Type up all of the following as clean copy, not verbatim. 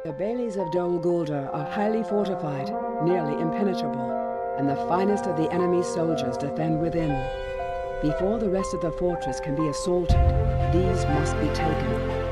The bailies of Dol Guldur are highly fortified, nearly impenetrable, and the finest of the enemy's soldiers defend within. Before the rest of the fortress can be assaulted, these must be taken.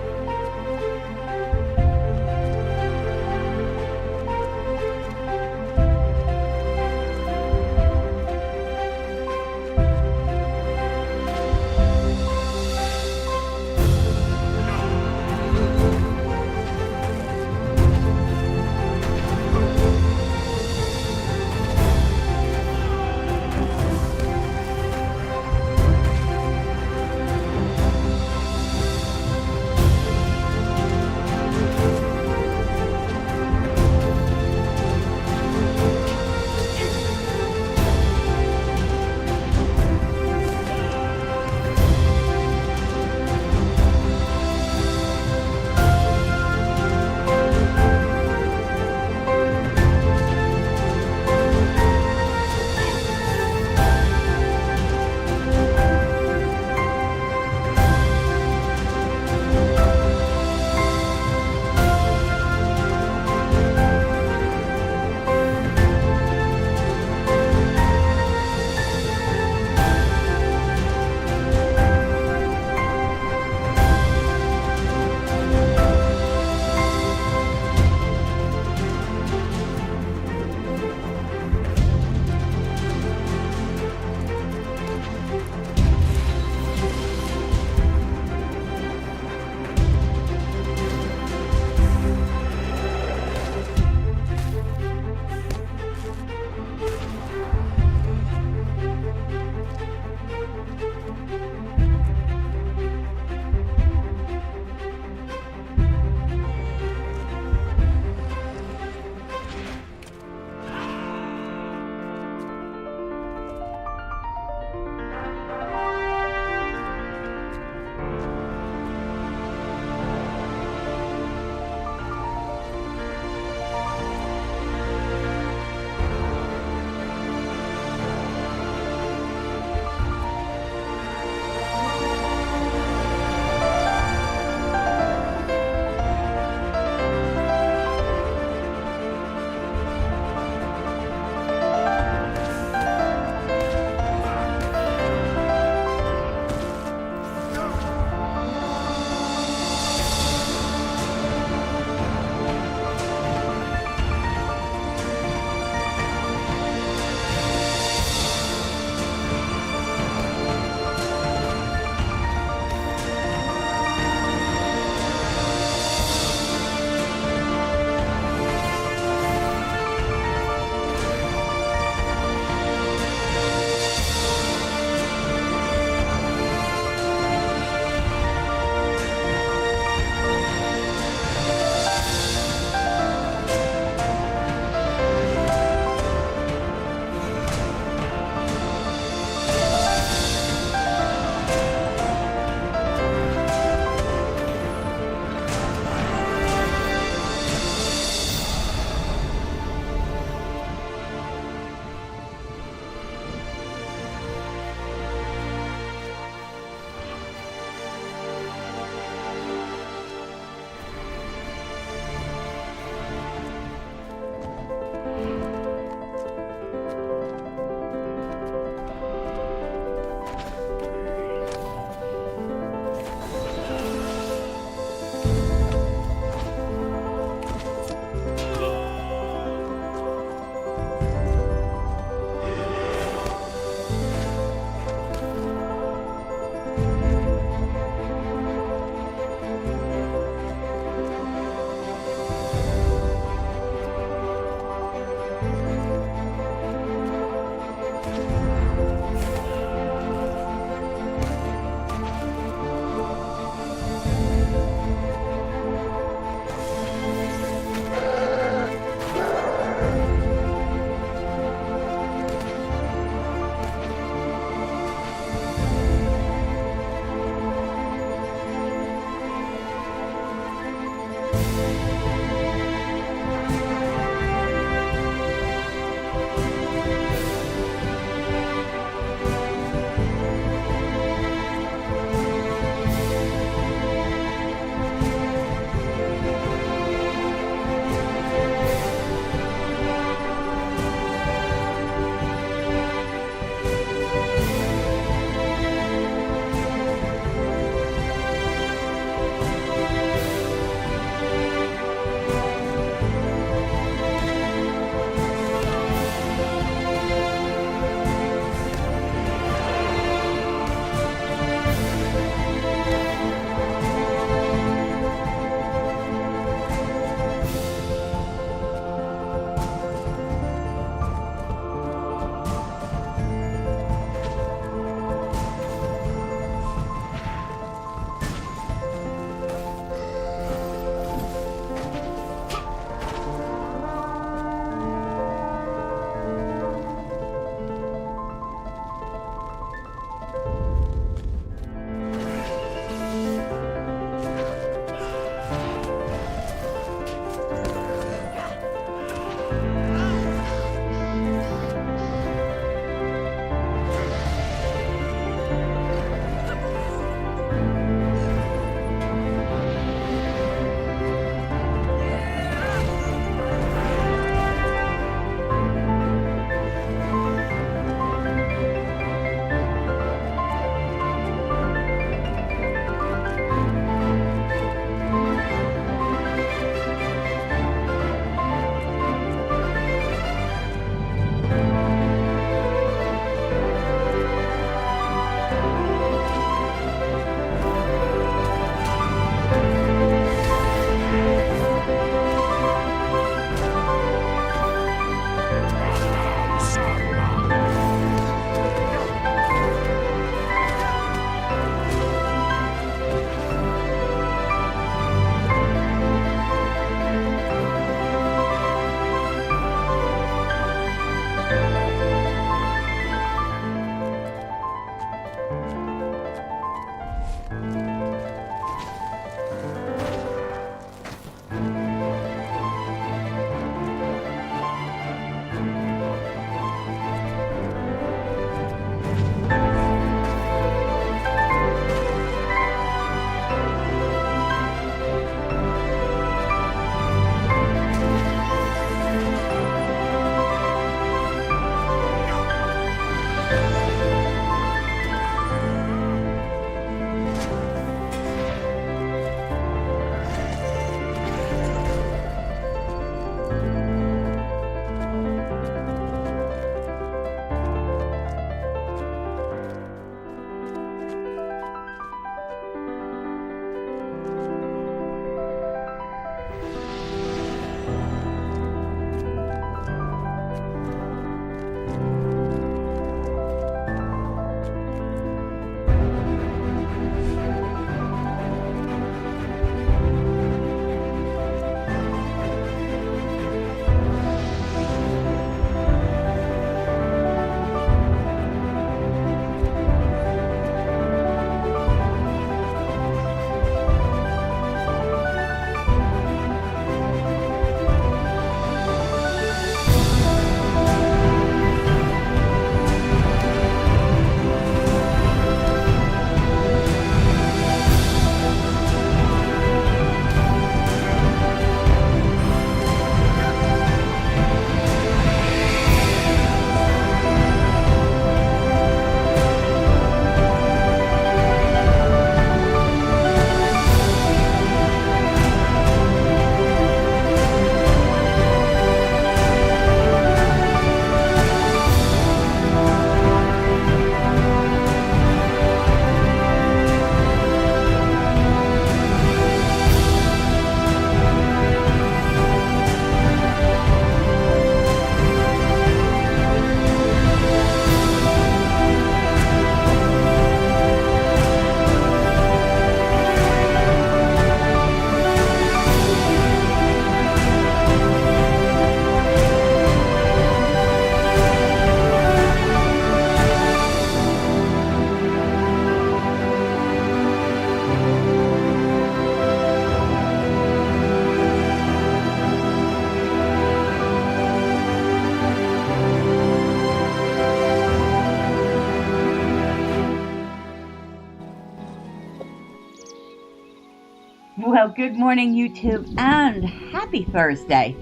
Well, good morning, YouTube, and happy Thursday.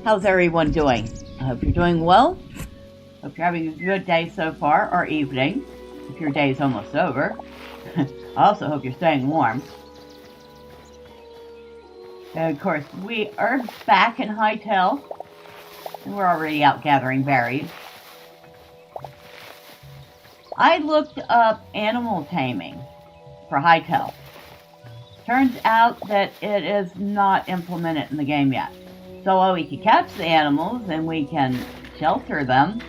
How's everyone doing? I hope you're doing well. Hope you're having a good day so far, or evening, if your day is almost over. I also hope you're staying warm. And of course, we are back in Hytale, and we're already out gathering berries. I looked up animal taming for Hytale. Turns out that it is not implemented in the game yet. So while we can catch the animals and we can shelter them,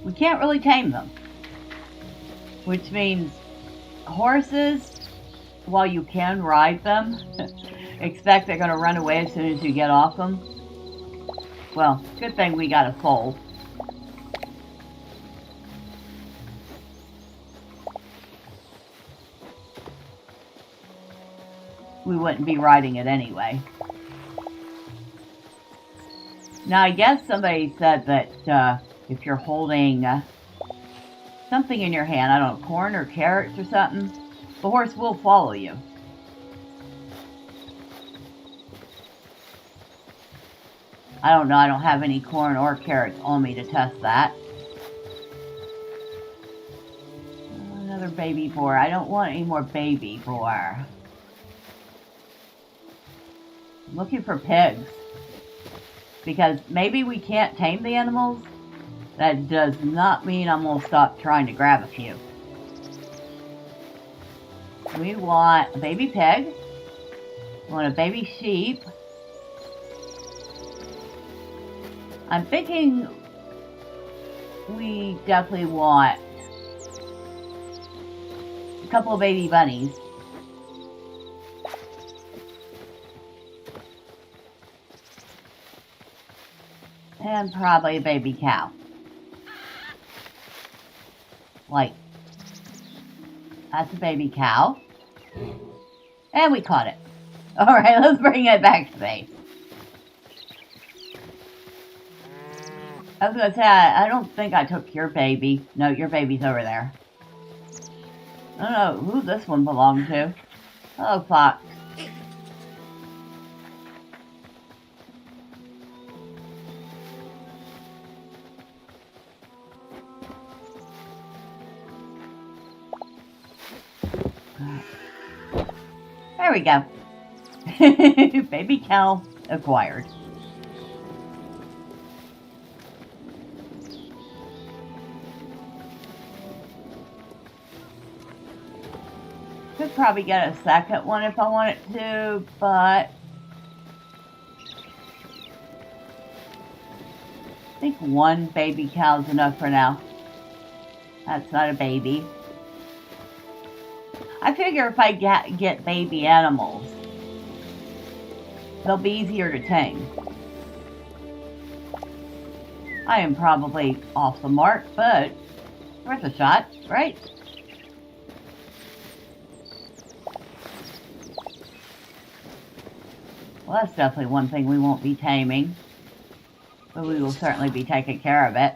we can't really tame them. Which means horses, while you can ride them, expect they're going to run away as soon as you get off them. Well, good thing we got a foal. We wouldn't be riding it anyway. Now, I guess somebody said that if you're holding something in your hand, I don't know, corn or carrots or something, the horse will follow you. I don't know, I don't have any corn or carrots on me to test that. Another baby boar. I don't want any more baby boar. I'm looking for pigs. Because maybe we can't tame the animals. That does not mean I'm going to stop trying to grab a few. We want a baby pig. We want a baby sheep. I'm thinking we definitely want a couple of baby bunnies. And probably a baby cow. Like, that's a baby cow. And we caught it. Alright, let's bring it back to base. I was going to say, I don't think I took your baby. No, your baby's over there. I don't know who this one belonged to. Hello, fox. There we go. Baby cow acquired. Could probably get a second one if I wanted to, but I think one baby cow is enough for now. That's not a baby. I figure if I get baby animals, they'll be easier to tame. I am probably off the mark, but worth a shot, right? Well, that's definitely one thing we won't be taming, but we will certainly be taking care of it.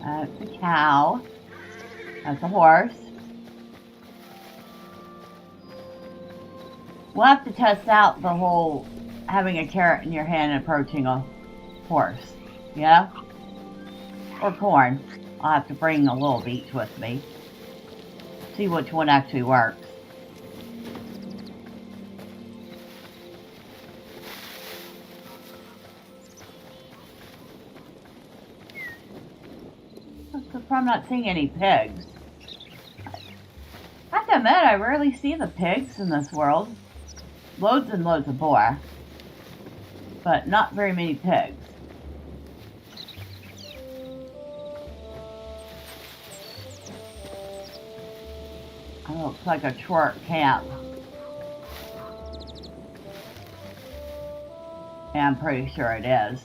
That's a cow. That's a horse. We'll have to test out the whole having a carrot in your hand and approaching a horse. Yeah? Or corn. I'll have to bring a little of each with me. See which one actually works. I'm not seeing any pigs. I have to admit, I rarely see the pigs in this world. Loads and loads of boar, but not very many pigs. It looks like a short camp. Yeah, I'm pretty sure it is.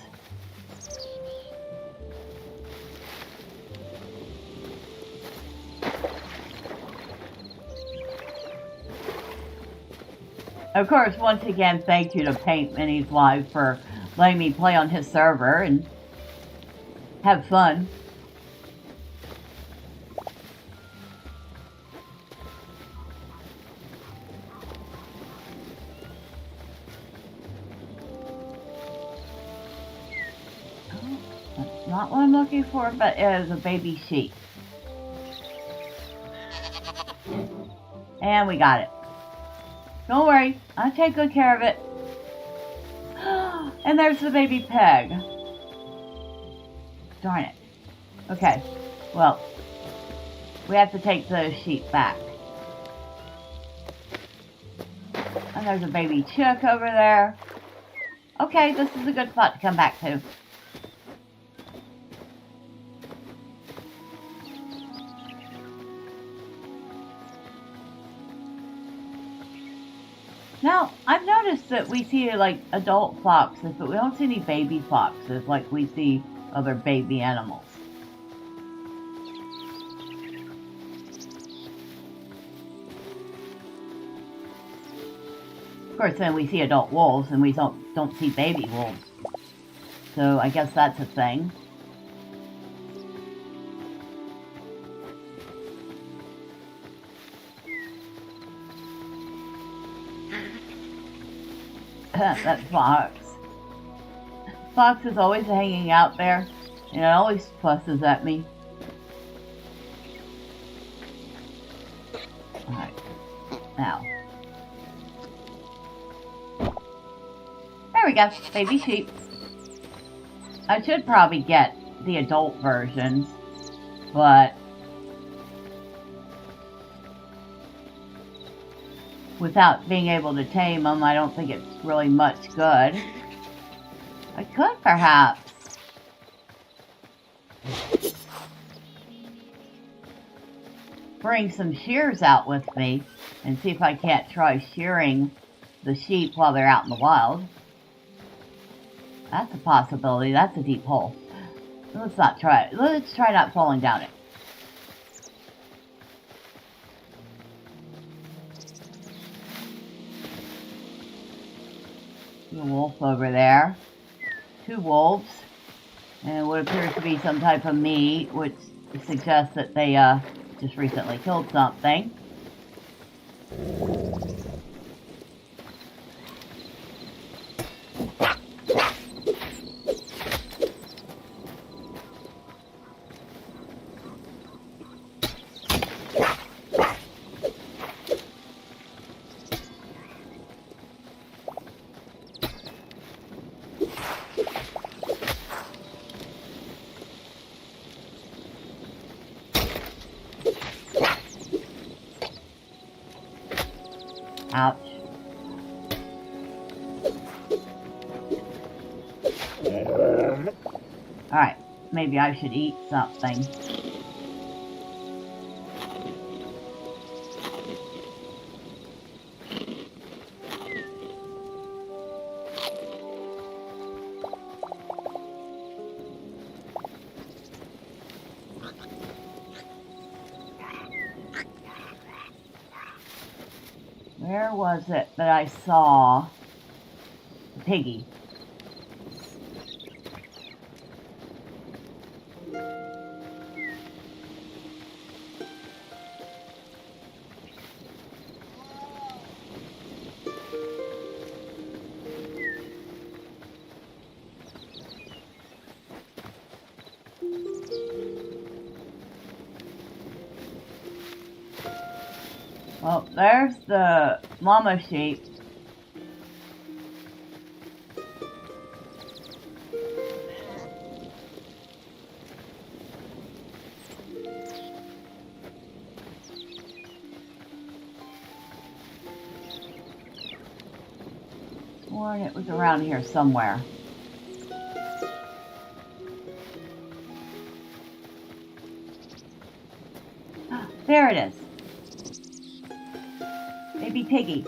Of course, once again, thank you to Paint Minnie's wife for letting me play on his server and have fun. That's not what I'm looking for, but it is a baby sheep. And we got it. Don't worry, I'll take good care of it. And there's the baby pig. Darn it. Okay, well, we have to take the sheep back. And there's a baby chick over there. Okay, this is a good spot to come back to. Now, I've noticed that we see like adult foxes, but we don't see any baby foxes like we see other baby animals. Of course, then we see adult wolves and we don't see baby wolves. So I guess that's a thing. That fox. Fox is always hanging out there, and it always fusses at me. Alright. Now. There we go. Baby sheep. I should probably get the adult versions, but without being able to tame them, I don't think it's really much good. I could, perhaps. Bring some shears out with me and see if I can't try shearing the sheep while they're out in the wild. That's a possibility. That's a deep hole. Let's not try it. Let's try not falling down it. A wolf over there. 2 wolves. And what appears to be some type of meat, which suggests that they just recently killed something. Ouch. Alright, maybe I should eat something. Where was it that I saw the piggy? Well, there's the mama sheep. Sworn it was around here somewhere. There it is. Baby piggy.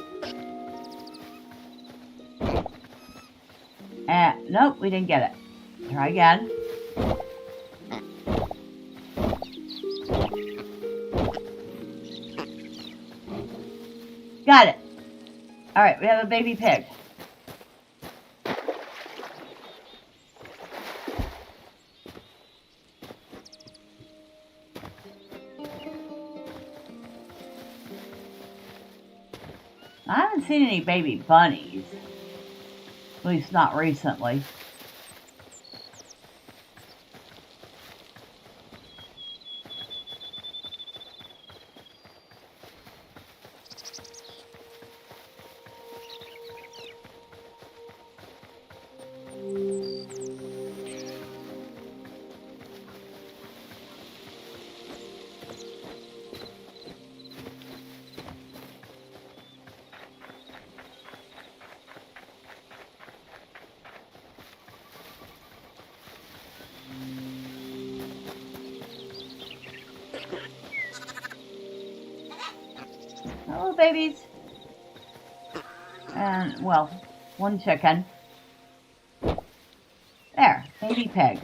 Nope, we didn't get it. Try again. Got it. Alright, we have a baby pig. I haven't seen any baby bunnies. At least not recently. Hello, babies. And, well, one chicken. There, baby pig.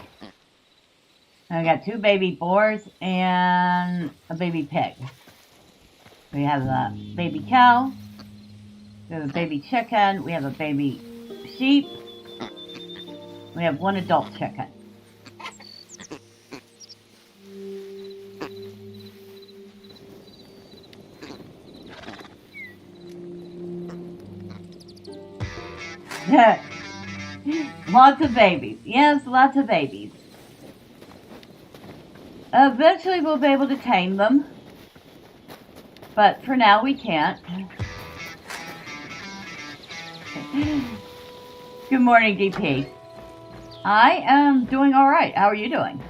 And I got 2 baby boars and a baby pig. We have a baby cow. We have a baby chicken. We have a baby sheep. We have 1 adult chicken. Lots of babies. Yes, lots of babies. Eventually we'll be able to tame them. But for now we can't. Good morning, DP. I am doing alright. How are you doing?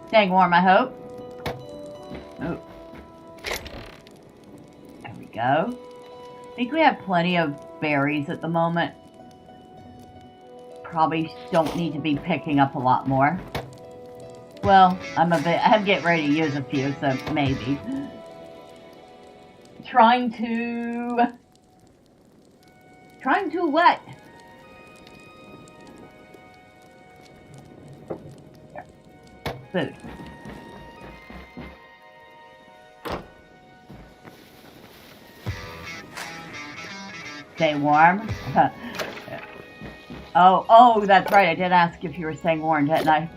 Staying warm, I hope. Oh. There we go. I think we have plenty of berries at the moment. Probably don't need to be picking up a lot more. Well, I'm getting ready to use a few, so maybe. Trying to what? Food. Stay warm. Oh, that's right. I did ask if you were staying warm, didn't I?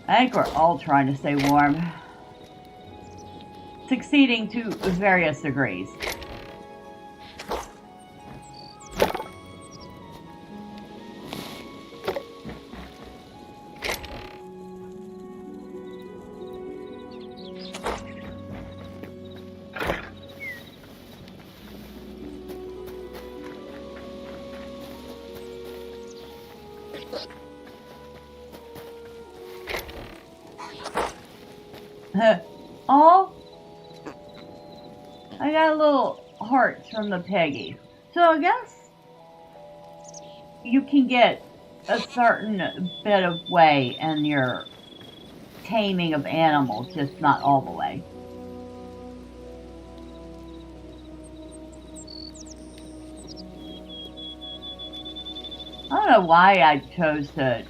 I think we're all trying to stay warm. Succeeding to various degrees. Oh, I got a little hearts from the piggy. So I guess you can get a certain bit of way in your taming of animals, just not all the way. I don't know why I chose to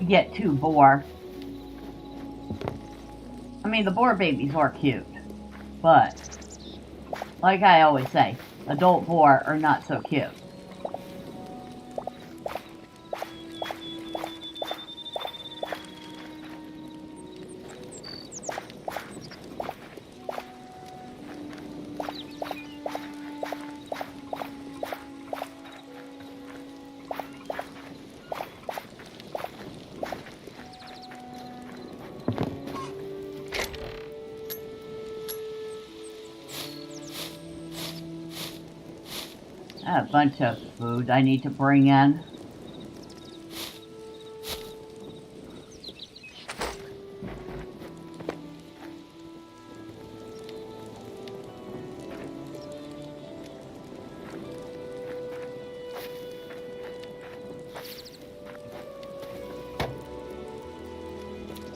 get 2 boar. I mean, the boar babies are cute, but like I always say, adult boar are not so cute. I have a bunch of food I need to bring in.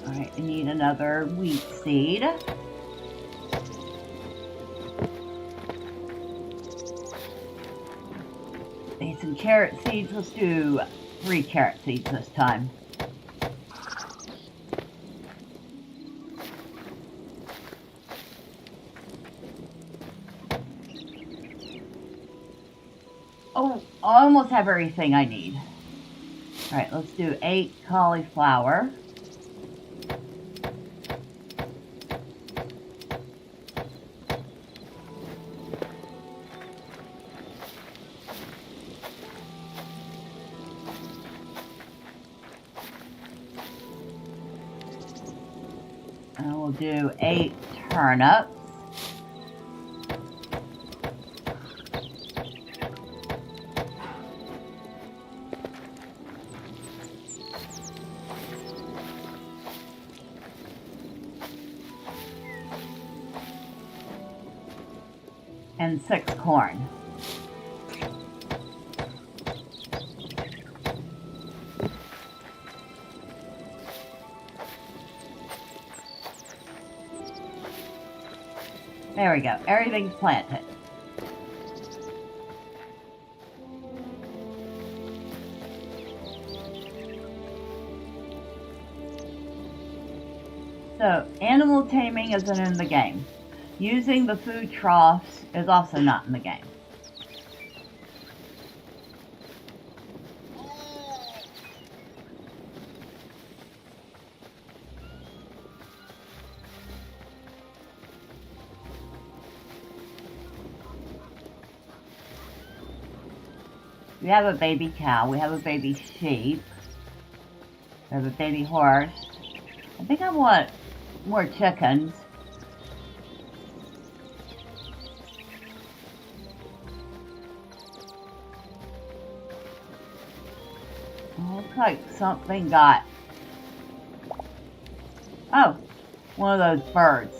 Alright, I need another wheat seed. Some carrot seeds. Let's do 3 carrot seeds this time. I almost have everything I need. Alright, let's do 8 cauliflower. And we'll do 8 turnips. And 6 corn. There we go. Everything's planted. So, animal taming isn't in the game. Using the food troughs is also not in the game. We have a baby cow, we have a baby sheep, we have a baby horse. I think I want more chickens. Looks like something got... Oh, one of those birds.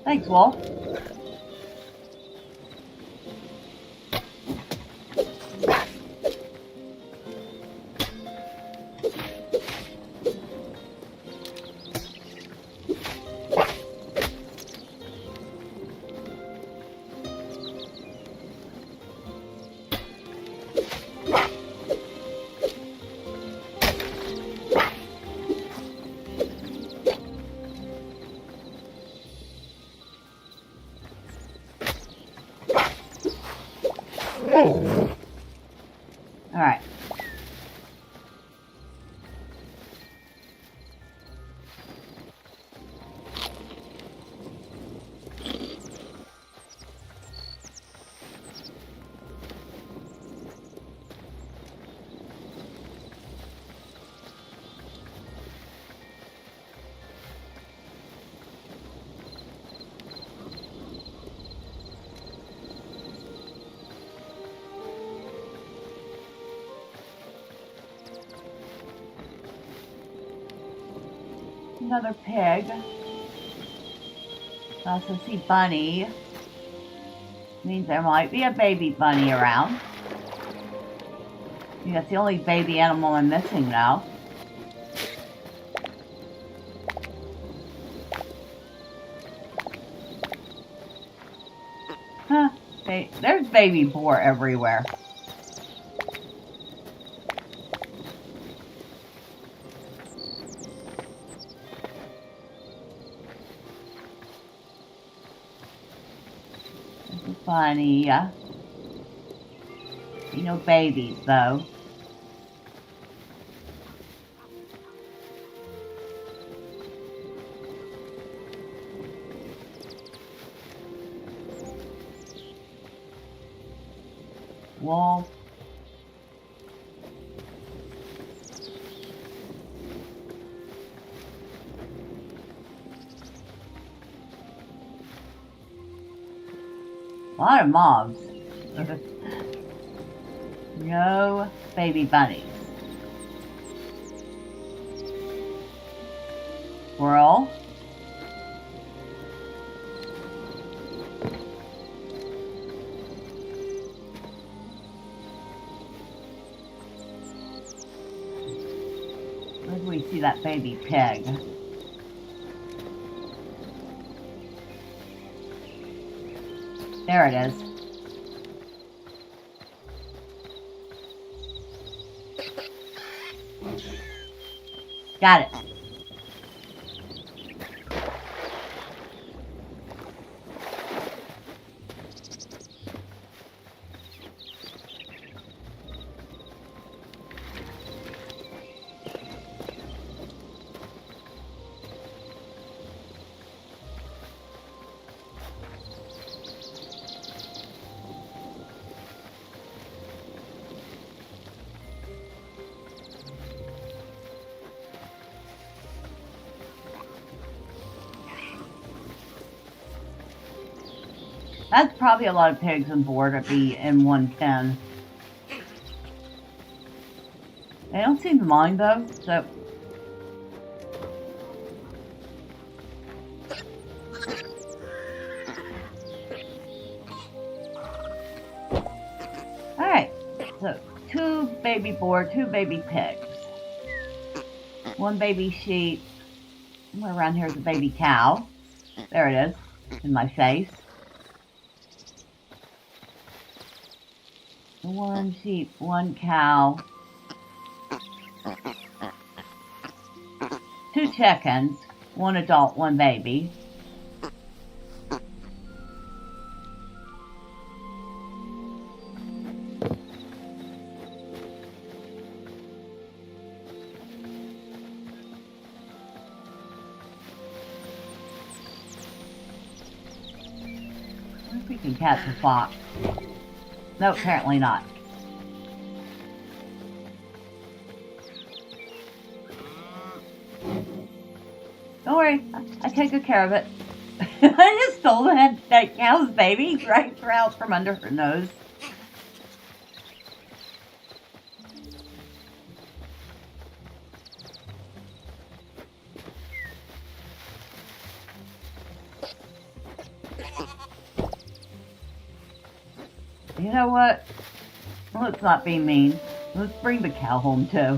Thanks, Wolf. Alright. Another pig. I also see bunny. Means there might be a baby bunny around. I think that's the only baby animal I'm missing now. Huh. There's baby boar everywhere. Funny. See no babies though. Wolf. A lot of mobs. No baby bunnies. Squirrel. Where do we see that baby pig? There it is. Got it. That's probably a lot of pigs on board to be in one pen. They don't seem to mind though, so. Alright, so 2 baby boar, 2 baby pigs, 1 baby sheep. Somewhere around here is a baby cow. There it is, in my face. 1 sheep, 1 cow, 2 chickens, 1 adult, 1 baby. I wonder if we can catch a fox. No, apparently not. Don't worry, I take good care of it. I just stole that cow's baby right out from under her nose. You know what? Let's not be mean. Let's bring the cow home too.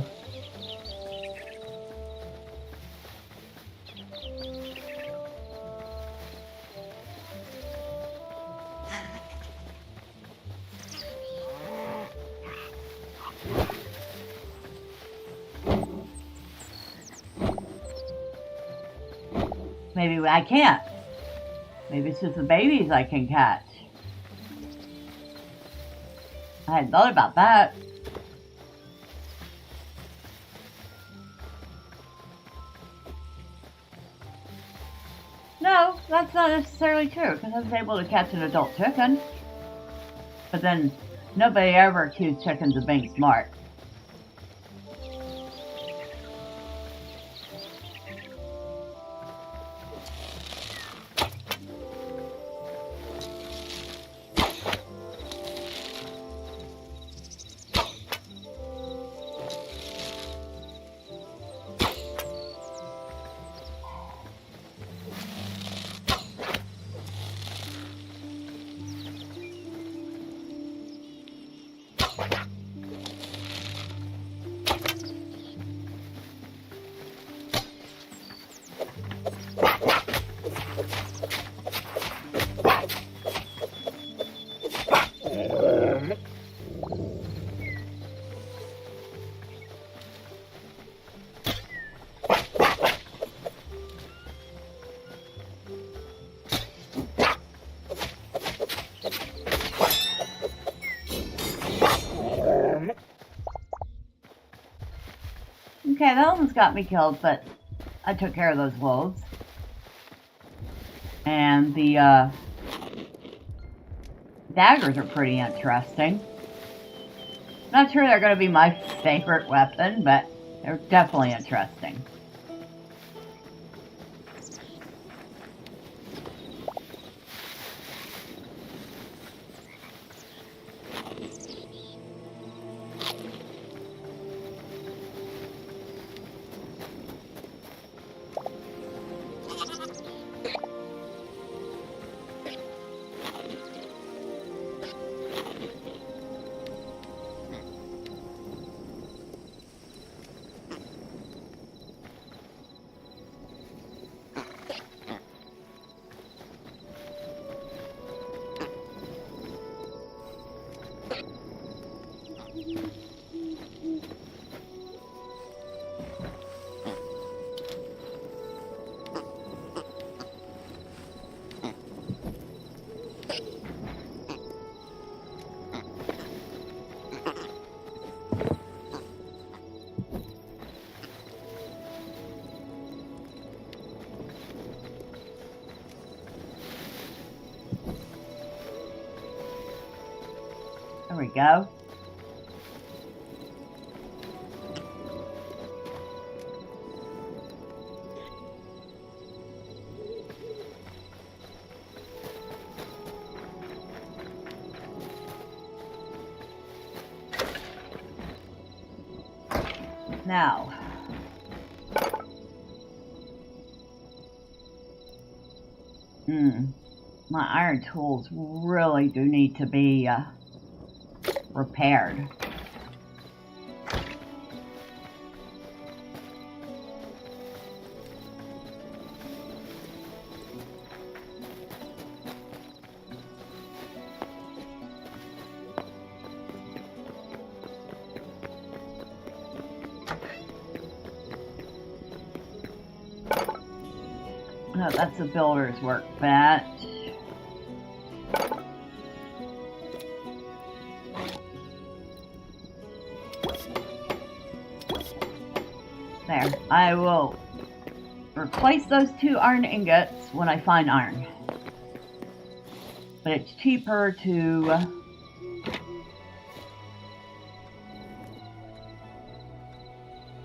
Maybe I can't. Maybe it's just the babies I can catch. I hadn't thought about that. No, that's not necessarily true, because I was able to catch an adult chicken. But then, nobody ever accused chickens of being smart. Okay, that almost got me killed, but I took care of those wolves. And the daggers are pretty interesting. Not sure they're going to be my favorite weapon, but they're definitely interesting. There we go. Now, my iron tools really do need to be repaired. No, that's a builder's workbench. There. I will replace those 2 iron ingots when I find iron. But it's cheaper to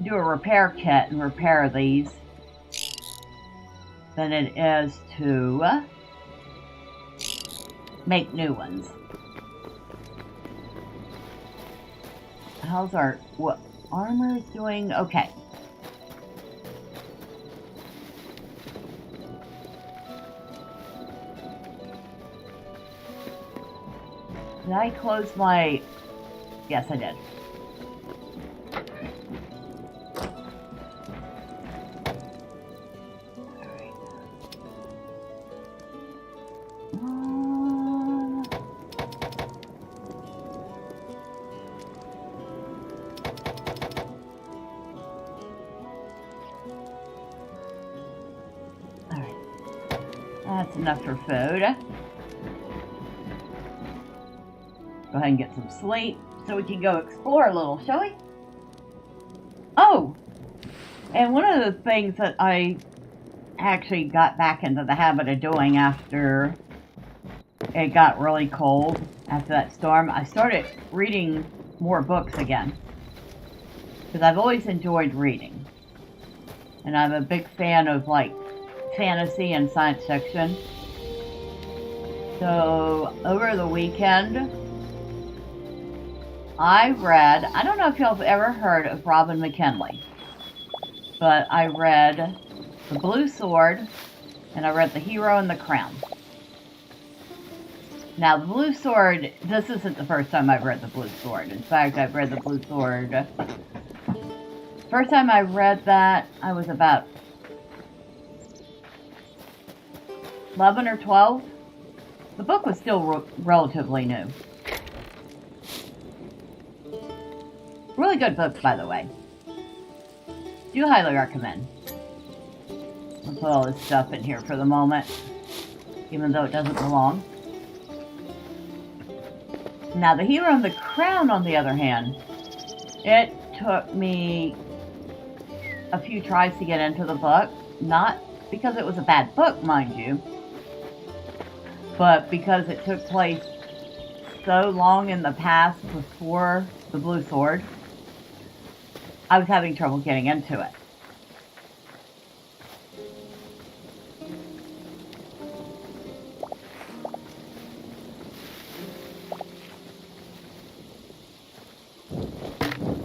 do a repair kit and repair these than it is to make new ones. How's our armor is doing? Okay. Did I close my... Yes, I did. That's enough for food. Go ahead and get some sleep so we can go explore a little, shall we? Oh! And one of the things that I actually got back into the habit of doing after it got really cold, after that storm, I started reading more books again. Because I've always enjoyed reading. And I'm a big fan of, like, fantasy and science fiction. So, over the weekend, I read, I don't know if y'all have ever heard of Robin McKinley, but I read The Blue Sword, and I read The Hero and the Crown. Now, The Blue Sword, this isn't the first time I've read The Blue Sword. In fact, I've read The Blue Sword. First time I read that, I was about 11 or 12. The book was still relatively new. Really good book, by the way. Do highly recommend. I'll put all this stuff in here for the moment, even though it doesn't belong. Now, The Hero and the Crown, on the other hand, it took me a few tries to get into the book. Not because it was a bad book, mind you, but because it took place so long in the past before The Blue Sword, I was having trouble getting into it.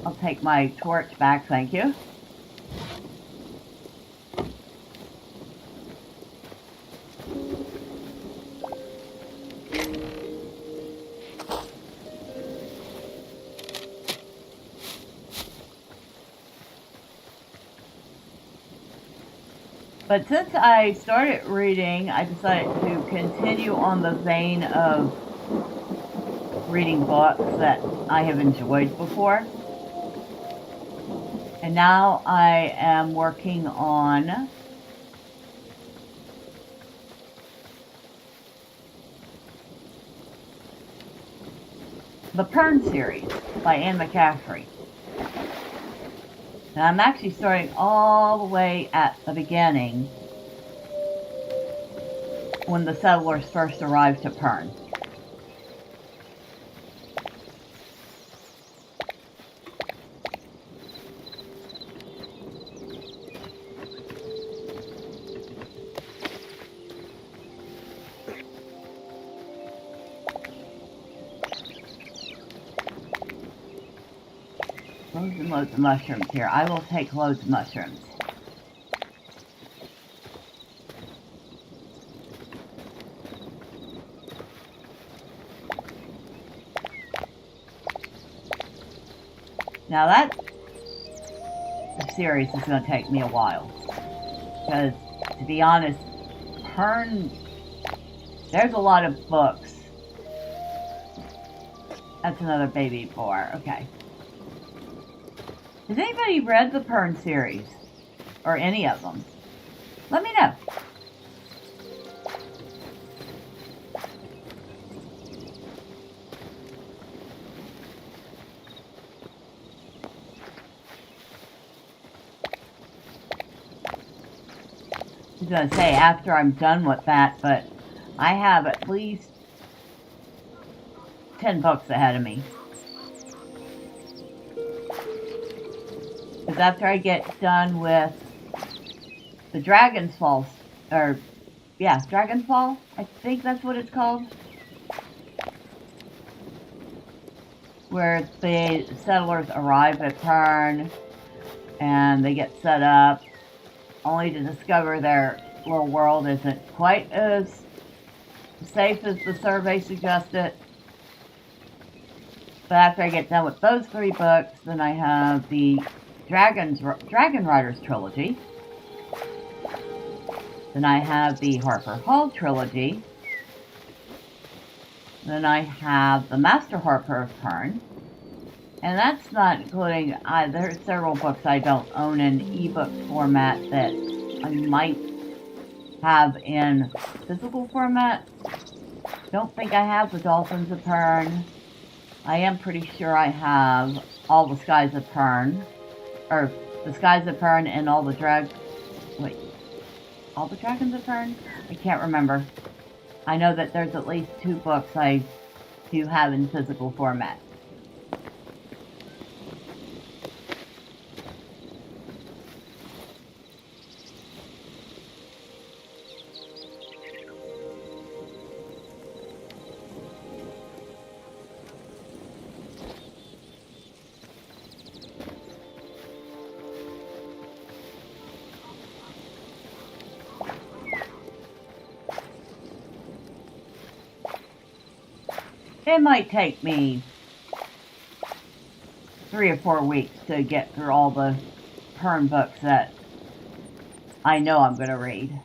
I'll take my torch back, thank you. But since I started reading, I decided to continue on the vein of reading books that I have enjoyed before. And now I am working on the Pern series by Anne McCaffrey. And I'm actually starting all the way at the beginning when the settlers first arrived to Pern. Loads and loads of mushrooms here. I will take loads of mushrooms. Now that series is going to take me a while. Because, to be honest, there's a lot of books. That's another baby boar. Okay. Has anybody read the Pern series? Or any of them? Let me know. I was going to say after I'm done with that, but I have at least 10 books ahead of me. Because after I get done with the Dragon's Fall, Dragon's Fall, I think that's what it's called. Where the settlers arrive at Pern and they get set up, only to discover their little world isn't quite as safe as the survey suggested. But after I get done with those 3 books, then I have the Dragon Riders trilogy. Then I have the Harper Hall trilogy. Then I have the Master Harper of Pern. And that's not including, there's several books I don't own in ebook format that I might have in physical format. Don't think I have the Dolphins of Pern. I am pretty sure I have all the Skies of Pern. Or the Skies of Pern and all the all the Dragons of Pern? I can't remember. I know that there's at least 2 books I do have in physical format. It might take me 3 or 4 weeks to get through all the Pern books that I know I'm going to read.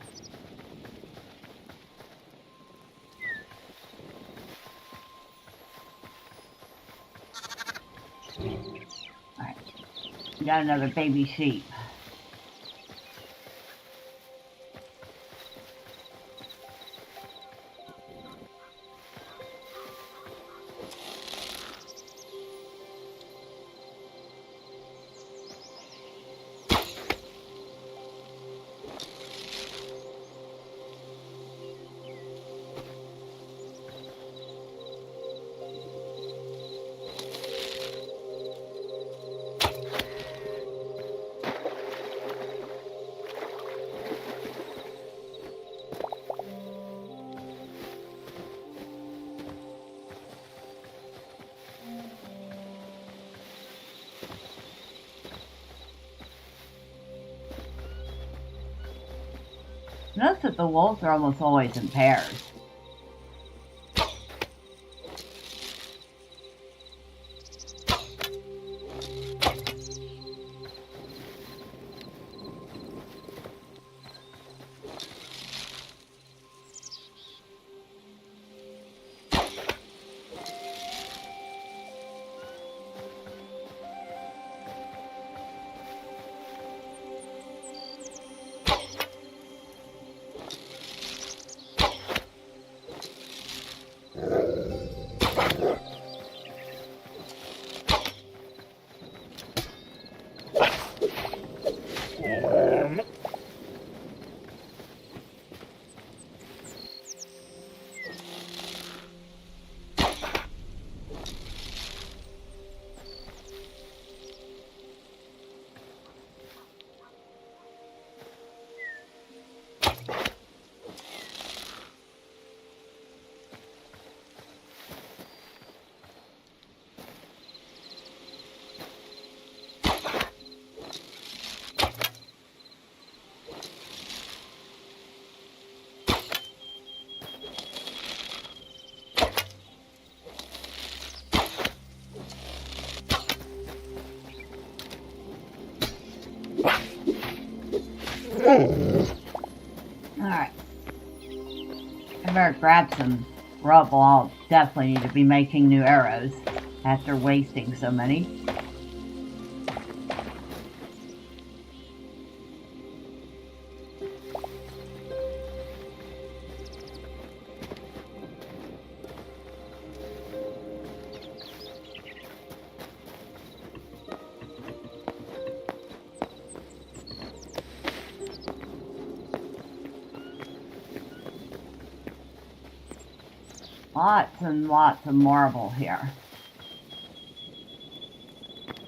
Alright, we got another baby sheep. Notice that the wolves are almost always in pairs. better grab some rubble. I'll definitely need to be making new arrows after wasting so many. Lots and lots of marble here.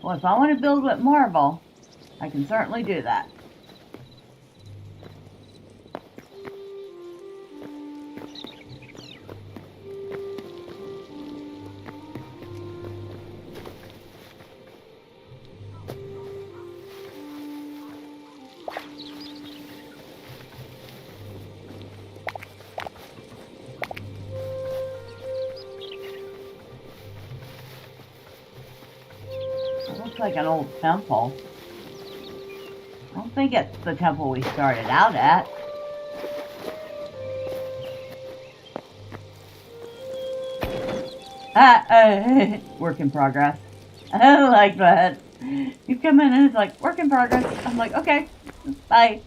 Well, if I want to build with marble, I can certainly do that. Like an old temple. I don't think it's the temple we started out at. Work in progress. I like that. You come in and it's like, work in progress. I'm like, okay, bye.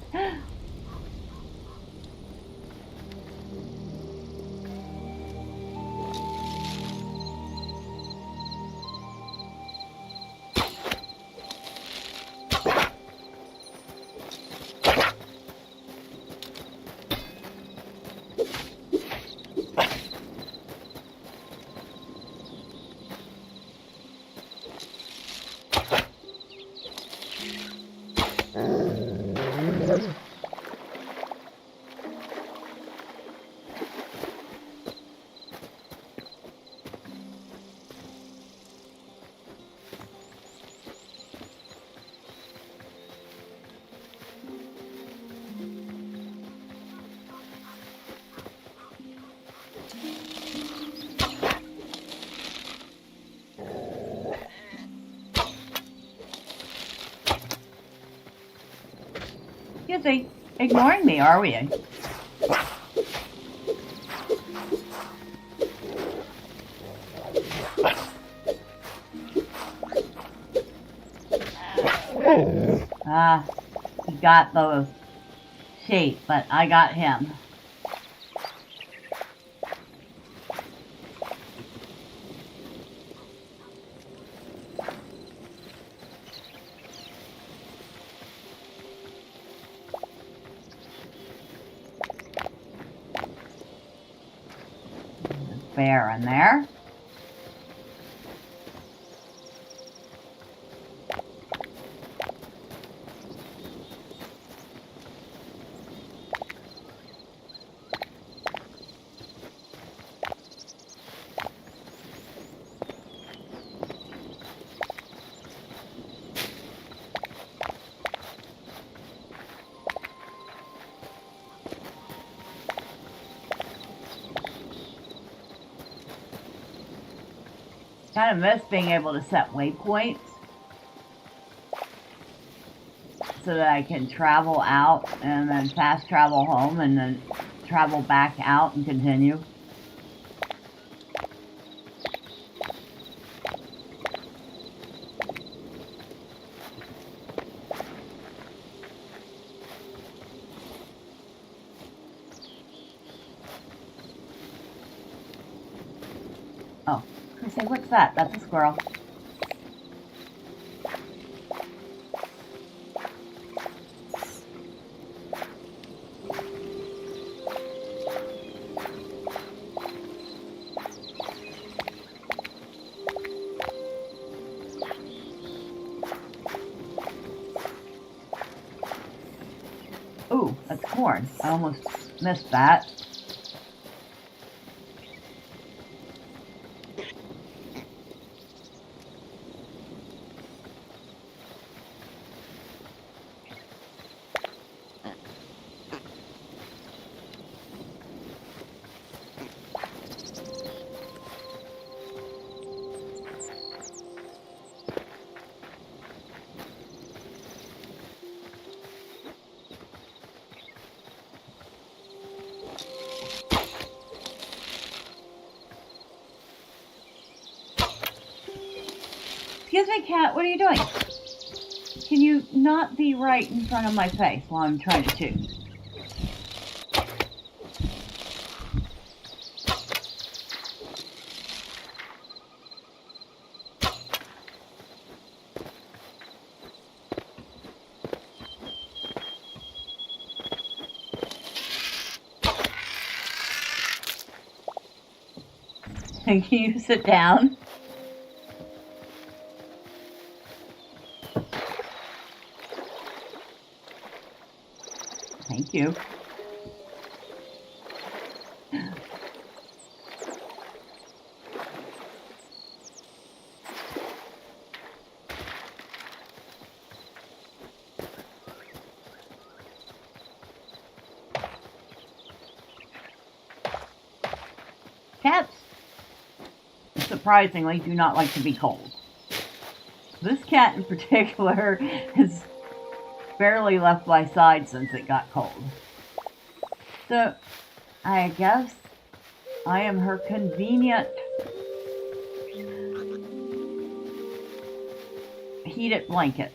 You see, ignoring me, are we? He got those sheep, but I got him. Bear in there. Kind of miss being able to set waypoints so that I can travel out and then fast travel home and then travel back out and continue. Oh. I say, what's that? That's a squirrel. Ooh, that's corn. I almost missed that. Excuse me, cat, what are you doing? Can you not be right in front of my face while I'm trying to chew? Can you sit down? Thank you. Cats, surprisingly, do not like to be cold. This cat in particular has barely left my side since it got cold. So, I guess I am her convenient heated blanket.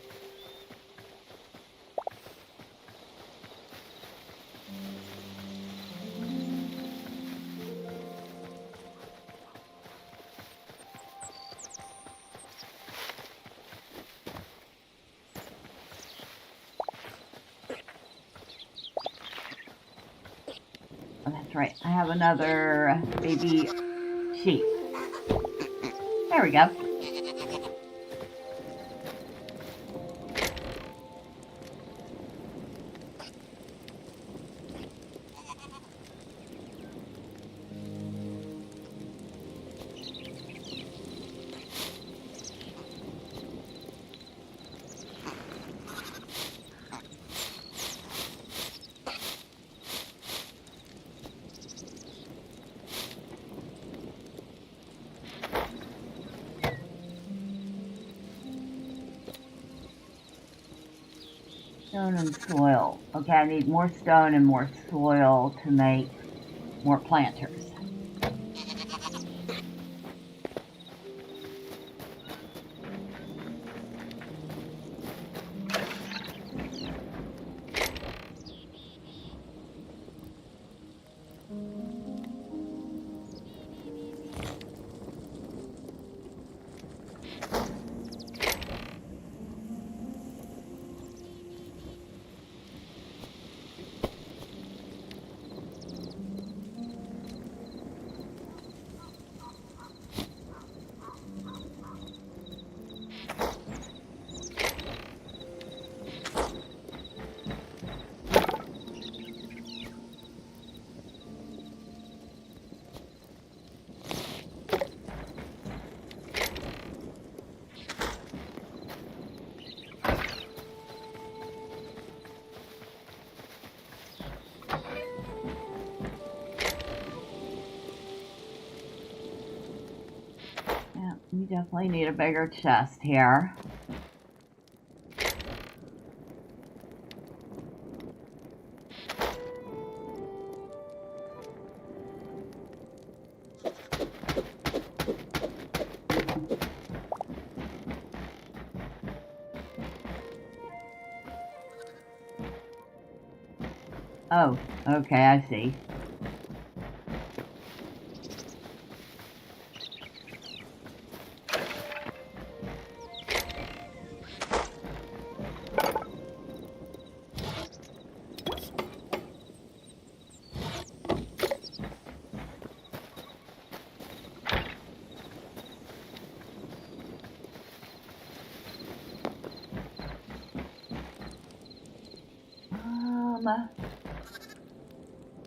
Oh, that's right. I have another baby sheep. There we go. Stone and soil. Okay, I need more stone and more soil to make more planters. You definitely need a bigger chest here. Oh, okay, I see.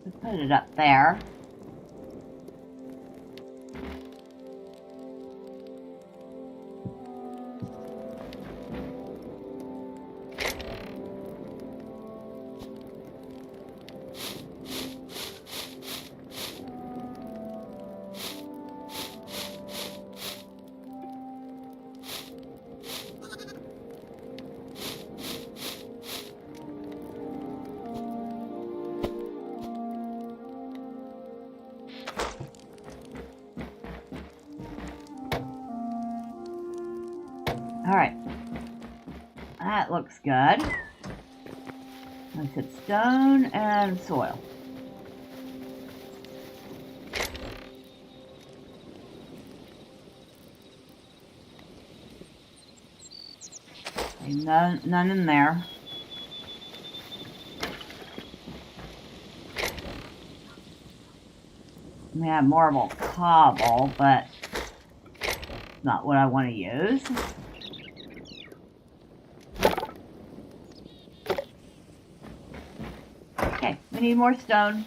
Let's put it up there. Alright. That looks good. I said stone and soil. Okay, none in there. We have marble cobble, but it's not what I want to use. Okay, we need more stone,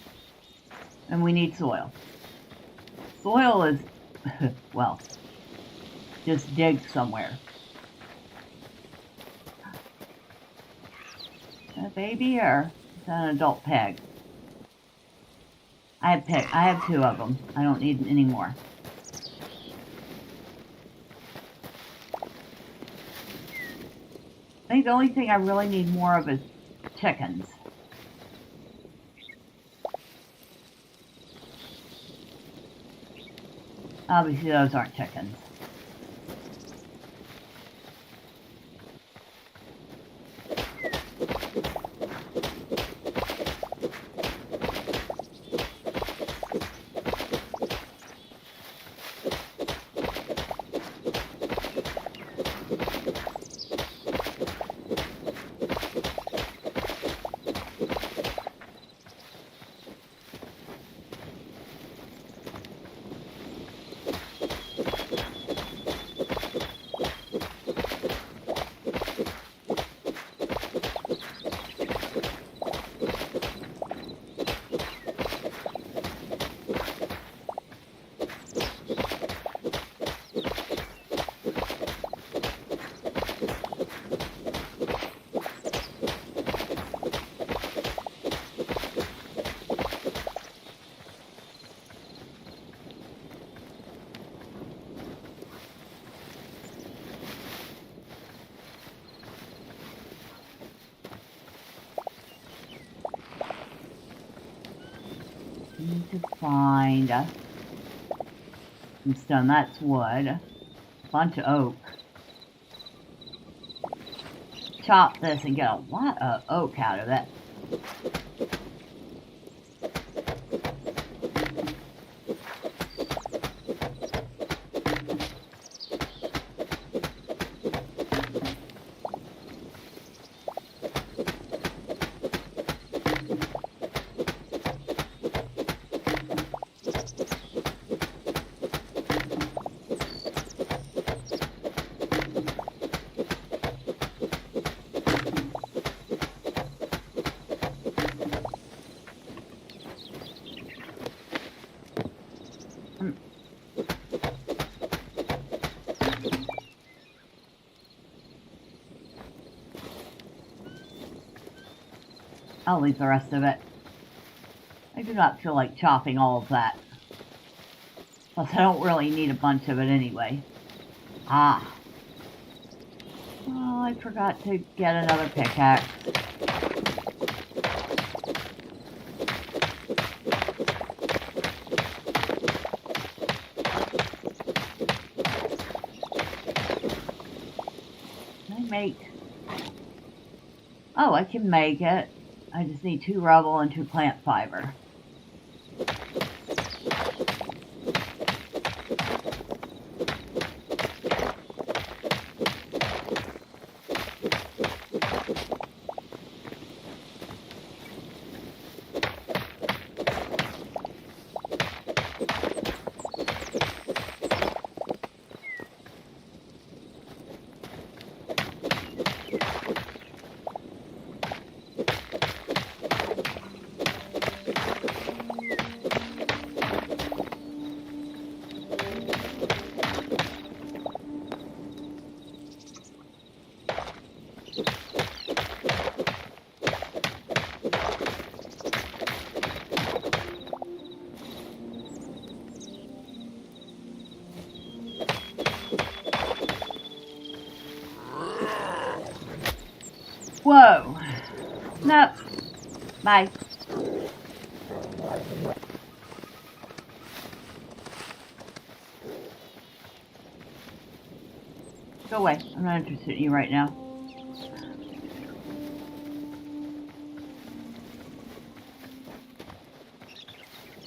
and we need soil. Soil is, well, just dig somewhere. Is that a baby or is that an adult pig? I have 2 of them. I don't need any more. I think the only thing I really need more of is chickens. Obviously those aren't chickens. Need to find some stone. That's wood. A bunch of oak. Chop this and get a lot of oak out of it. I'll leave the rest of it. I do not feel like chopping all of that. Plus, I don't really need a bunch of it anyway. Ah. Oh, I forgot to get another pickaxe. Can I make... Oh, I can make it. I just need 2 rubble and 2 plant fiber. Whoa. Nope. Bye. Go away. I'm not interested in you right now.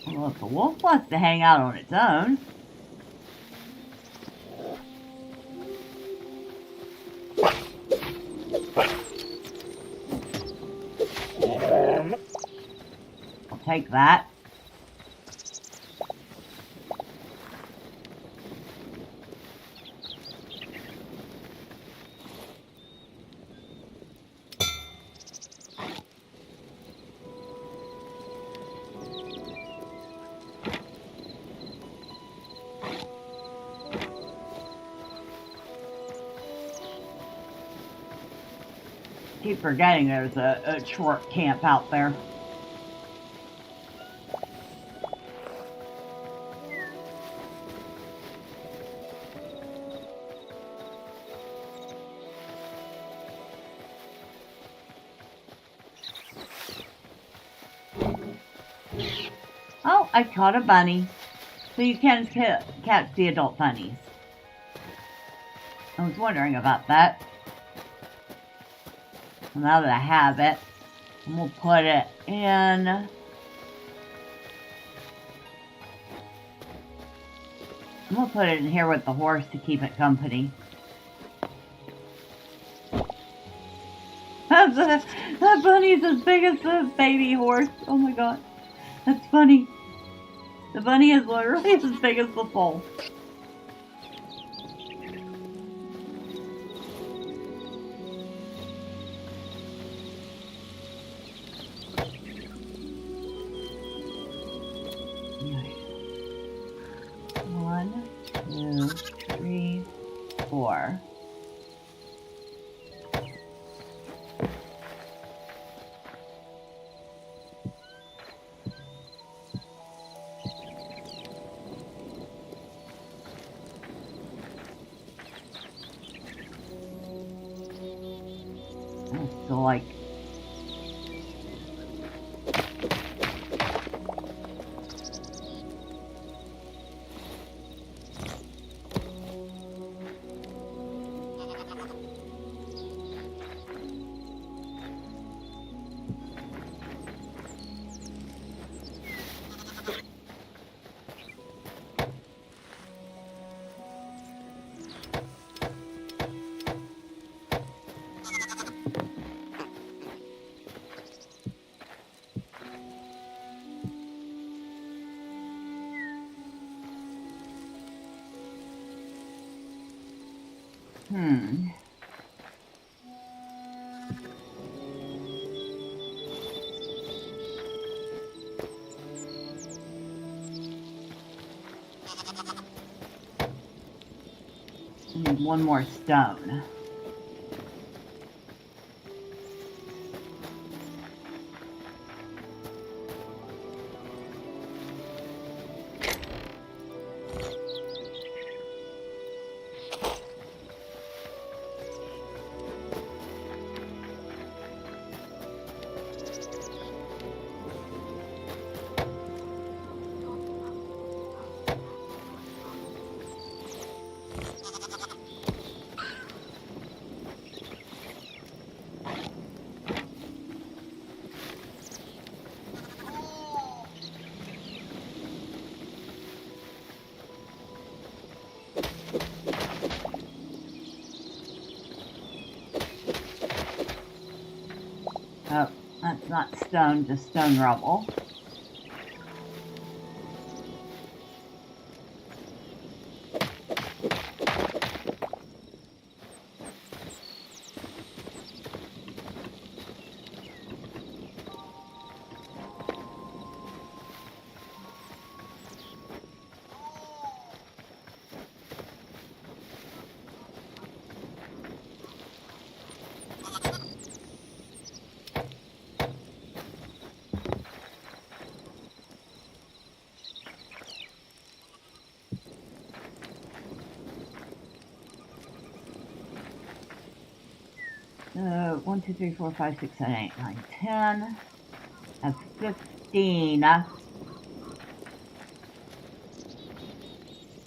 Well, if the wolf wants to hang out on its own. I'll take that. Keep forgetting there's a short camp out there. Oh, I caught a bunny. So you can catch the adult bunnies. I was wondering about that. Well, now that I have it, I'm going to put it in. I'm going to put it in here with the horse to keep it company. That bunny's as big as the baby horse. Oh my god. That's funny. The bunny is literally as big as the foal. One, two, three, four. So like I need one more stone. Oh, that's not stone, just stone rubble. So 1, 2, 3, 4, 5, 6, 7, 8, 9, 10. That's 15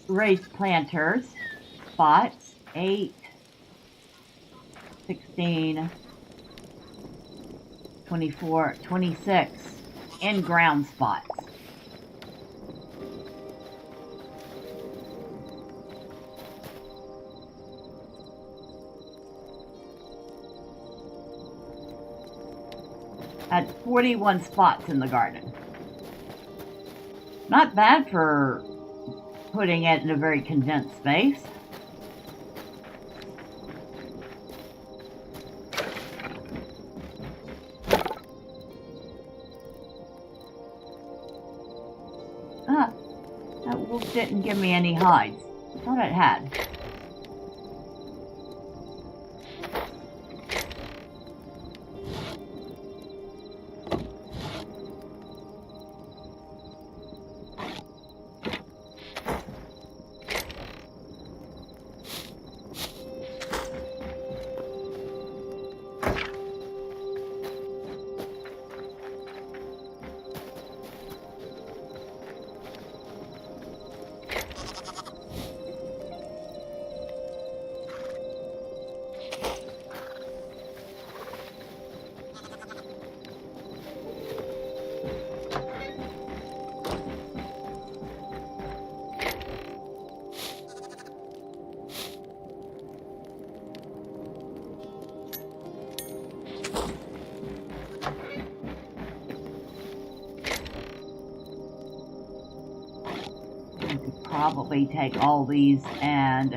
raised planters spots. 8, 16, 24, 26 in-ground spots. At 41 spots in the garden. Not bad for putting it in a very condensed space. That wolf didn't give me any hides. I thought it had. Probably take all these and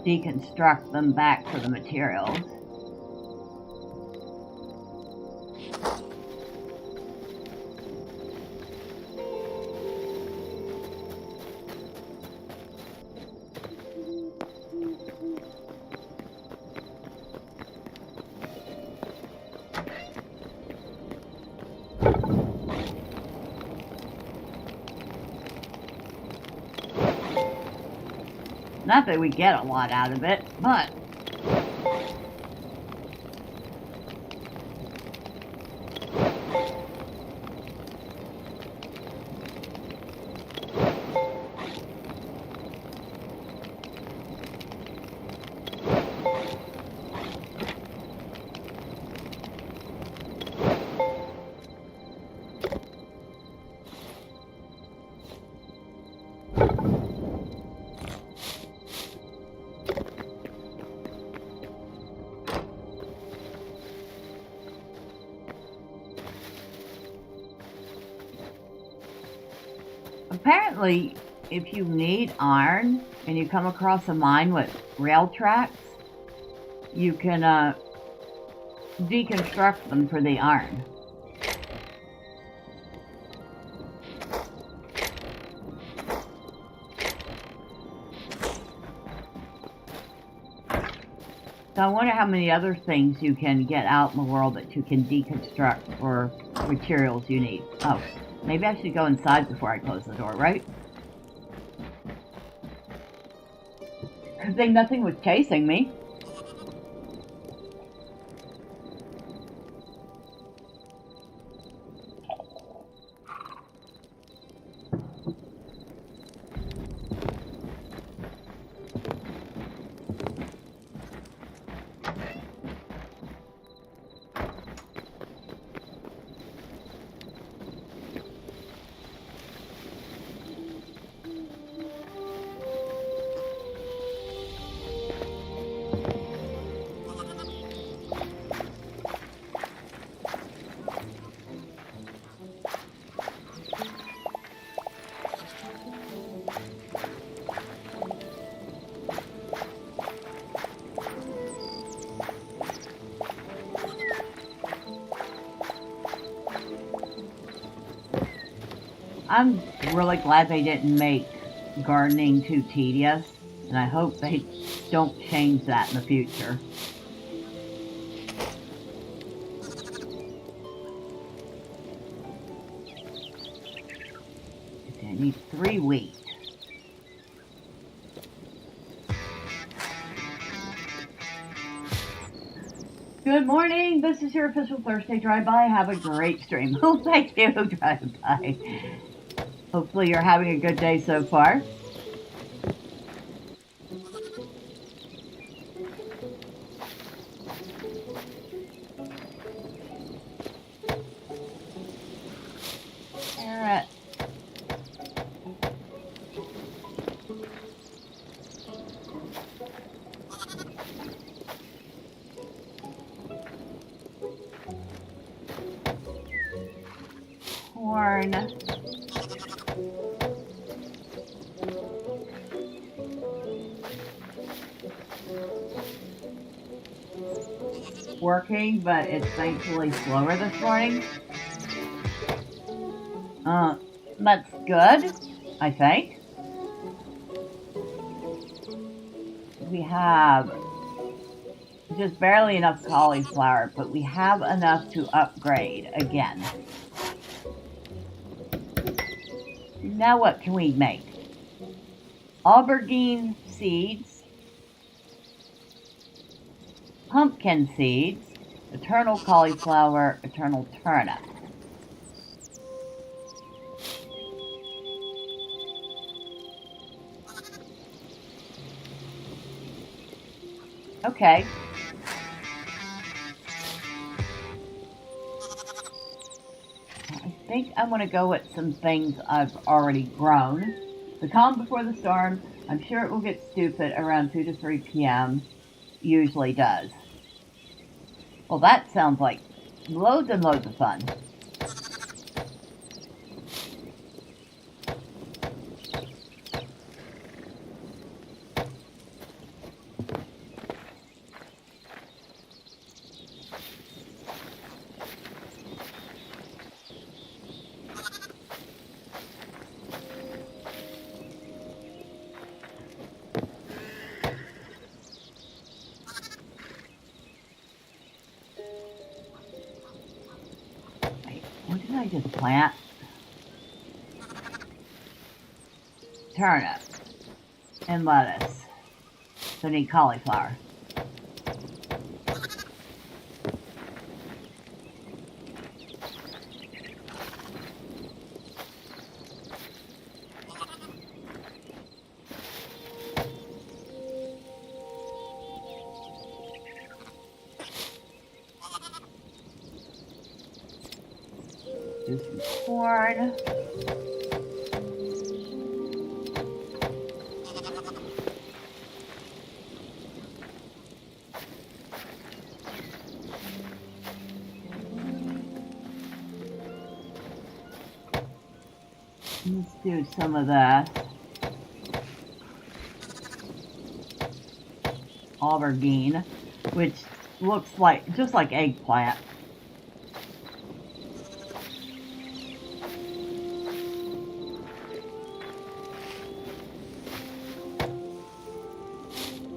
deconstruct them back to the materials. Not that we get a lot out of it, but apparently, if you need iron and you come across a mine with rail tracks, you can deconstruct them for the iron. So I wonder how many other things you can get out in the world that you can deconstruct for materials you need. Oh. Maybe I should go inside before I close the door, right? Good thing nothing was chasing me. I'm really glad they didn't make gardening too tedious, and I hope they don't change that in the future. Okay, I need 3 wheat. Good morning, this is your official Thursday drive-by. Have a great stream. Oh, thank you, drive-by. Hopefully you're having a good day so far. corn. Working, but it's thankfully slower this morning. That's good, I think. We have just barely enough cauliflower, but we have enough to upgrade again. Now what can we make? Aubergine seeds, pumpkin seeds, eternal cauliflower, eternal turnip. Okay. I think I'm going to go with some things I've already grown. The calm before the storm, I'm sure it will get stupid around 2 to 3 p.m. Usually does. Well, that sounds like loads and loads of fun. What did I just plant? Turnip and lettuce. So I need cauliflower. Do some corn. Let's do some of that. Aubergine, which looks like just like eggplant.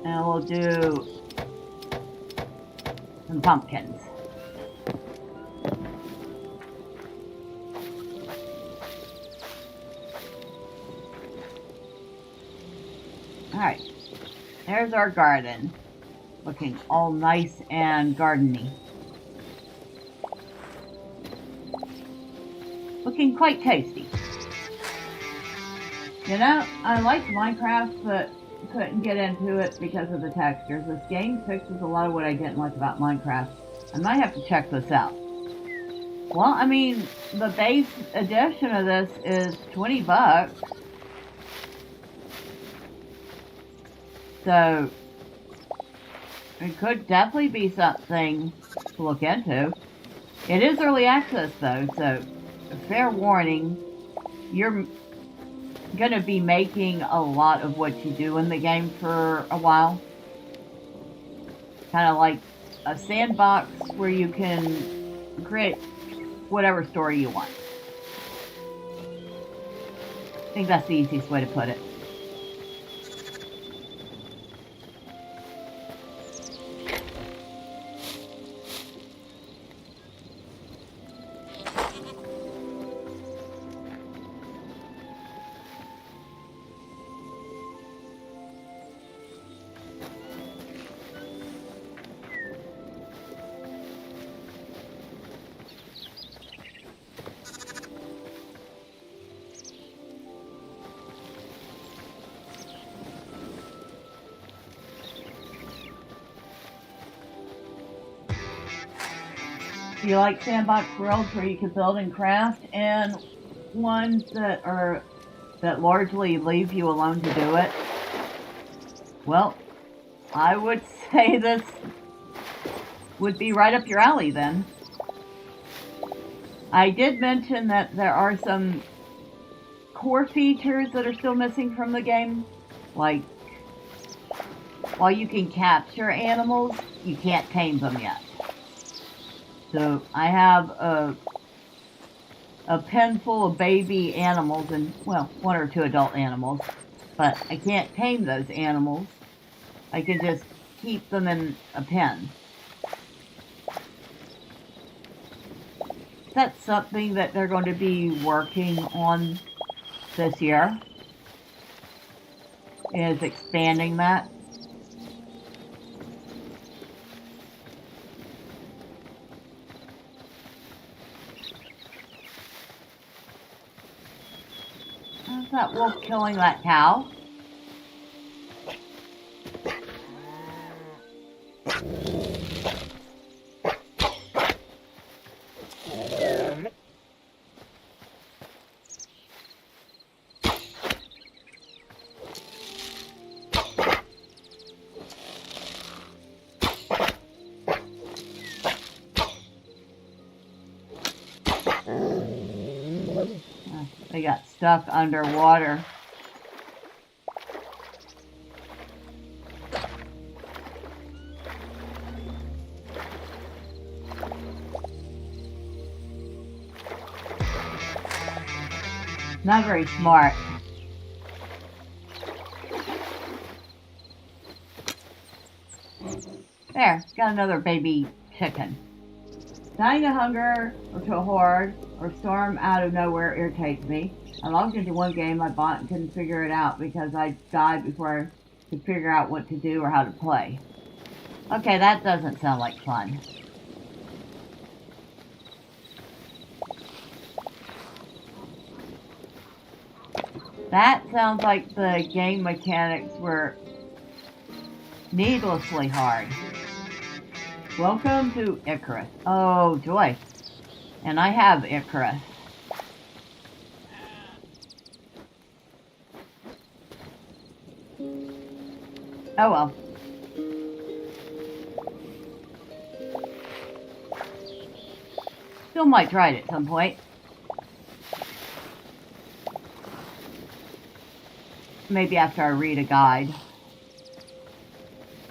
And we'll do some pumpkins. Alright, there's our garden, looking all nice and gardeny. Looking quite tasty. You know, I liked Minecraft, but couldn't get into it because of the textures. This game fixes a lot of what I didn't like about Minecraft. I might have to check this out. Well, I mean, the base edition of this is $20. So, it could definitely be something to look into. It is early access though, so fair warning, you're going to be making a lot of what you do in the game for a while. Kind of like a sandbox where you can create whatever story you want. I think that's the easiest way to put it. Do you like sandbox worlds where you can build and craft, and ones that largely leave you alone to do it? Well, I would say this would be right up your alley then. I did mention that there are some core features that are still missing from the game. Like, while you can capture animals, you can't tame them yet. So I have a pen full of baby animals and, well, 1 or 2 adult animals, but I can't tame those animals. I can just keep them in a pen. That's something that they're going to be working on this year, is expanding that. How's that wolf killing that cow? They got stuck underwater. Not very smart. There, got another baby chicken. Dying of hunger, or to a horde, or storm out of nowhere irritates me. I logged into one game I bought and couldn't figure it out because I died before I could figure out what to do or how to play. Okay, that doesn't sound like fun. That sounds like the game mechanics were needlessly hard. Welcome to Icarus. Oh, joy. And I have Icarus. Oh well. Still might try it at some point. Maybe after I read a guide.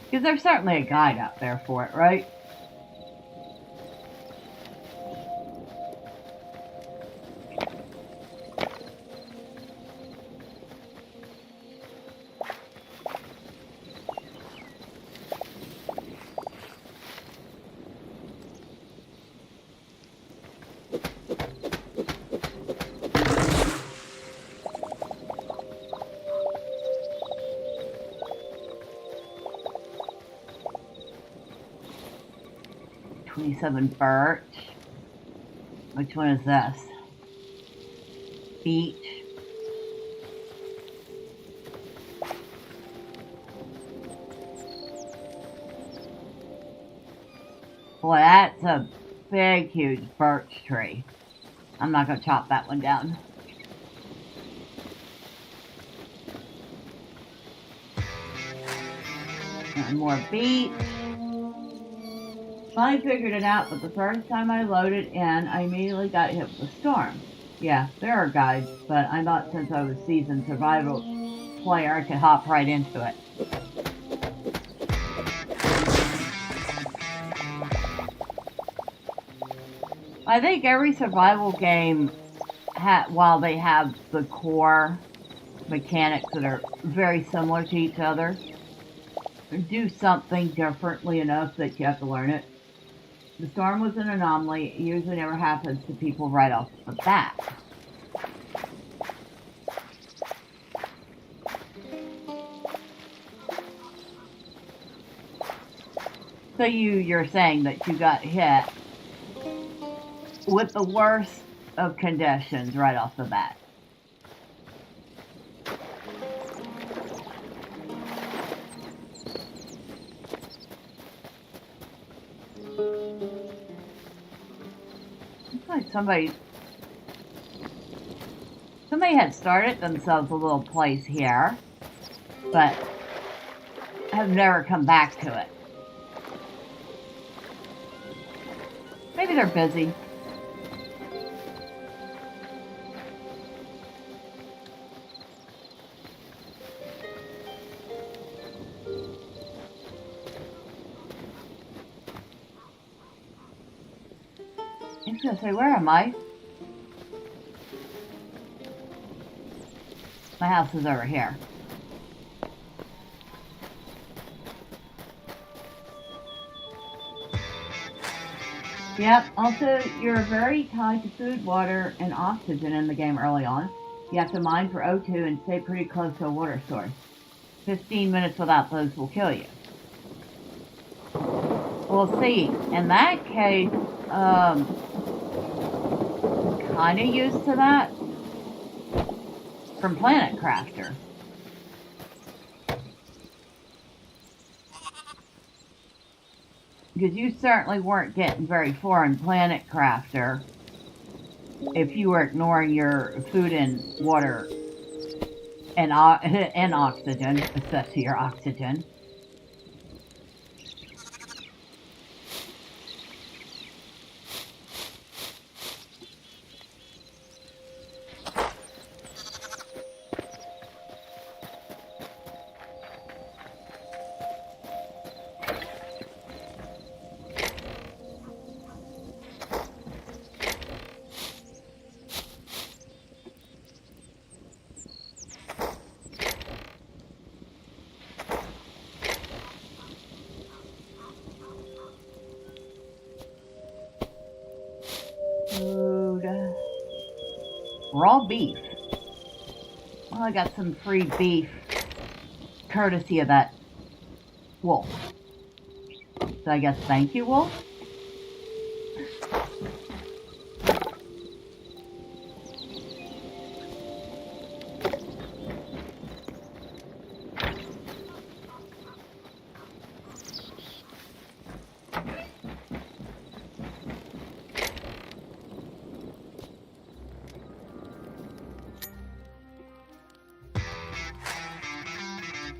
Because there's certainly a guide out there for it, right? Birch. Which one is this? Beach. Boy, that's a big, huge birch tree. I'm not going to chop that one down. And more beach. Finally figured it out, but the first time I loaded in, I immediately got hit with a storm. Yeah, there are guides, but I thought since I was a seasoned survival player, I could hop right into it. I think every survival game, while they have the core mechanics that are very similar to each other, do something differently enough that you have to learn it. The storm was an anomaly. It usually never happens to people right off the bat. So you're saying that you got hit with the worst of conditions right off the bat. Somebody had started themselves a little place here, but have never come back to it. Maybe they're busy. I was gonna say, where am I? My house is over here. Yep, also, you're very tied to food, water, and oxygen in the game early on. You have to mine for O2 and stay pretty close to a water source. 15 minutes without those will kill you. We'll see. In that case, kind of used to that from Planet Crafter. Because you certainly weren't getting very far in Planet Crafter if you were ignoring your food and water and oxygen, especially your oxygen. Food. Raw beef. Well, I got some free beef courtesy of that wolf. So I guess thank you, wolf.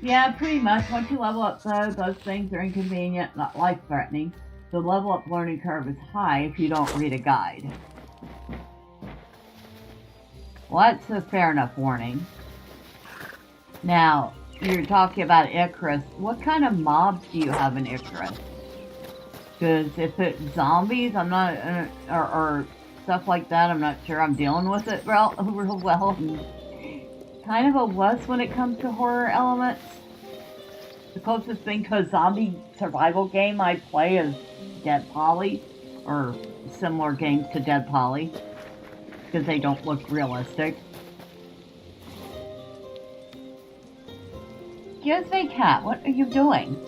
Yeah, pretty much. Once you level up though, those things are inconvenient, not life-threatening. The level up learning curve is high if you don't read a guide. Well, that's a fair enough warning. Now, you're talking about Icarus. What kind of mobs do you have in Icarus? Because if it's zombies, I'm not, or stuff like that, I'm not sure I'm dealing with it real well. Kind of a wuss when it comes to horror elements. The closest thing to a zombie survival game I play is Dead Poly, or similar games to Dead Poly, because they don't look realistic. Excuse me, cat, what are you doing?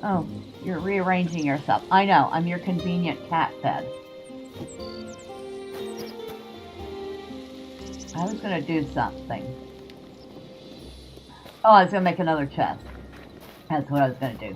Oh, you're rearranging yourself. I know, I'm your convenient cat bed. I was gonna do something. Oh, I was gonna make another chest. That's what I was gonna do.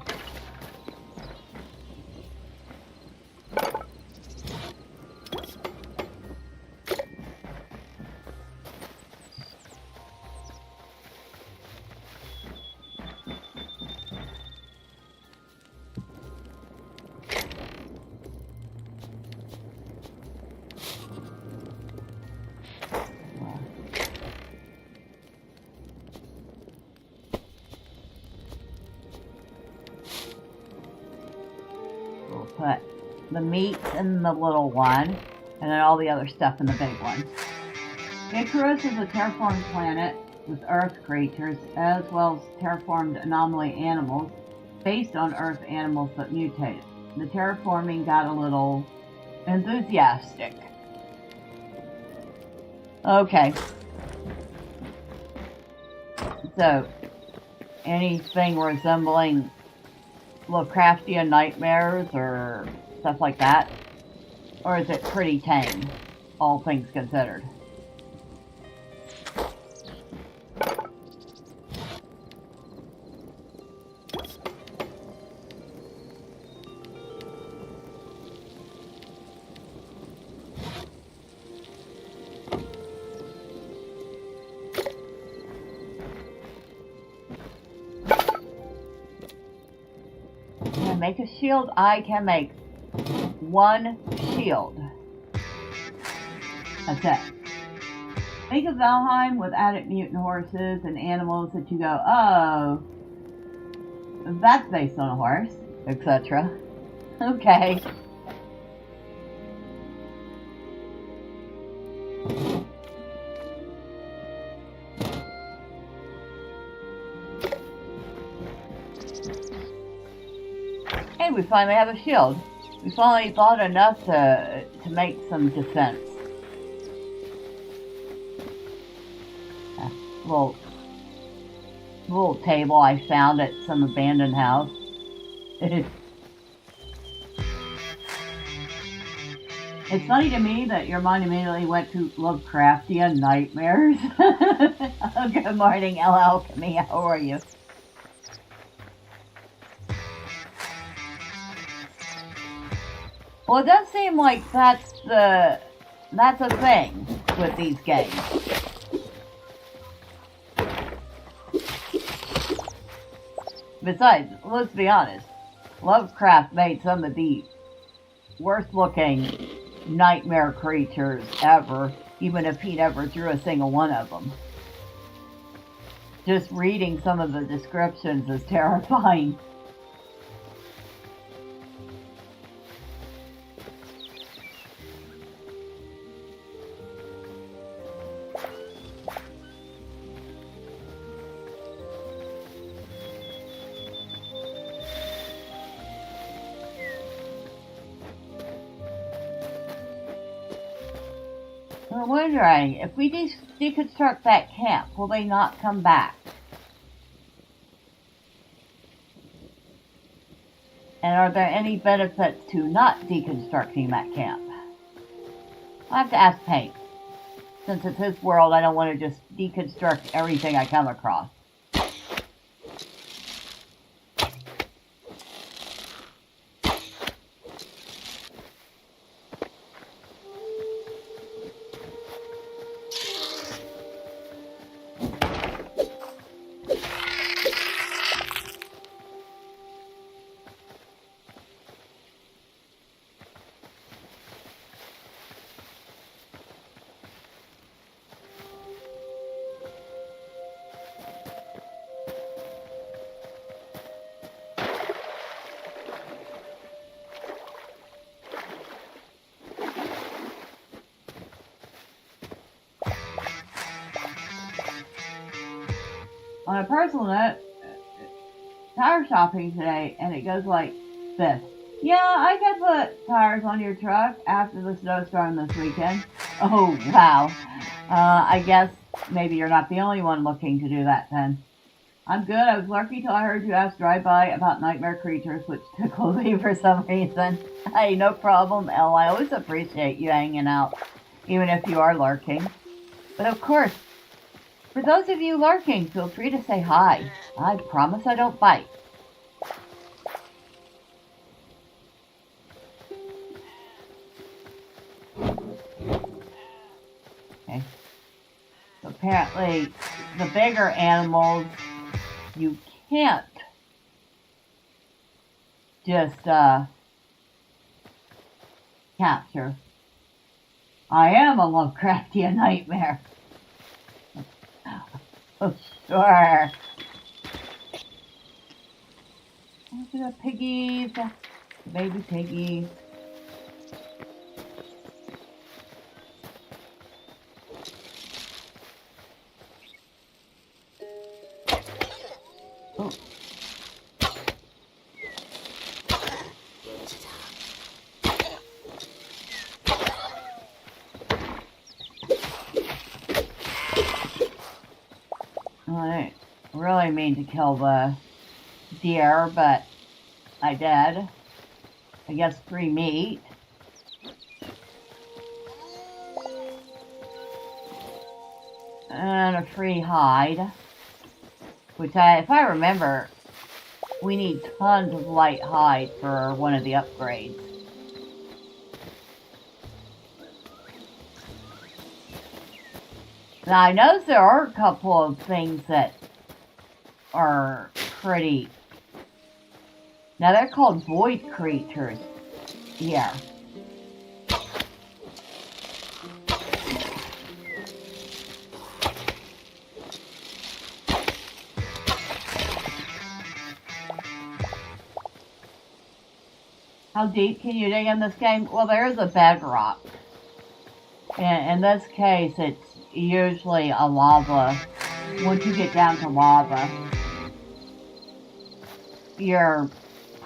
Put the meat in the little one, and then all the other stuff in the big one. Icarus is a terraformed planet with Earth creatures, as well as terraformed anomaly animals, based on Earth animals but mutated. The terraforming got a little enthusiastic. Okay. So, anything resembling Lovecraftian nightmares or stuff like that? Or is it pretty tame, all things considered? Make a shield. I can make one shield. That's it. Make a Valheim with added mutant horses and animals that you go, oh, that's based on a horse, etc. Okay. we finally have a shield. We finally bought enough to make some defense. Little table I found at some abandoned house. It's funny to me that your mind immediately went to Lovecraftian nightmares. Oh, good morning, El Alchemy. How are you? Well, it does seem like that's a thing with these games. Besides, let's be honest, Lovecraft made some of the worst-looking nightmare creatures ever, even if he never drew a single one of them. Just reading some of the descriptions is terrifying. We're wondering, if we deconstruct that camp, will they not come back? And are there any benefits to not deconstructing that camp? I'll have to ask Tame. Since it's his world, I don't want to just deconstruct everything I come across. On a personal note, tire shopping today, and it goes like this. Yeah, I could put tires on your truck after the snowstorm this weekend. Oh, wow. I guess maybe you're not the only one looking to do that then. I'm good. I was lucky till I heard you ask drive-by about nightmare creatures, which tickled me for some reason. Hey, no problem, Elle. I always appreciate you hanging out, even if you are lurking. But of course, for those of you lurking, feel free to say hi. I promise I don't bite. Okay. So apparently, the bigger animals, you can't just capture. I am a Lovecraftian nightmare. Oh, sure. Look at the piggies, the baby piggies. Oh. I really mean to kill the deer, but I did. I guess free meat. And a free hide. Which if I remember, we need tons of light hide for one of the upgrades. Now, I know there are a couple of things that are pretty... Now, they're called void creatures here. How deep can you dig in this game? Well, there is a bedrock. In this case, it's usually a lava. Once you get down to lava, you're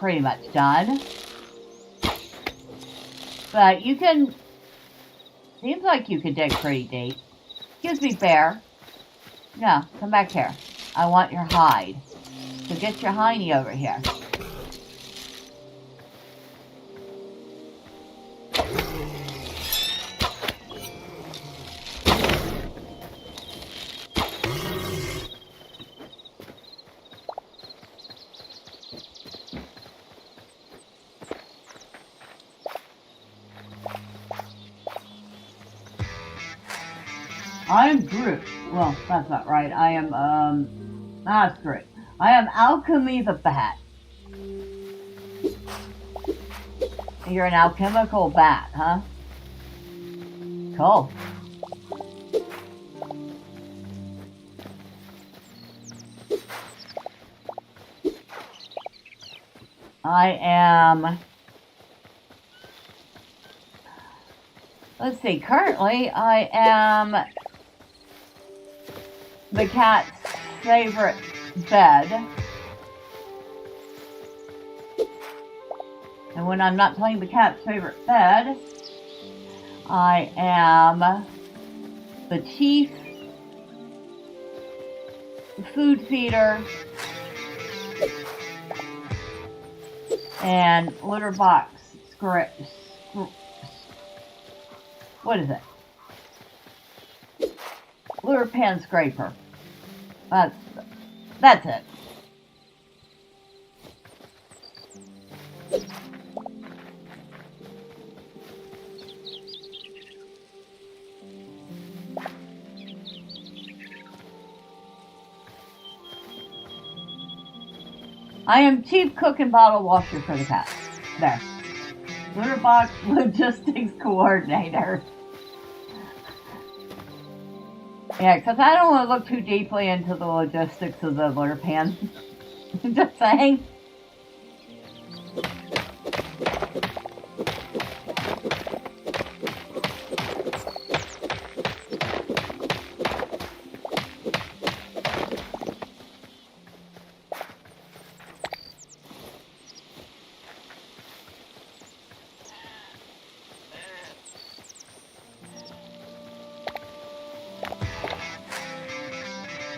pretty much done. But you can, seems like you could dig pretty deep. Excuse me, bear. No, come back here. I want your hide. So get your hiney over here. I am Groot. Well, that's not right. I am, that's Groot. I am Alchemy the Bat. You're an alchemical bat, huh? Cool. I am... Let's see, currently I am the cat's favorite bed. And when I'm not playing the cat's favorite bed, I am the chief food feeder and litter box what is it? Litter pan scraper. That's it. I am chief cook and bottle washer for the cat. There. Litter box logistics coordinator. Yeah, because I don't want to look too deeply into the logistics of the litter pan. Just saying.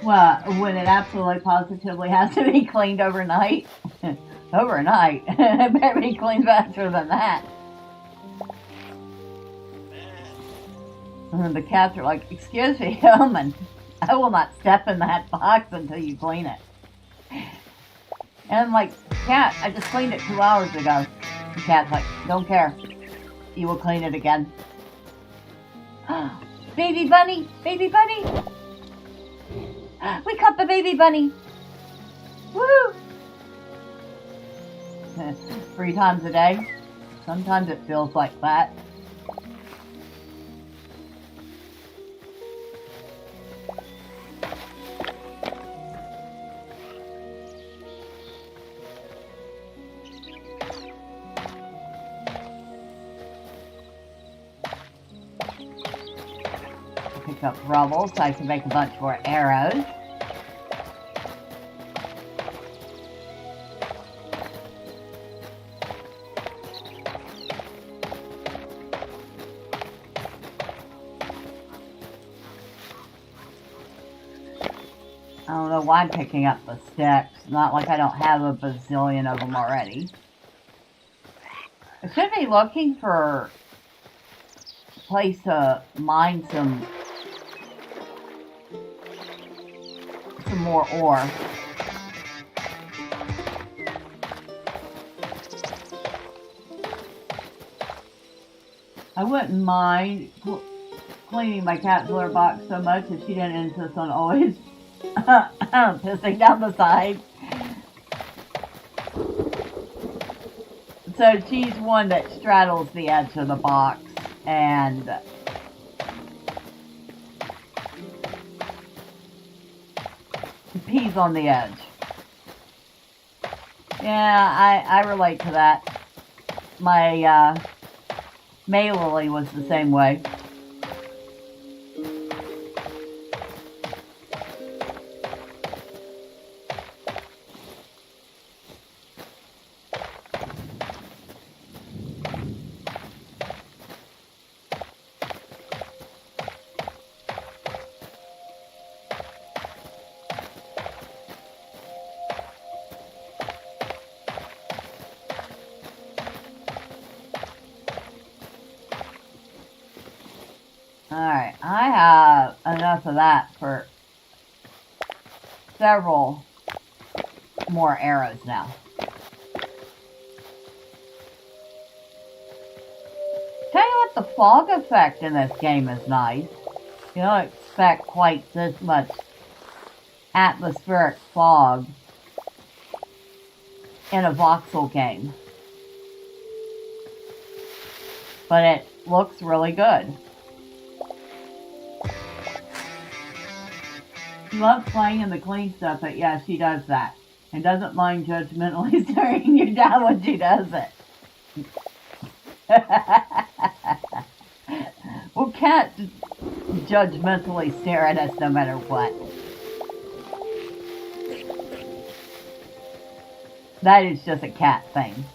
Well, when it absolutely positively has to be cleaned overnight. Overnight? It better be cleaned faster than that. And the cats are like, excuse me, human, I will not step in that box until you clean it. And I'm like, cat, I just cleaned it 2 hours ago. The cat's like, don't care. You will clean it again. Baby bunny! Baby bunny! We caught the baby bunny! Woo! 3 times a day. Sometimes it feels like that. Pick up rubble so I can make a bunch more arrows. I don't know why I'm picking up the sticks. Not like I don't have a bazillion of them already. I should be looking for a place to mine some more ore. I wouldn't mind cleaning my cat's litter box so much if she didn't insist on always pissing down the side. So she's one that straddles the edge of the box and pees on the edge. Yeah, I relate to that. My May Lily was the same way. Alright, I have enough of that for several more arrows now. Tell you what, the fog effect in this game is nice. You don't expect quite this much atmospheric fog in a voxel game. But it looks really good. She loves playing in the clean stuff, but yeah, she does that. And doesn't mind judgmentally staring you down when she does it. Well, cats judgmentally stare at us no matter what. That is just a cat thing.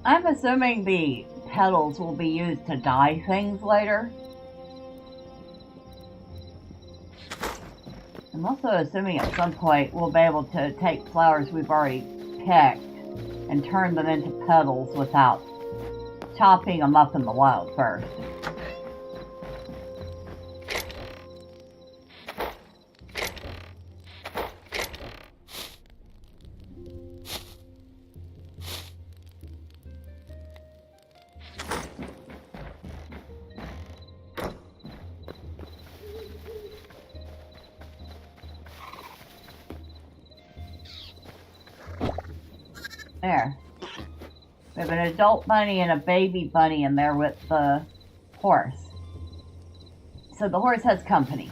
I'm assuming the petals will be used to dye things later. I'm also assuming at some point we'll be able to take flowers we've already picked and turn them into petals without chopping them up in the wild first. There. We have an adult bunny and a baby bunny in there with the horse. So the horse has company.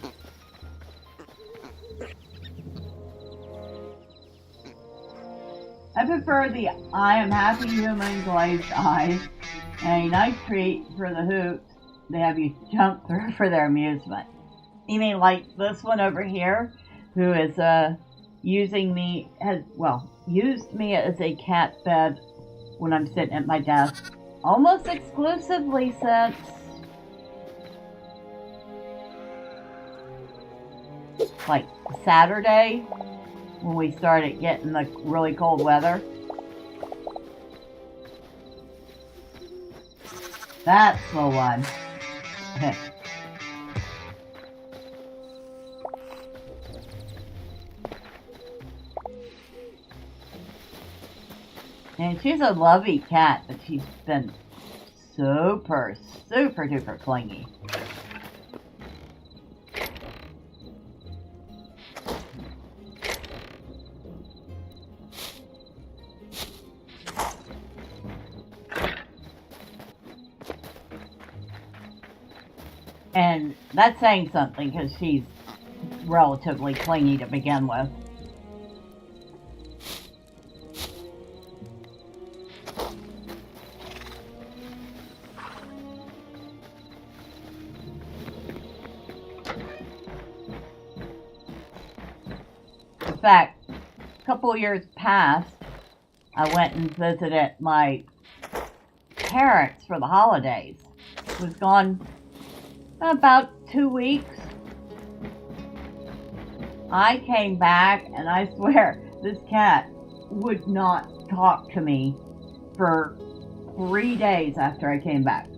I prefer the I am happy human glazed eyes and a nice treat for the hoops they have you jump through for their amusement. You mean like this one over here who is used me as a cat bed when I'm sitting at my desk, almost exclusively since like Saturday when we started getting the really cold weather. That's the one. And she's a lovely cat, but she's been super duper clingy. And that's saying something because she's relatively clingy to begin with. In fact, a couple years past, I went and visited my parents for the holidays. Was gone about 2 weeks. I came back, and I swear this cat would not talk to me for 3 days after I came back.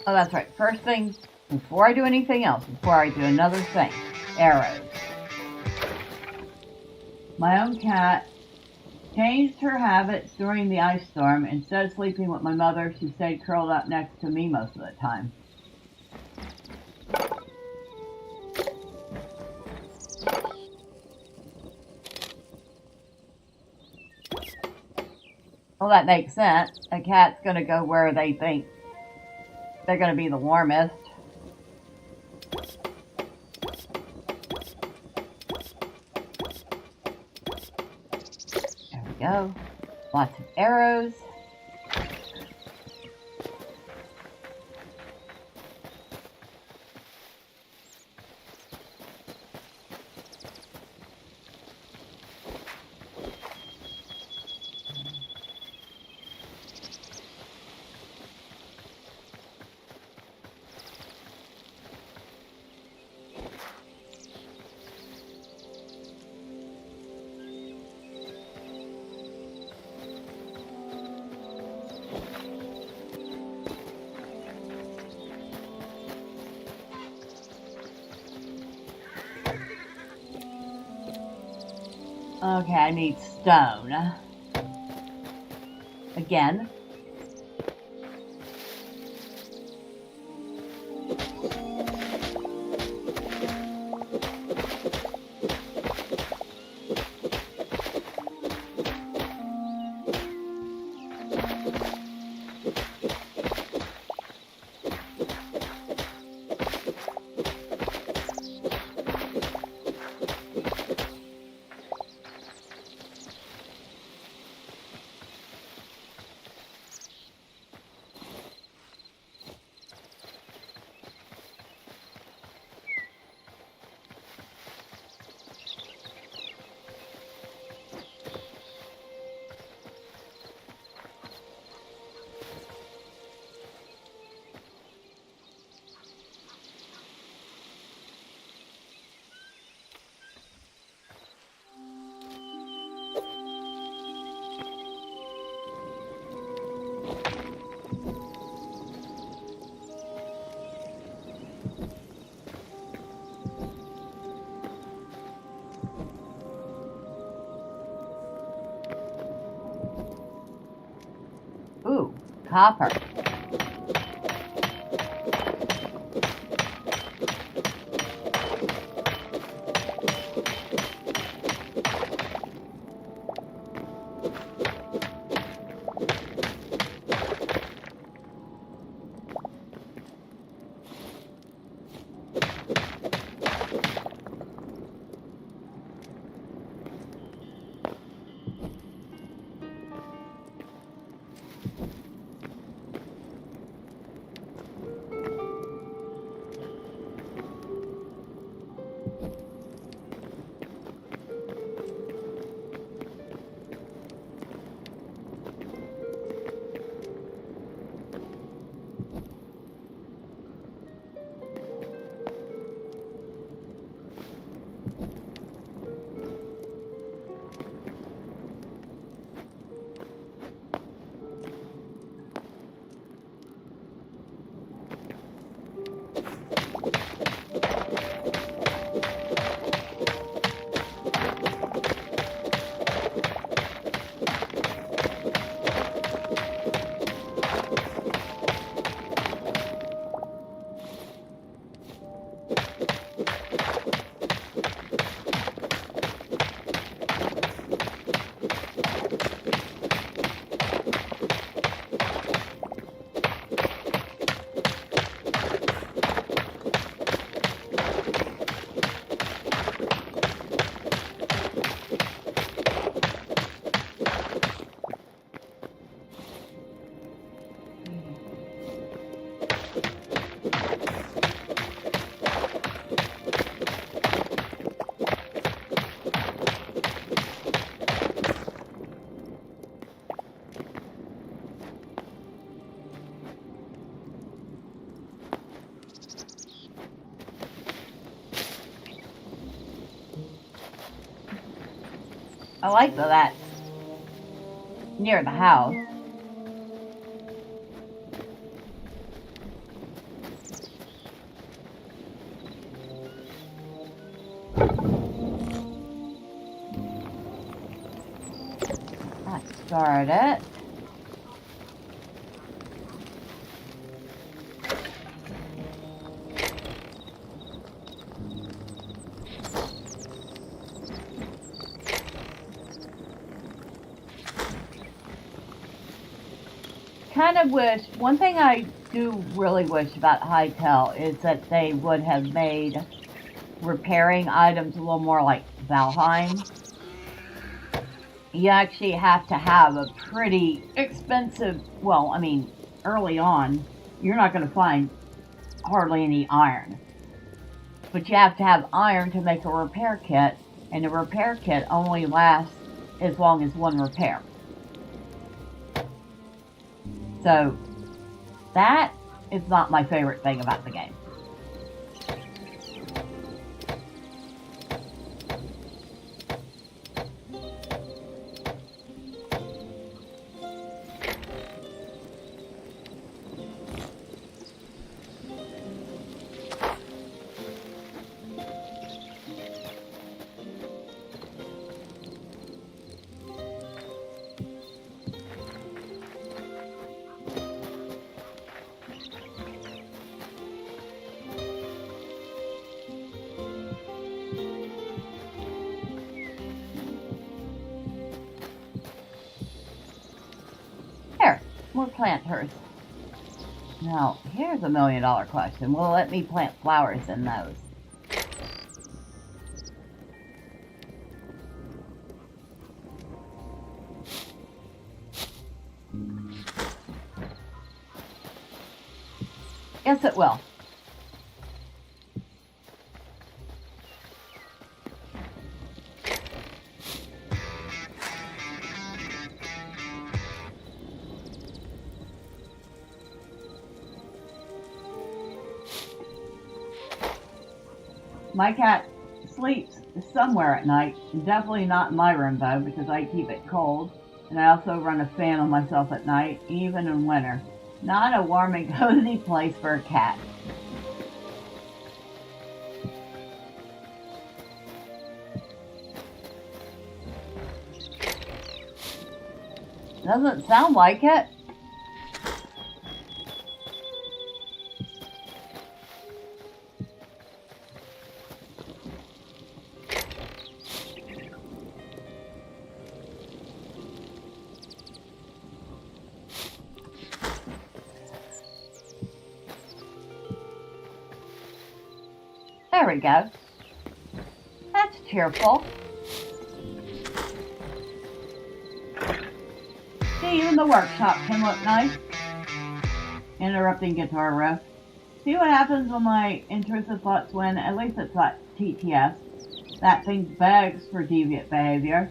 Oh, that's right. First thing, before I do anything else, before I do another thing, arrows. My own cat changed her habits during the ice storm. Instead of sleeping with my mother, she stayed curled up next to me most of the time. Well, that makes sense. A cat's going to go where they think they're going to be the warmest. There we go. Lots of arrows. Okay, I need stone. Again. Ooh, copper. I like that that's near the house. Let's start it. Kind of wish, one thing I do really wish about Hytale is that they would have made repairing items a little more like Valheim. You actually have to have a pretty expensive, well, I mean, early on, you're not going to find hardly any iron. But you have to have iron to make a repair kit, and the repair kit only lasts as long as one repair. So, that is not my favorite thing about the game. Here, more planters. Now, here's a $1 million question. Will it let me plant flowers in those? Yes, it will. My cat sleeps somewhere at night, definitely not in my room though, because I keep it cold, and I also run a fan on myself at night, even in winter. Not a warm and cozy place for a cat. Doesn't sound like it. There we go. That's cheerful. See, even the workshop can look nice. Interrupting guitar riff. See what happens when my intrusive thoughts win? At least it's not TTS. That thing begs for deviant behavior.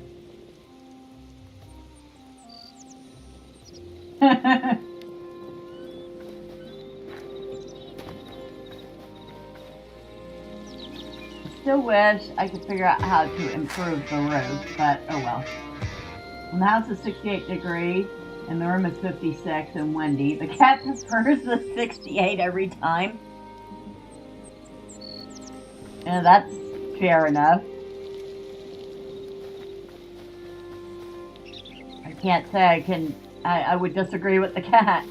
Still wish I could figure out how to improve the roof, but oh well. When the house is 68 degrees and the room is 56 and windy, the cat prefers the 68 every time. And that's fair enough. I can't say I would disagree with the cat.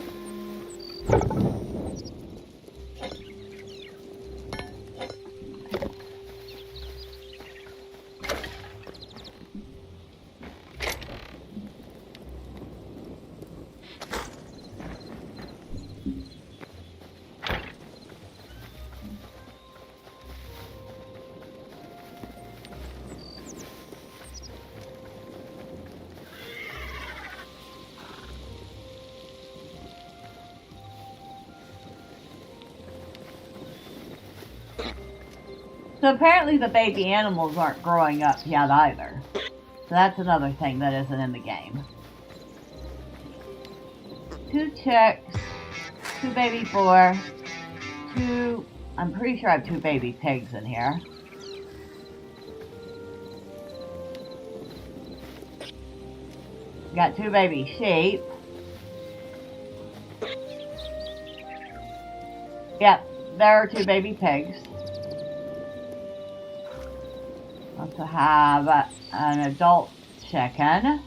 So apparently the baby animals aren't growing up yet either. So that's another thing that isn't in the game. 2 chicks, 2 baby boar, 2, I'm pretty sure I have 2 baby pigs in here. Got 2 baby sheep. Yep, there are 2 baby pigs. Also have an adult chicken.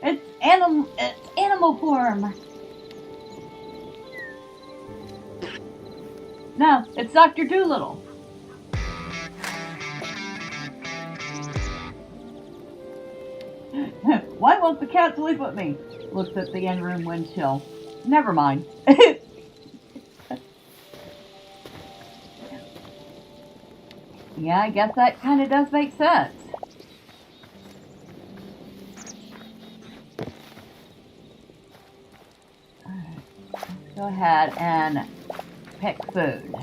It's animal form. No, it's Dr. Doolittle. Why won't the cat sleep with me? Looks at the in-room windshield. Never mind. Yeah, I guess that kind of does make sense. Alright, let's go ahead and pick food.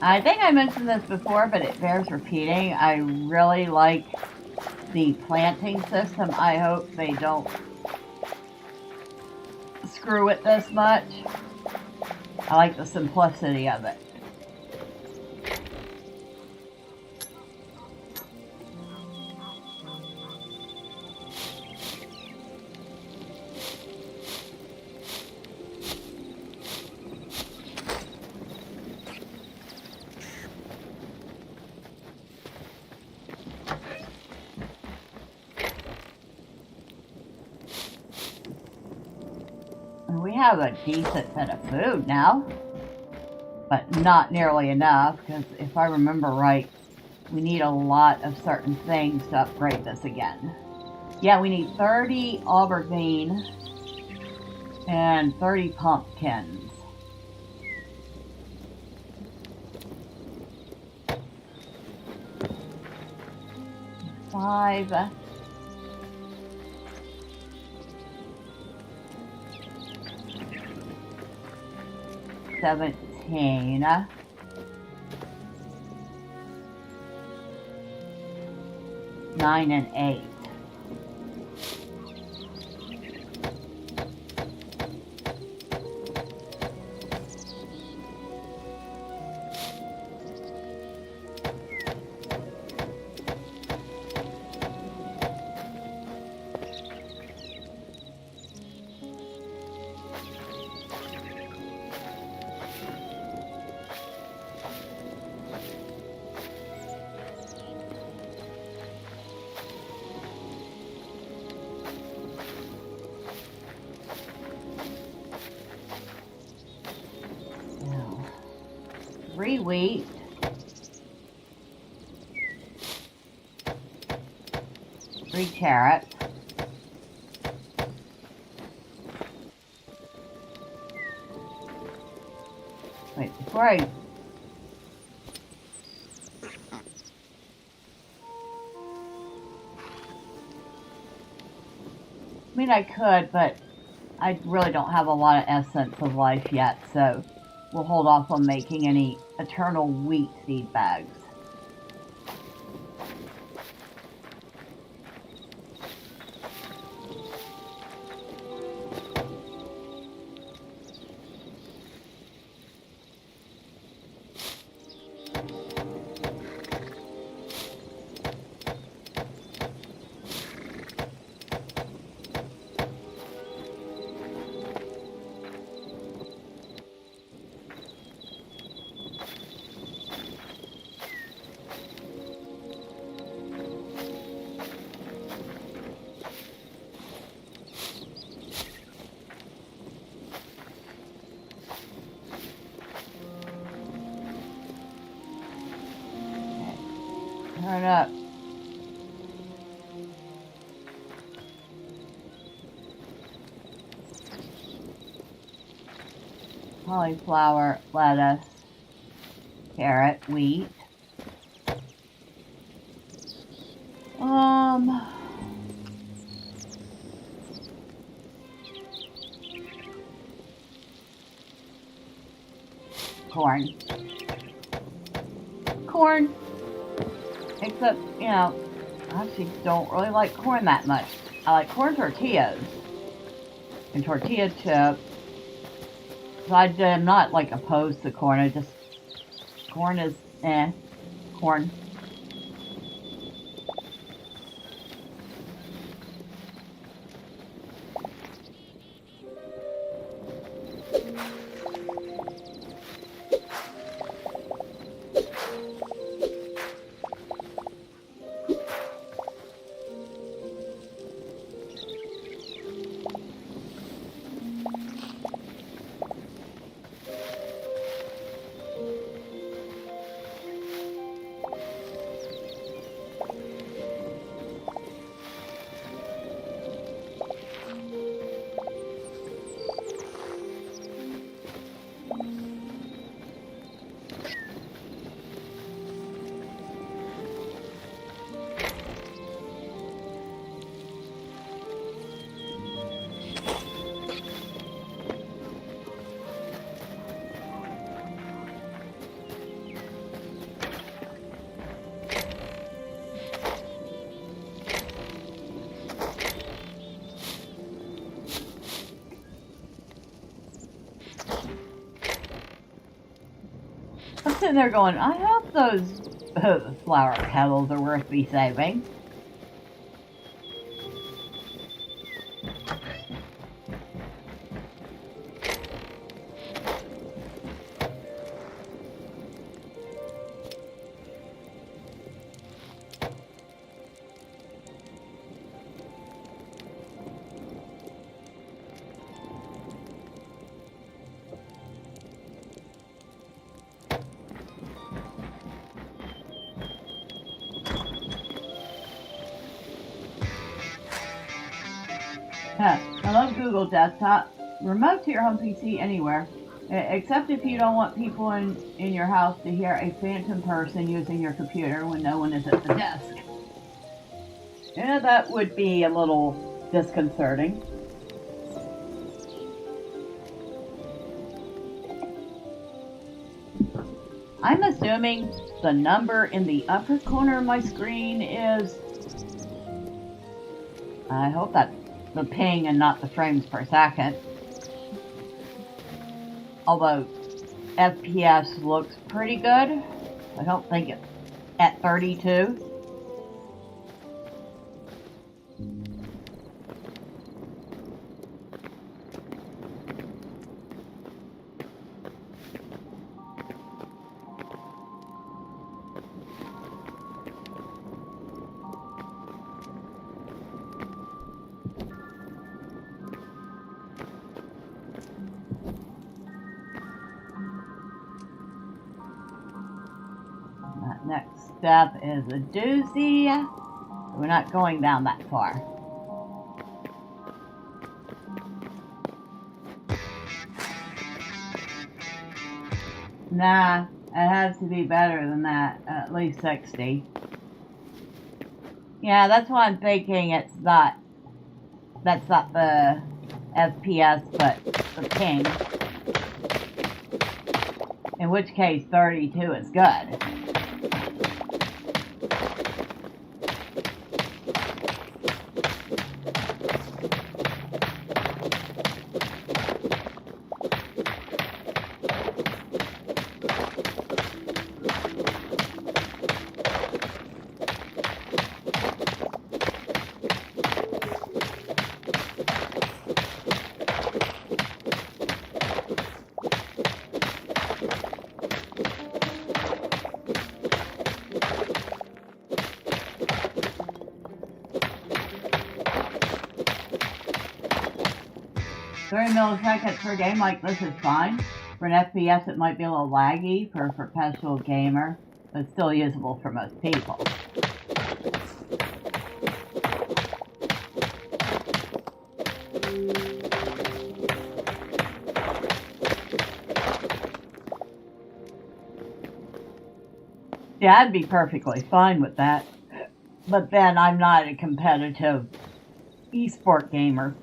I think I mentioned this before, but it bears repeating. I really like the planting system. I hope they don't screw it this much. I like the simplicity of it. We have a decent set of food now, but not nearly enough, because if I remember right, we need a lot of certain things to upgrade this again. Yeah, we need 30 aubergine and 30 pumpkins. Five. 17. 9 and 8. Three wheat, three carrots, wait, before I mean, I could, but I really don't have a lot of essence of life yet, so we'll hold off on making any eternal wheat seed bags. Turn up. Cauliflower, lettuce, carrot, wheat. Corn. Except, you know, I actually don't really like corn that much. I like corn tortillas and tortilla chips. So I am not like opposed to corn. I just corn is corn. I'm sitting there going, I hope those flower petals are worth me saving. I love Google Desktop. Remote to your home PC anywhere, except if you don't want people in your house to hear a phantom person using your computer when no one is at the desk. Yeah, that would be a little disconcerting. I'm assuming the number in the upper corner of my screen is... I hope that's the ping and not the frames per second. Although FPS looks pretty good. I don't think it's at 32. Next step is a doozy. We're not going down that far. Nah, it has to be better than that, at least 60. Yeah, that's why I'm thinking that's not the FPS, but the ping. In which case, 32 is good. Milliseconds per game like this is fine. For an FPS it might be a little laggy for a professional gamer, but still usable for most people. Yeah, I'd be perfectly fine with that. But then I'm not a competitive esport gamer.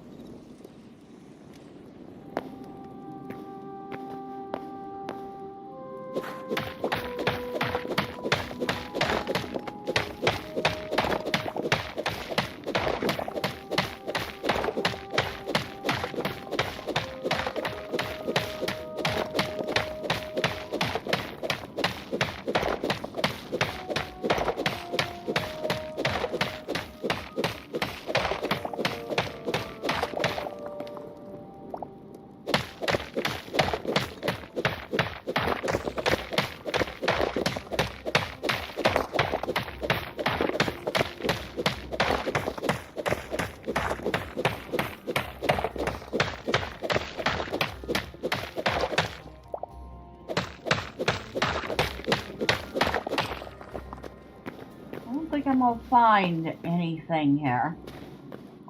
think I'm gonna find anything here.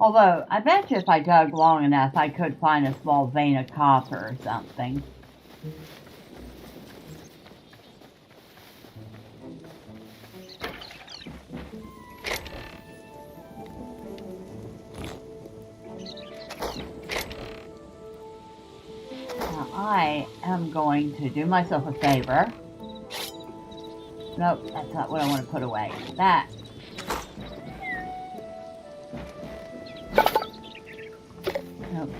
Although, I bet you if I dug long enough, I could find a small vein of copper or something. Now, I am going to do myself a favor. Nope, that's not what I want to put away. That. Nope.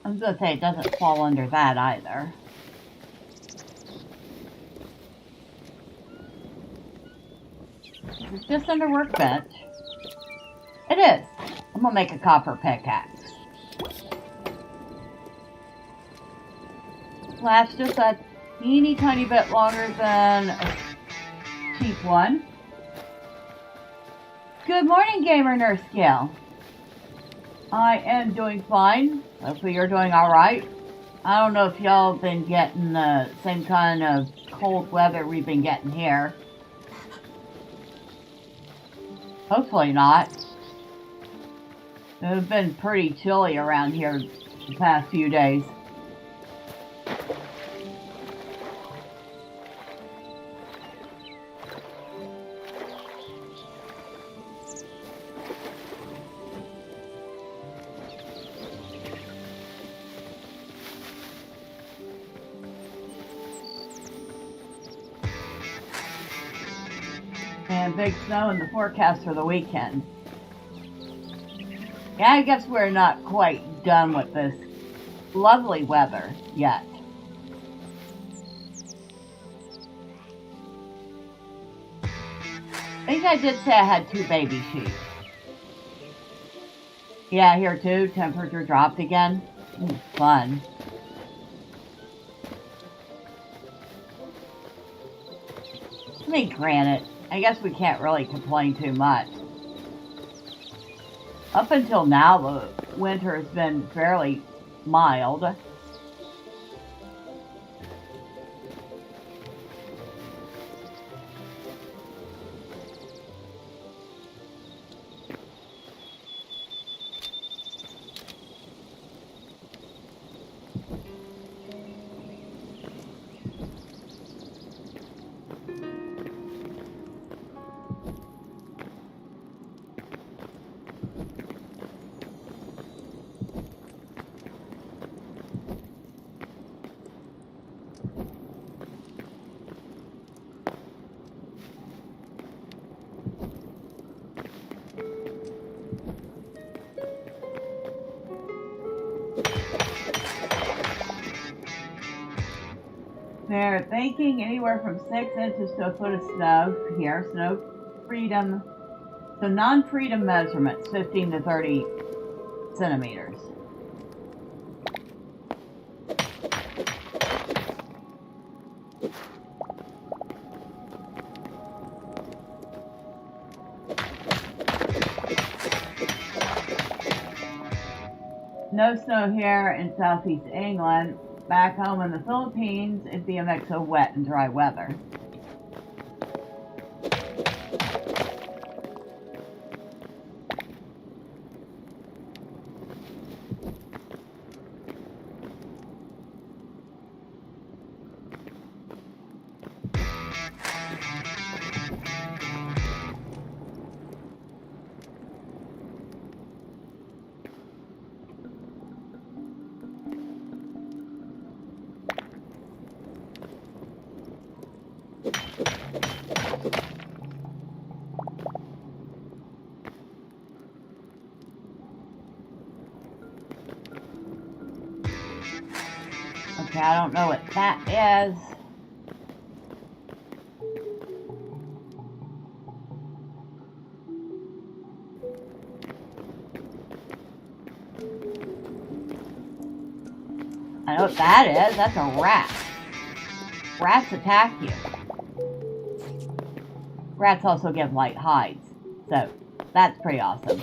I was going to say it doesn't fall under that either. It's just under workbench. It is. I'm going to make a copper pickaxe. Lasts just a teeny tiny bit longer than a cheap one. Good morning, Gamer Nurse Gail. I am doing fine. Hopefully you're doing alright. I don't know if y'all been getting the same kind of cold weather we've been getting here. Hopefully not. It's been pretty chilly around here the past few days. And big snow in the forecast for the weekend. Yeah, I guess we're not quite done with this lovely weather yet. I think I did say I had 2 baby sheep. Yeah, here too, temperature dropped again. Ooh, fun. I mean, granted, I guess we can't really complain too much. Up until now, the winter has been fairly mild. They're thinking anywhere from 6 inches to a foot of snow here. Snow freedom. So non-freedom measurements, 15 to 30 centimeters. No snow here in southeast England. Back home in the Philippines, it'd be a mix of wet and dry weather. Okay, I don't know what that is. I know what that is. That's a rat. Rats attack you. Rats also give light hides. So, that's pretty awesome.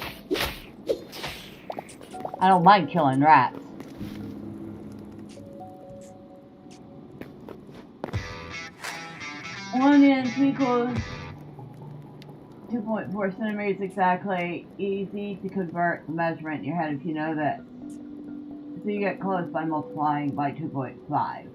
I don't mind killing rats. One inch equals 2.4 centimeters exactly. Easy to convert the measurement in your head if you know that. So you get close by multiplying by 2.5.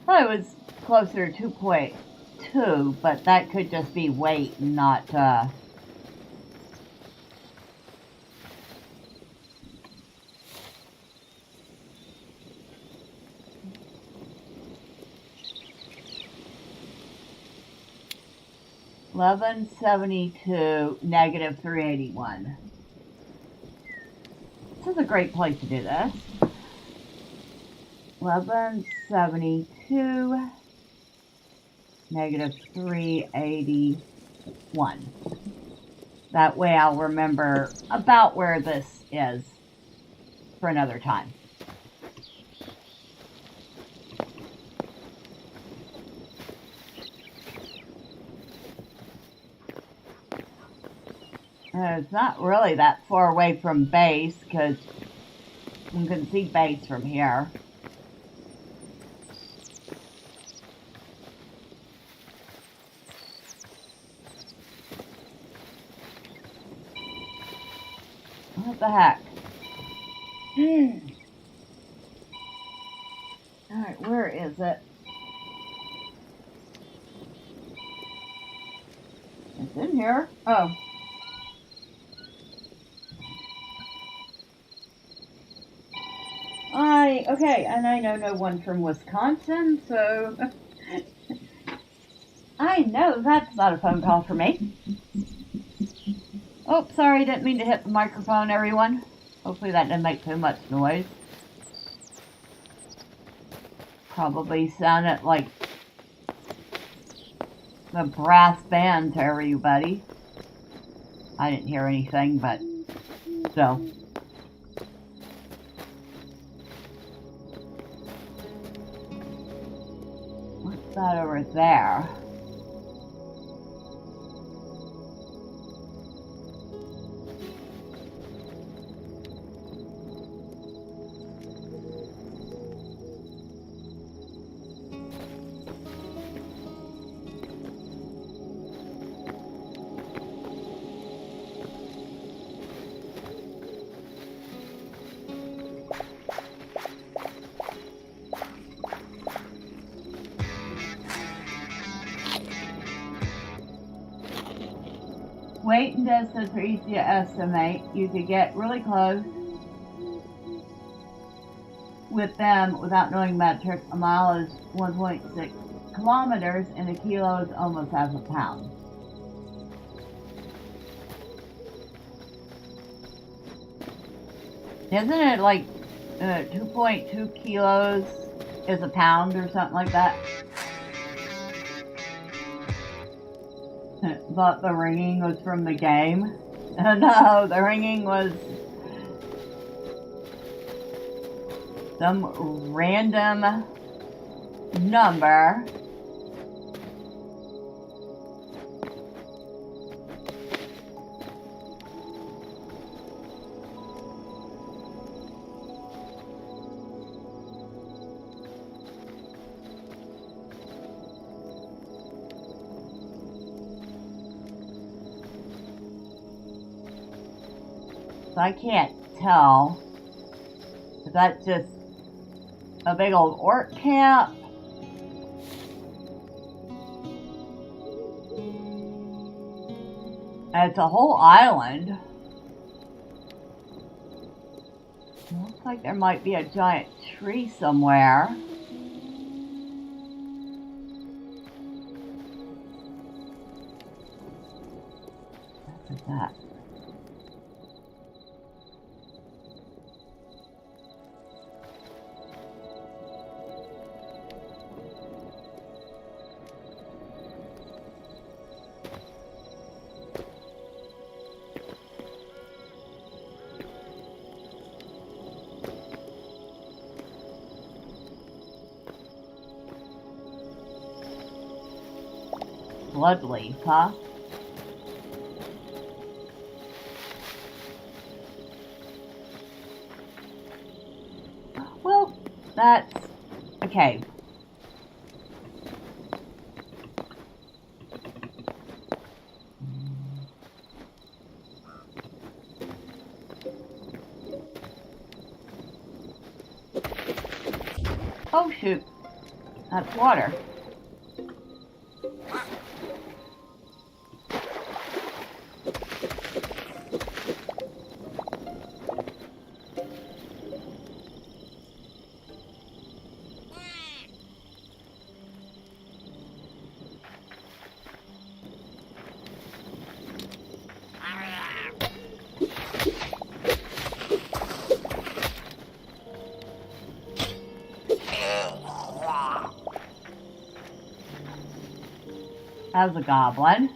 Thought it was closer to 2.2, but that could just be weight, not $11.72 negative 381. This is a great place to do this. 11.72 negative 381. That way I'll remember about where this is for another time. It's not really that far away from base because you can see base from here. What the heck? Alright, where is it? It's in here. Oh. Okay, and I know no one from Wisconsin, so I know that's not a phone call for me. Oh, sorry, didn't mean to hit the microphone, everyone. Hopefully that didn't make too much noise. Probably sounded like the brass band to everybody. I didn't hear anything, but so. What's that over there? Weight and distance are easy to estimate. You could get really close with them without knowing metrics. A mile is 1.6 kilometers and a kilo is almost half a pound. Isn't it like 2.2 kilos is a pound or something like that? Thought the ringing was from the game. No, the ringing was some random number. So I can't tell if that's just a big old orc camp. And it's a whole island. Looks like there might be a giant tree somewhere. What is that? Blood leaf, huh? Well, that's a cave. Oh shoot, that's water. As a goblin.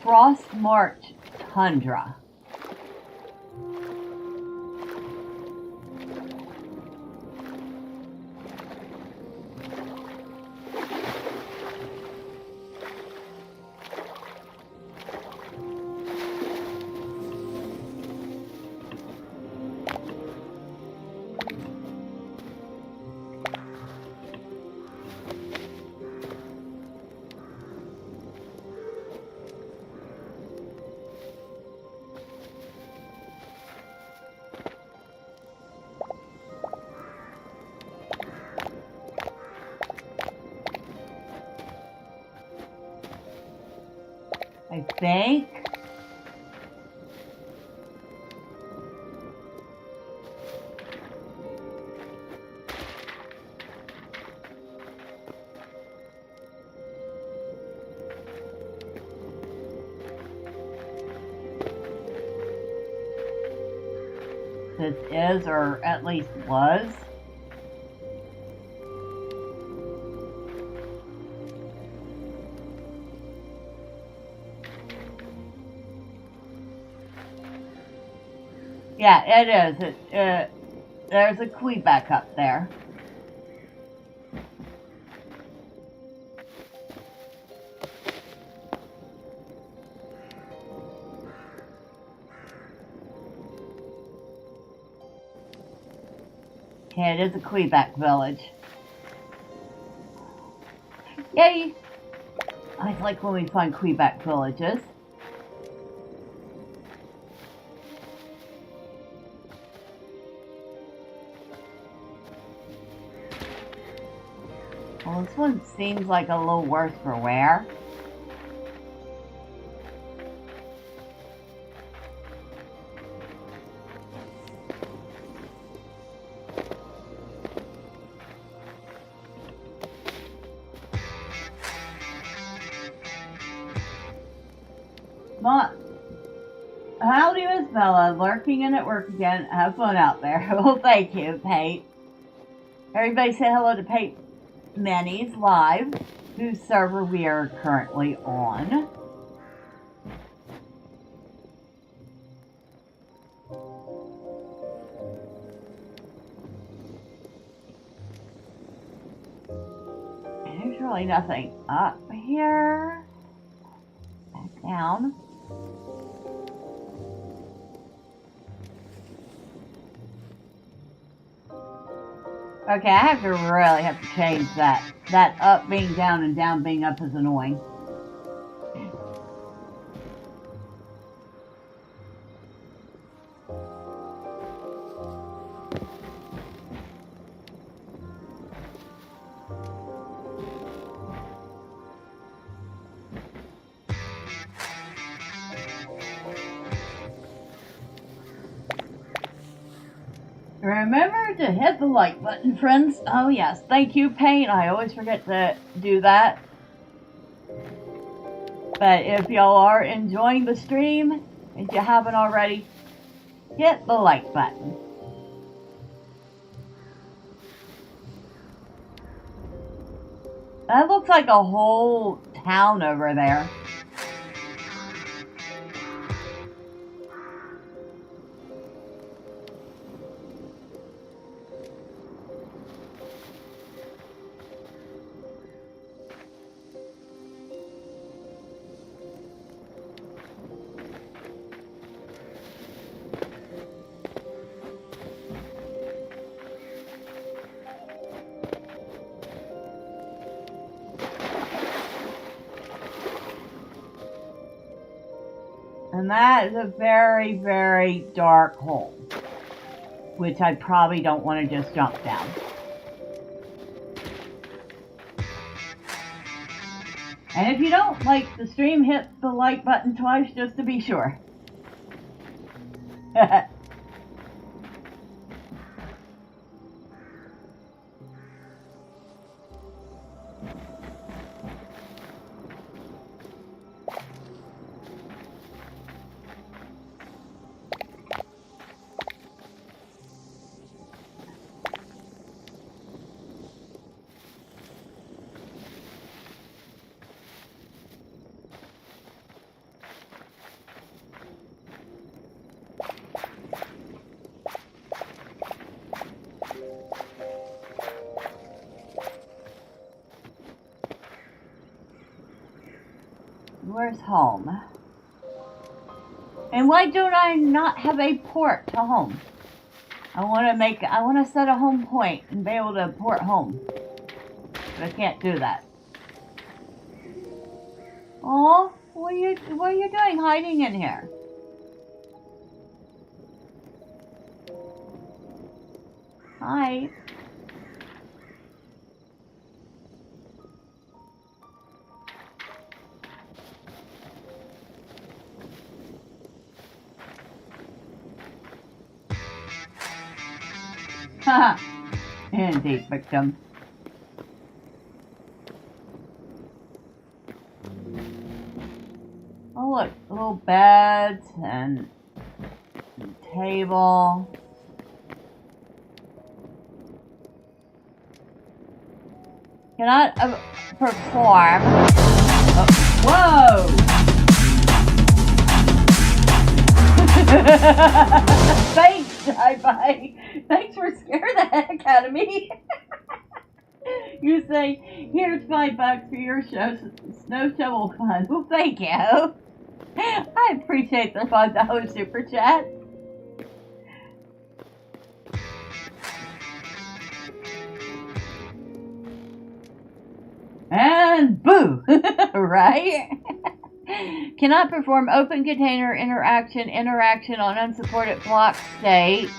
Frost-marked tundra. I think. This is, or at least was. Yeah, it is. There's a Quebec up there. Yeah, it is a Quebec village. Yay! I like when we find Quebec villages. Well, this one seems like a little worse for wear. Howdy, Miss Bella. Lurking in at work again. Have fun out there. Well, thank you, Pate. Everybody say hello to Pate Manny's Live, whose server we are currently on. There's really nothing up here. Back down. Okay, I really have to change that. That up being down and down being up is annoying. Remember to hit the like button, friends. Oh yes, thank you, Paint. I always forget to do that. But if y'all are enjoying the stream, if you haven't already, hit the like button. That looks like a whole town over there. And that is a very, very dark hole, which I probably don't want to just jump down. And if you don't like the stream, hit the like button twice just to be sure. Where's home? And why don't I not have a port to home? I want to set a home point and be able to port home. But I can't do that. Oh, what are you doing hiding in here? Hi. Haha. Indeed, victim. Oh look, little beds and table. Cannot perform. Whoa! Thanks, Hi-Fi. Thanks for scaring the heck out of me. You say, here's $5 for your snow shovel fund. Well, thank you. I appreciate the $5 super chat. And boo! Right? Cannot perform open container interaction on unsupported block state.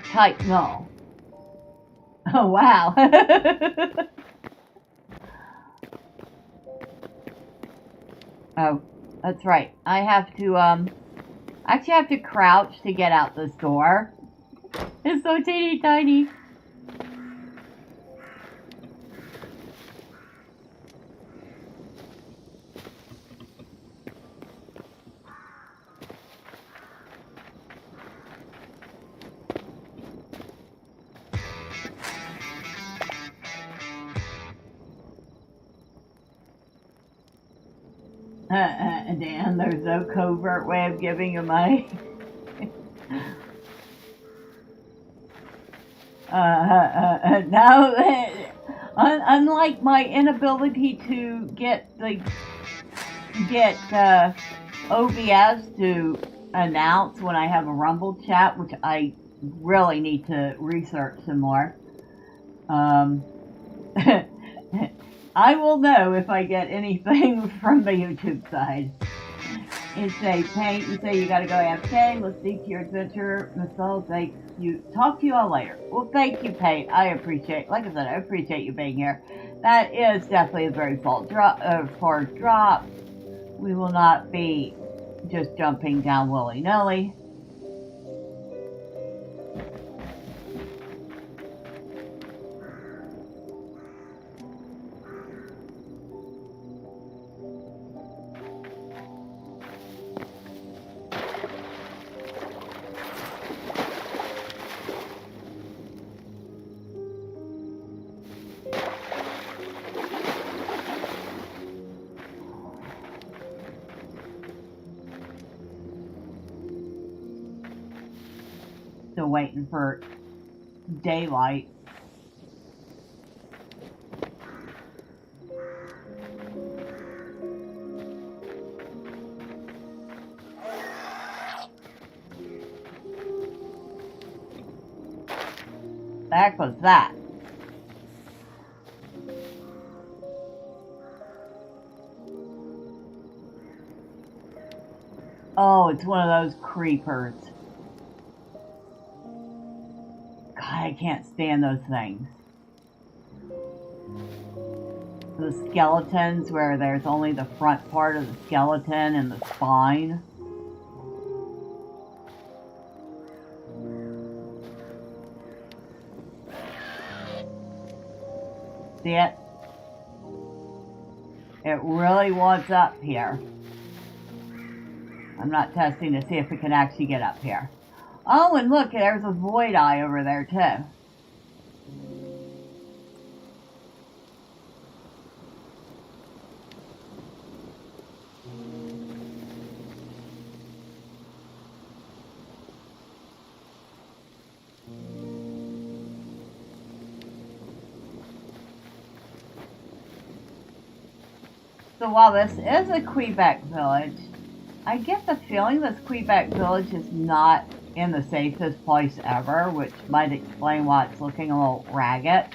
Type null. Oh, wow. Oh, that's right. I have to, actually have to crouch to get out this door. It's so teeny tiny. Dan, there's no covert way of giving you money. Now, unlike my inability to get OBS to announce when I have a Rumble chat, which I really need to research some more. I will know if I get anything from the YouTube side. It's a Paint. You say you gotta go AFK. Let's speak to your adventure. Michelle, thank you. Talk to you all later. Well, thank you, Paint. I appreciate. Like I said, I appreciate you being here. That is definitely a very far drop. We will not be just jumping down willy-nilly. Still waiting for daylight. The heck was that? Oh, it's one of those creepers. God, I can't stand those things. The skeletons where there's only the front part of the skeleton and the spine. See it? It really wants up here. I'm not testing to see if it can actually get up here. Oh, and look, there's a void eye over there too. So while this is a Quebec village, I get the feeling this Quebec village is not in the safest place ever, which might explain why it's looking a little ragged.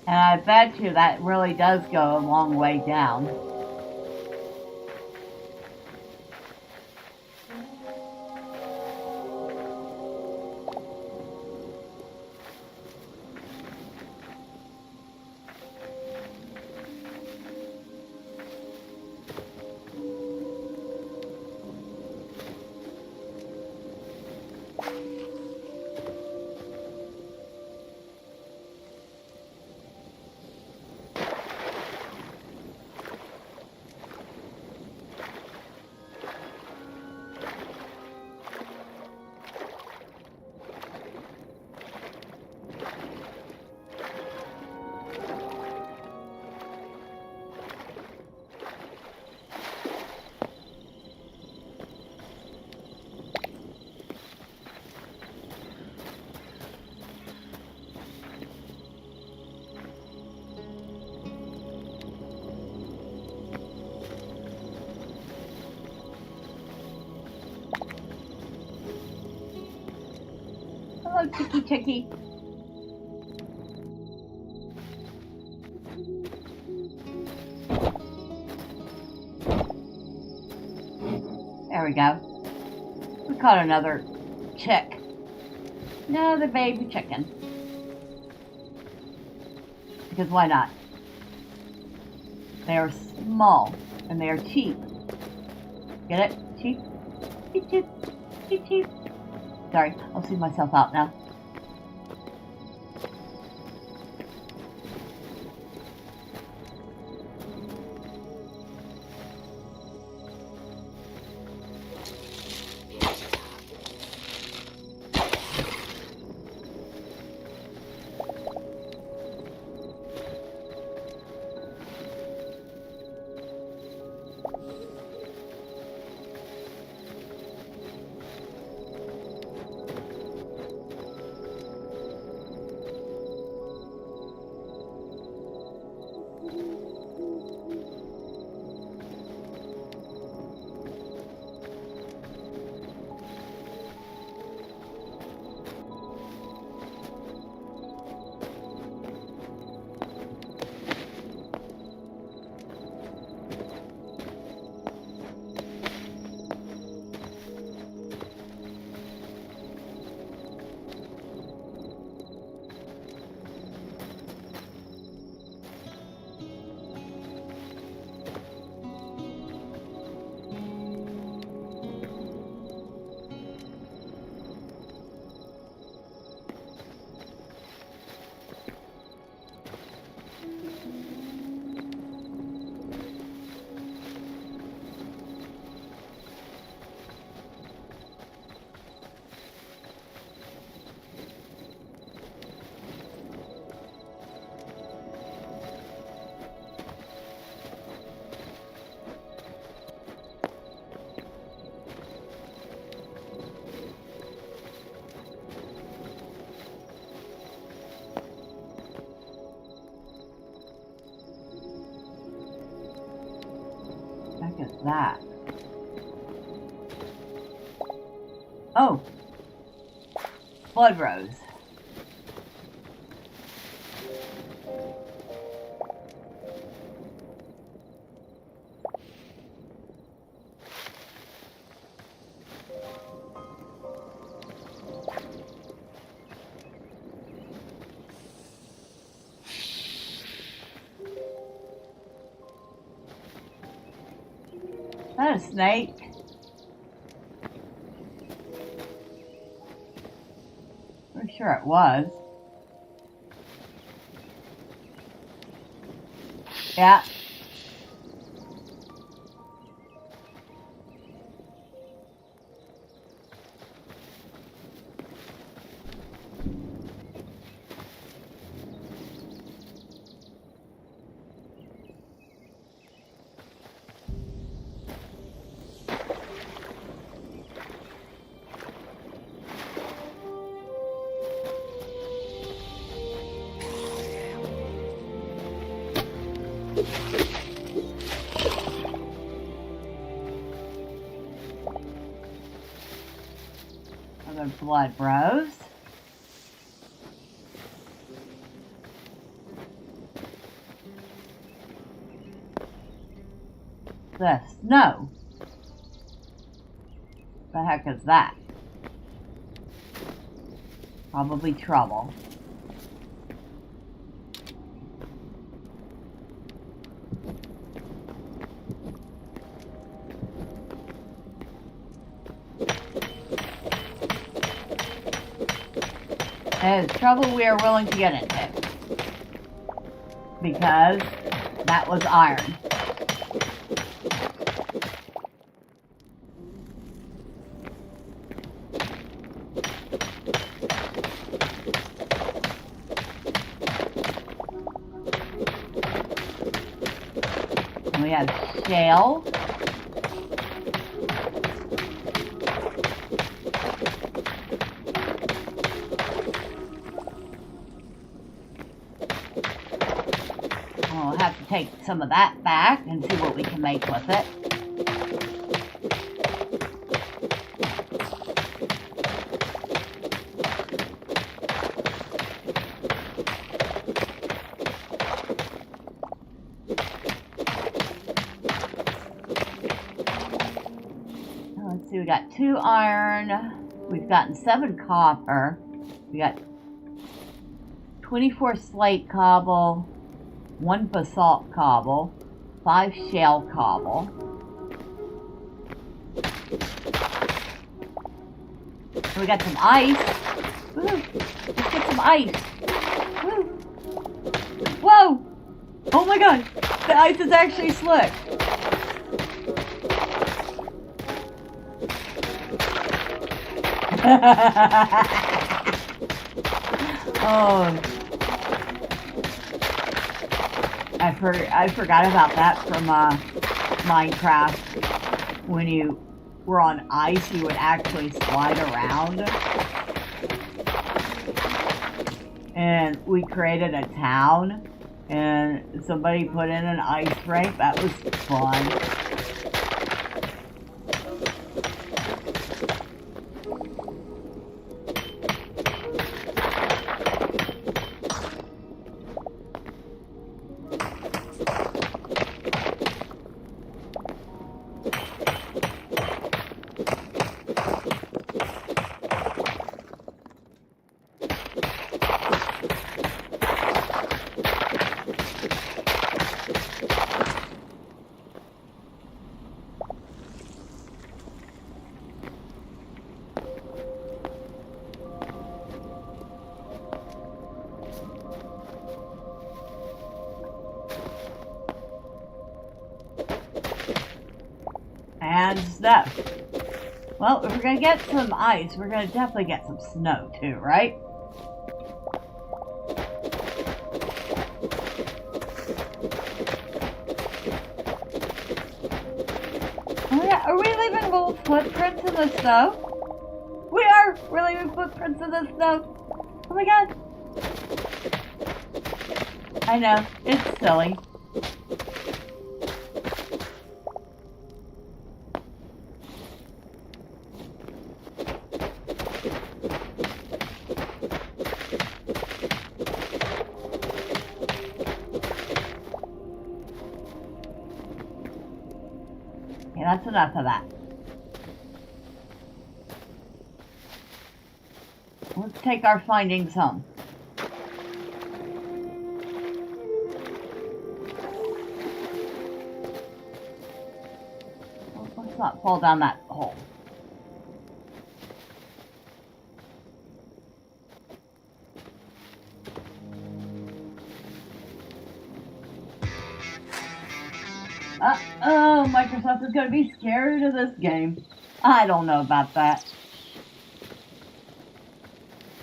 And I bet you that really does go a long way down. Hello, Chicky Chicky. There we go. We caught another chick. Another baby chicken. Because why not? They are small and they are cheap. Get it? Cheap? Cheap, cheap, cheap, cheap. Sorry, I'll see myself out now. that? Oh! Blood rose. Is that a snake? Pretty sure it was. Yeah. Another blood rose. The snow. The heck is that? Probably trouble. It is trouble we are willing to get into. Because that was iron. And we have shale. We'll have to take some of that back and see what we can make with it. Let's see, we got 2 iron, we've gotten 7 copper, we got 24 slate cobble, 1 basalt cobble, 5 shale cobble. We got some ice. Woo. Let's get some ice. Woo. Whoa! Oh my god! The ice is actually slick. Oh. I forgot about that from Minecraft. When you were on ice, you would actually slide around. And we created a town, and somebody put in an ice rink. That was fun. And snow. Well, if we're gonna get some ice, we're gonna definitely get some snow too, right? Oh yeah, are we leaving little footprints in the snow? We are! We're leaving footprints in the snow. Oh my god. I know, it's silly. that's enough of that. Let's take our findings home. Let's not fall down that hole. Oh, Microsoft is going to be scared of this game. I don't know about that.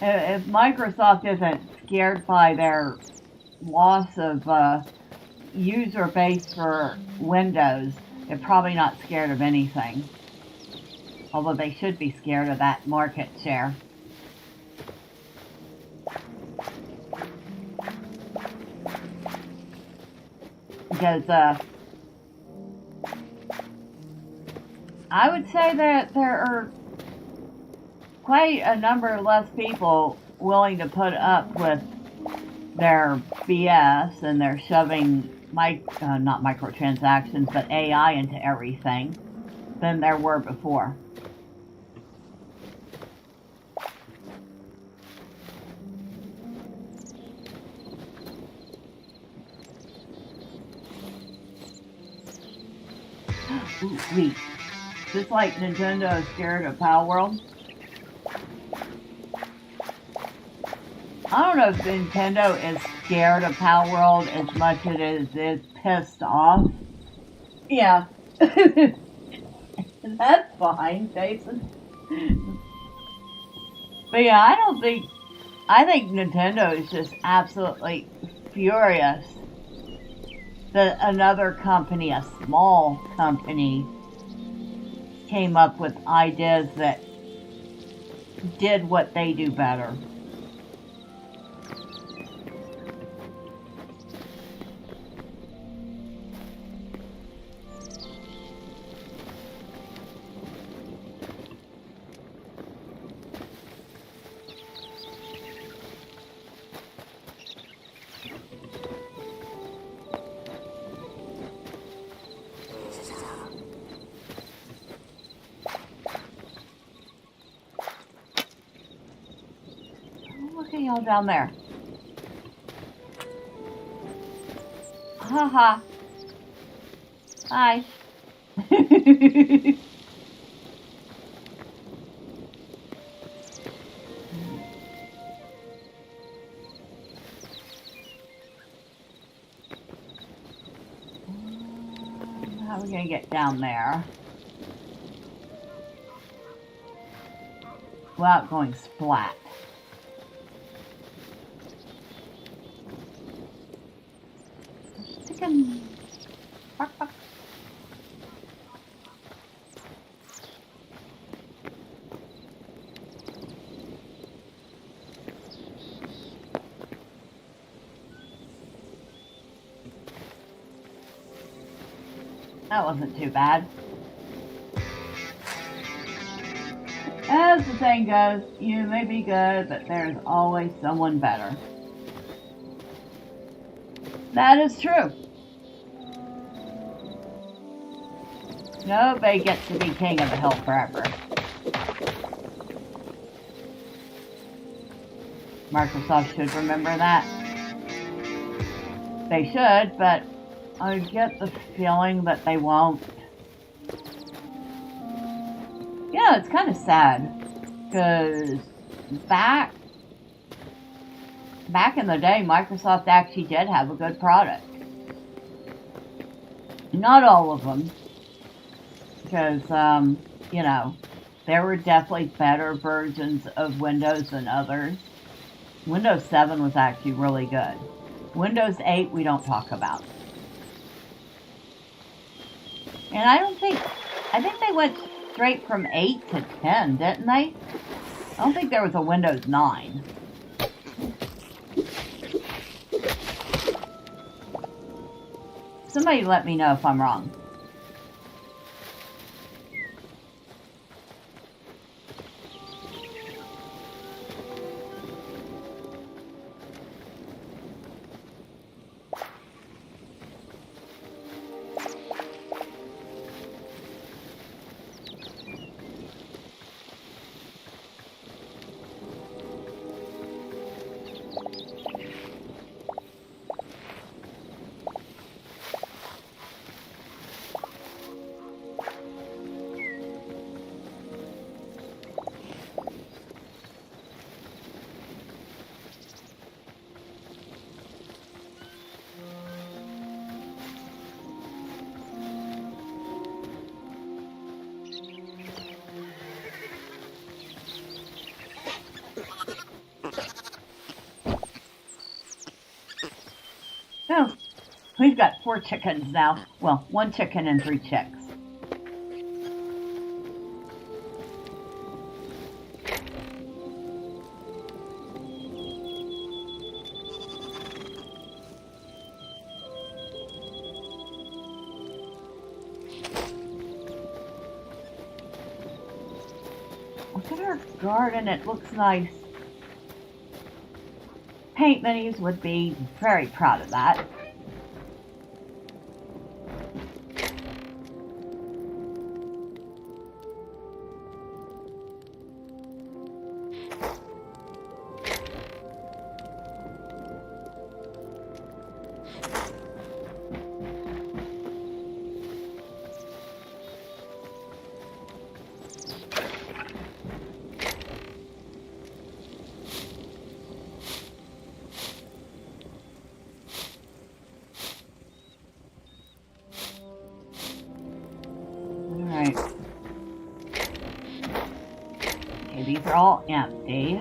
If Microsoft isn't scared by their loss of user base for Windows, they're probably not scared of anything. Although they should be scared of that market share. Because I would say that there are quite a number of less people willing to put up with their BS and they're shoving not microtransactions but AI into everything than there were before. Ooh, wait. Just like Nintendo is scared of Power World. I don't know if Nintendo is scared of Power World as much as it is pissed off. Yeah. That's fine, Jason. But yeah, I think Nintendo is just absolutely furious that another company, a small company, came up with ideas that did what they do better. Look at y'all down there. Haha. Hi. How are we gonna get down there without going splat? That wasn't too bad. As the saying goes, you may be good, but there's always someone better. That is true. Nobody gets to be king of the hill forever. Microsoft should remember that. They should, but I get the feeling that they won't. Yeah, it's kind of sad. Because back in the day, Microsoft actually did have a good product. Not all of them. Because, you know, there were definitely better versions of Windows than others. Windows 7 was actually really good. Windows 8 we don't talk about. And I think they went straight from 8 to 10, didn't they? I don't think there was a Windows 9. Somebody let me know if I'm wrong. We've got 4 chickens now. Well, 1 chicken and 3 chicks. Look at our garden, it looks nice. Paint minis would be very proud of that. Alright. Okay, these are all empty.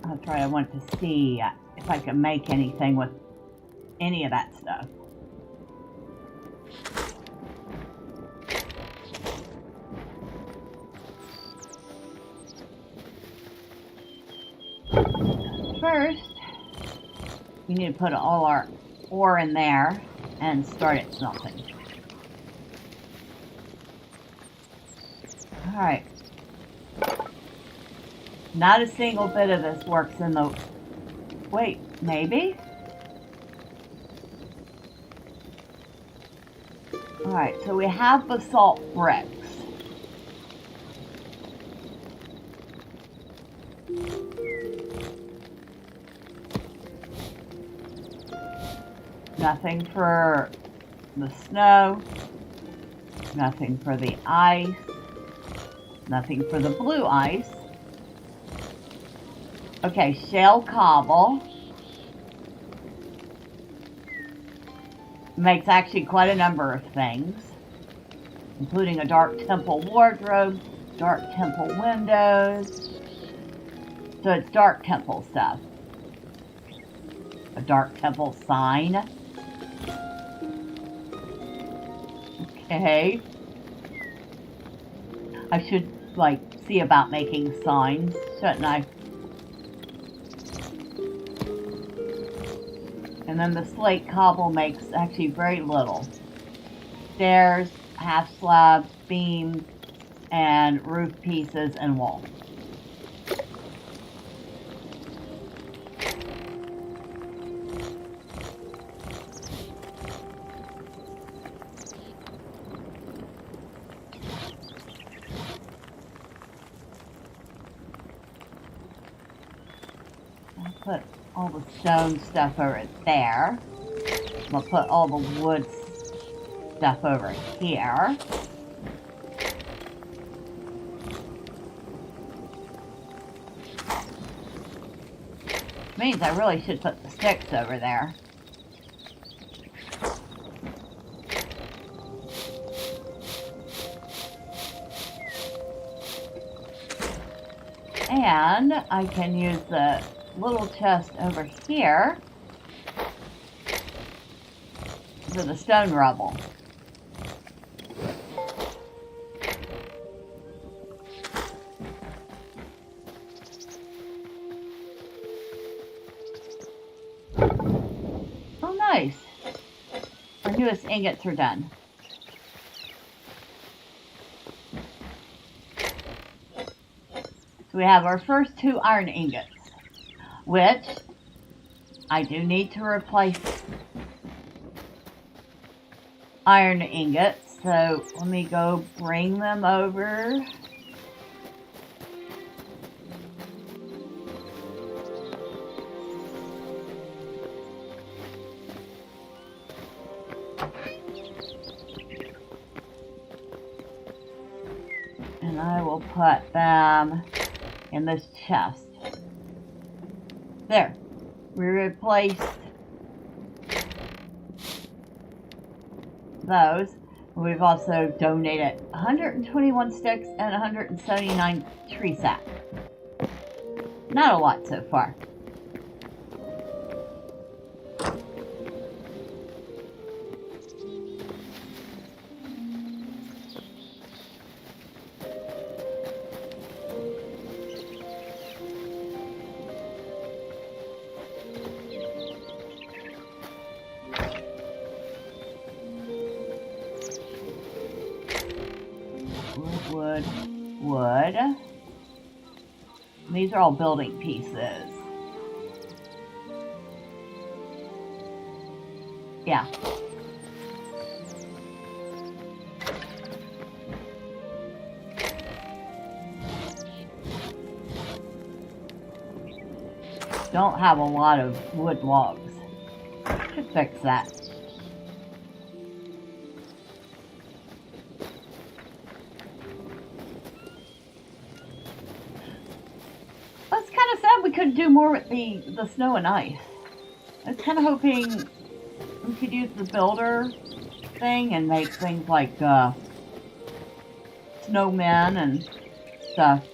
That's right, I want to see if I can make anything with any of that stuff. First, we need to put all our ore in there and start it smelting. Alright. Not a single bit of this works in the... Wait, maybe? Alright, so we have basalt bricks. Nothing for the snow. Nothing for the ice. Nothing for the blue ice. Okay, shale cobble. Makes actually quite a number of things, including a dark temple wardrobe, dark temple windows. So it's dark temple stuff. A dark temple sign. Okay. I should, see about making signs, shouldn't I? And then the slate cobble makes actually very little. Stairs, half slabs, beams, and roof pieces and walls. I'll put all the stone stuff over there. I'll put all the wood stuff over here. Means I really should put the sticks over there. And I can use the little chest over here for the stone rubble. newest ingots are done. So we have our first 2 iron ingots, which I do need to replace iron ingots. So let me go bring them over. And I will put them in this chest. There. We replaced those. We've also donated 121 sticks and 179 tree sap. Not a lot so far. Wood. These are all building pieces. Yeah. Don't have a lot of wood logs. Should fix that. That's kind of sad we couldn't do more with the snow and ice. I was kind of hoping we could use the builder thing and make things like snowmen and stuff.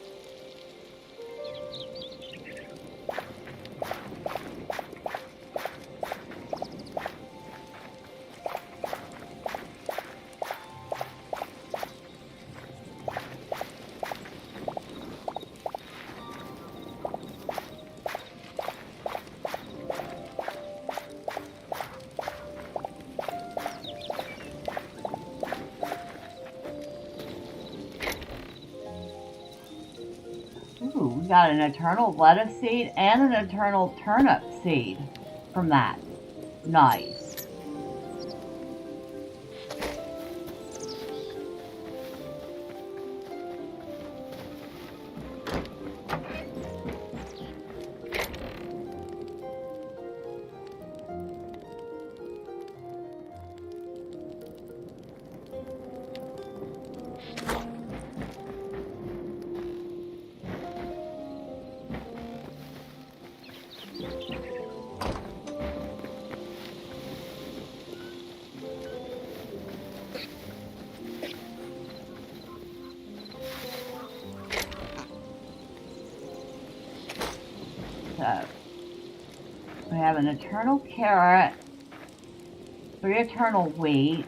Ooh, we got an eternal lettuce seed and an eternal turnip seed from that. Nice. So, we have an eternal carrot, 3 eternal wheat,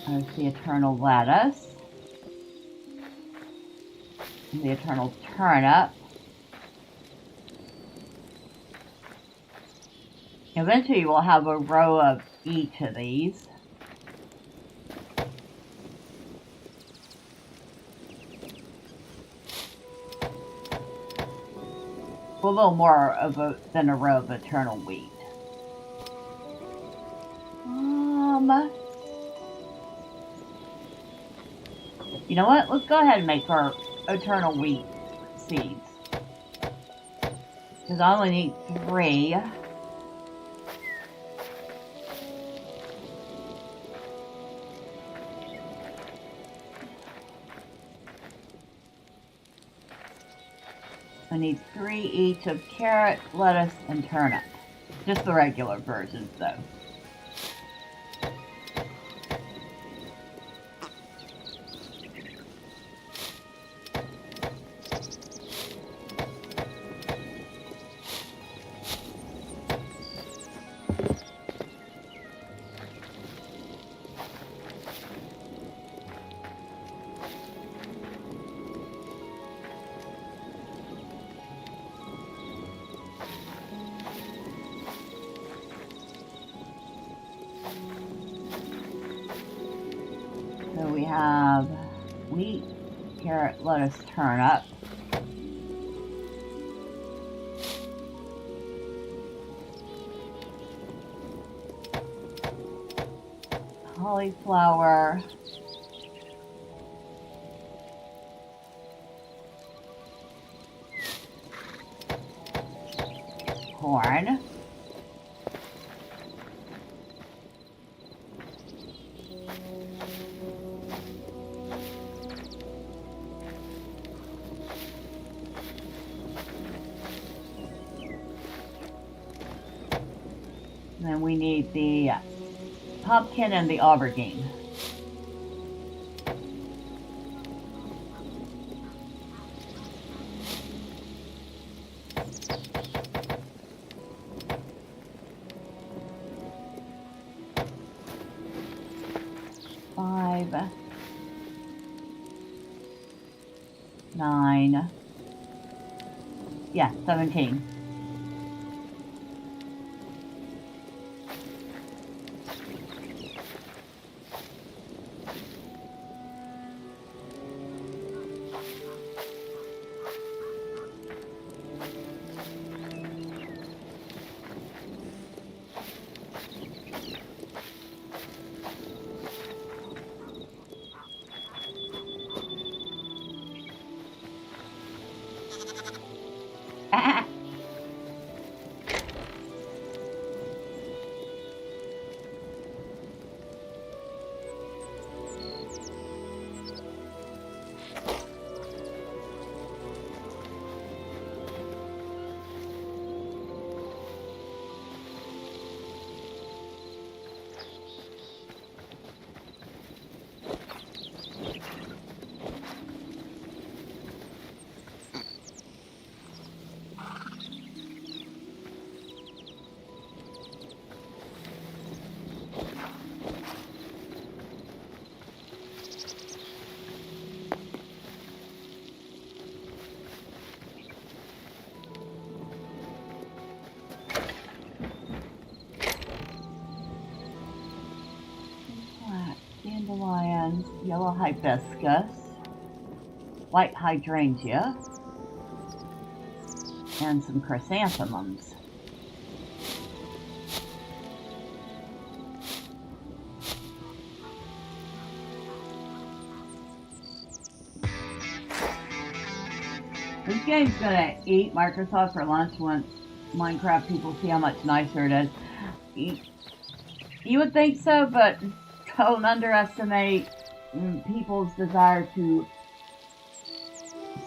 there's the eternal lettuce, and the eternal turnip. Eventually we'll have a row of each of these. A little more than a row of eternal wheat. You know what? Let's go ahead and make our eternal wheat seeds. Because I only need 3. I need 3 each of carrot, lettuce, and turnip. Just the regular versions, though. we have wheat, carrot, lettuce, turnip. Cauliflower. Corn. And then we need the pumpkin and the aubergine. Five, 9, yeah, 17. Dandelions, yellow hibiscus, white hydrangea, and some chrysanthemums. This game's gonna eat Microsoft for lunch once Minecraft people see how much nicer it is. You would think so, but don't underestimate people's desire to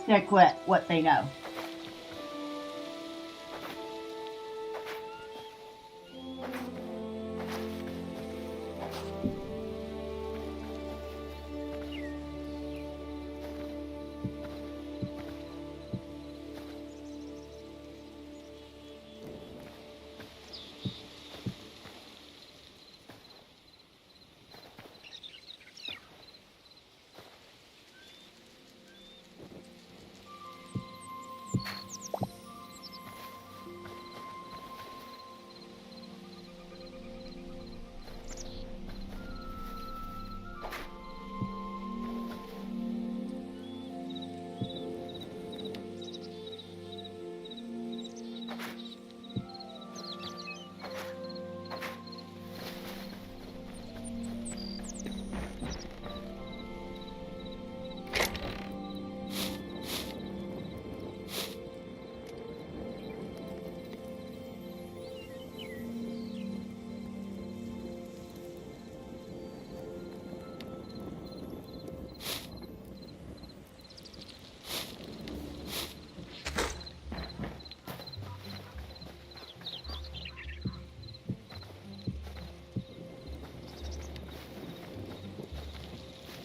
stick with what they know.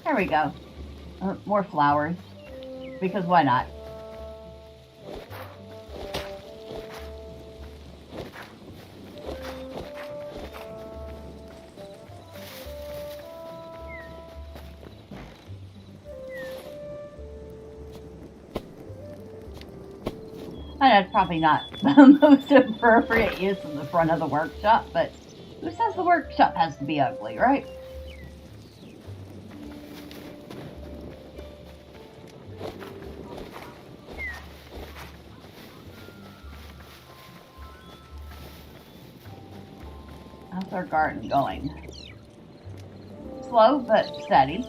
There we go. More flowers. Because why not? I know it's probably not the most appropriate use in the front of the workshop, but who says the workshop has to be ugly, right? How's our garden going? Slow but steady.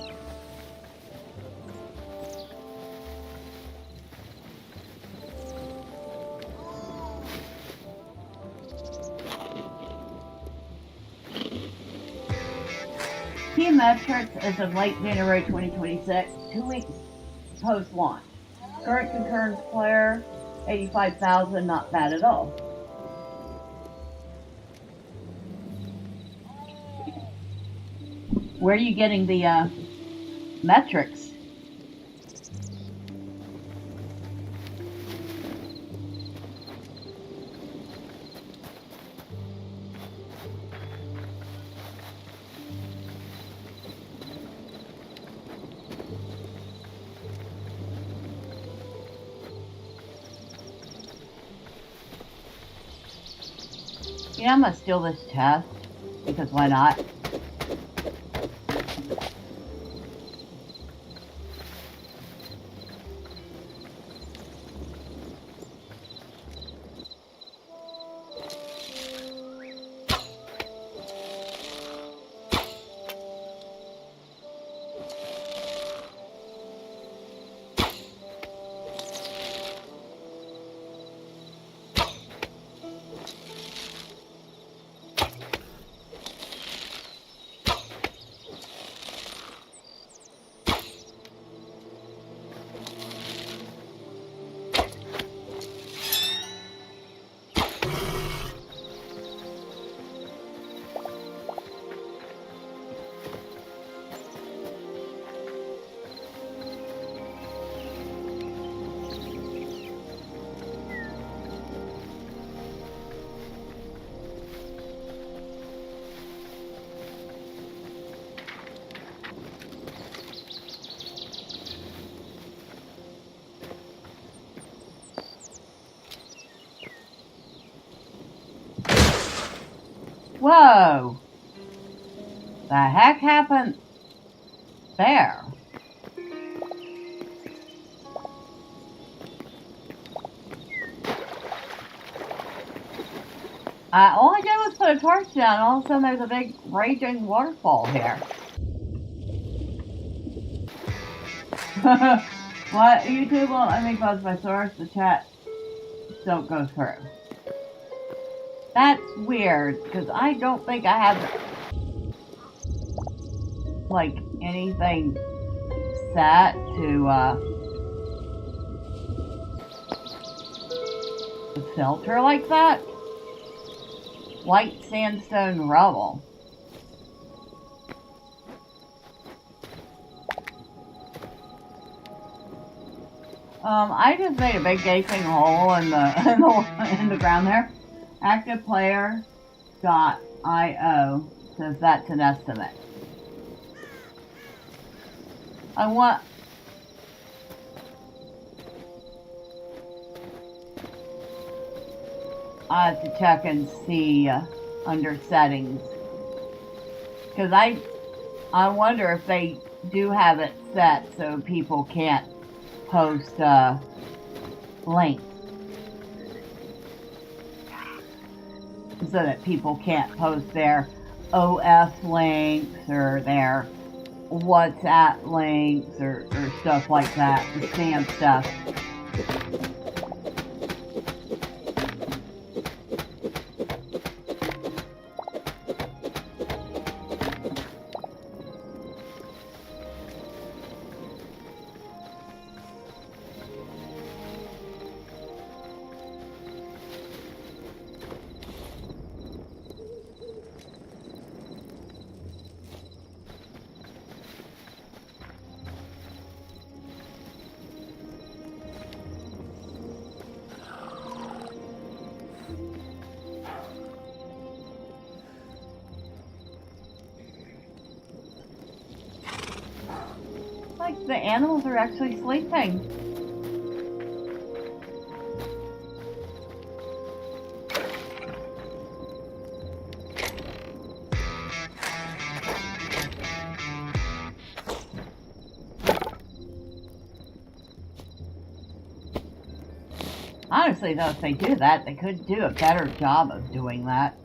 Key metrics as of late January 2026, 2 weeks post-launch. Current concurrent player, 85,000, not bad at all. Where are you getting the metrics? You know, I'm gonna steal this chest, because why not? Whoa! The heck happened there? All I did was put a torch down, all of a sudden there's a big raging waterfall here. What? YouTube won't let me post my source, the chat don't go through. That's weird, because I don't think I have, like, anything set to, filter like that. White sandstone rubble. I just made a big gaping hole in the ground there. ActivePlayer.io says that's an estimate. I have to check and see under settings, because I wonder if they do have it set so people can't post links, so that people can't post their OS links or their WhatsApp links or stuff like that, the spam stuff. Like the animals are actually sleeping. Honestly, though, if they do that, they could do a better job of doing that.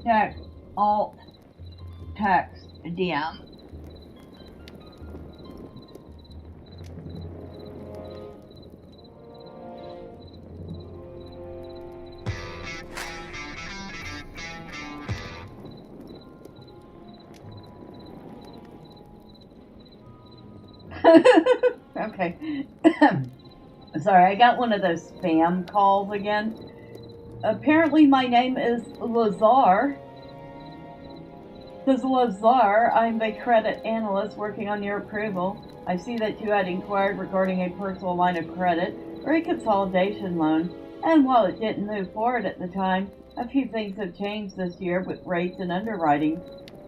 Text, alt, text, DM. Okay. Sorry, I got one of those spam calls again. Apparently my name is Lazar. Says Lazar, I'm a credit analyst working on your approval. I see that you had inquired regarding a personal line of credit or a consolidation loan, and while it didn't move forward at the time, a few things have changed this year with rates and underwriting.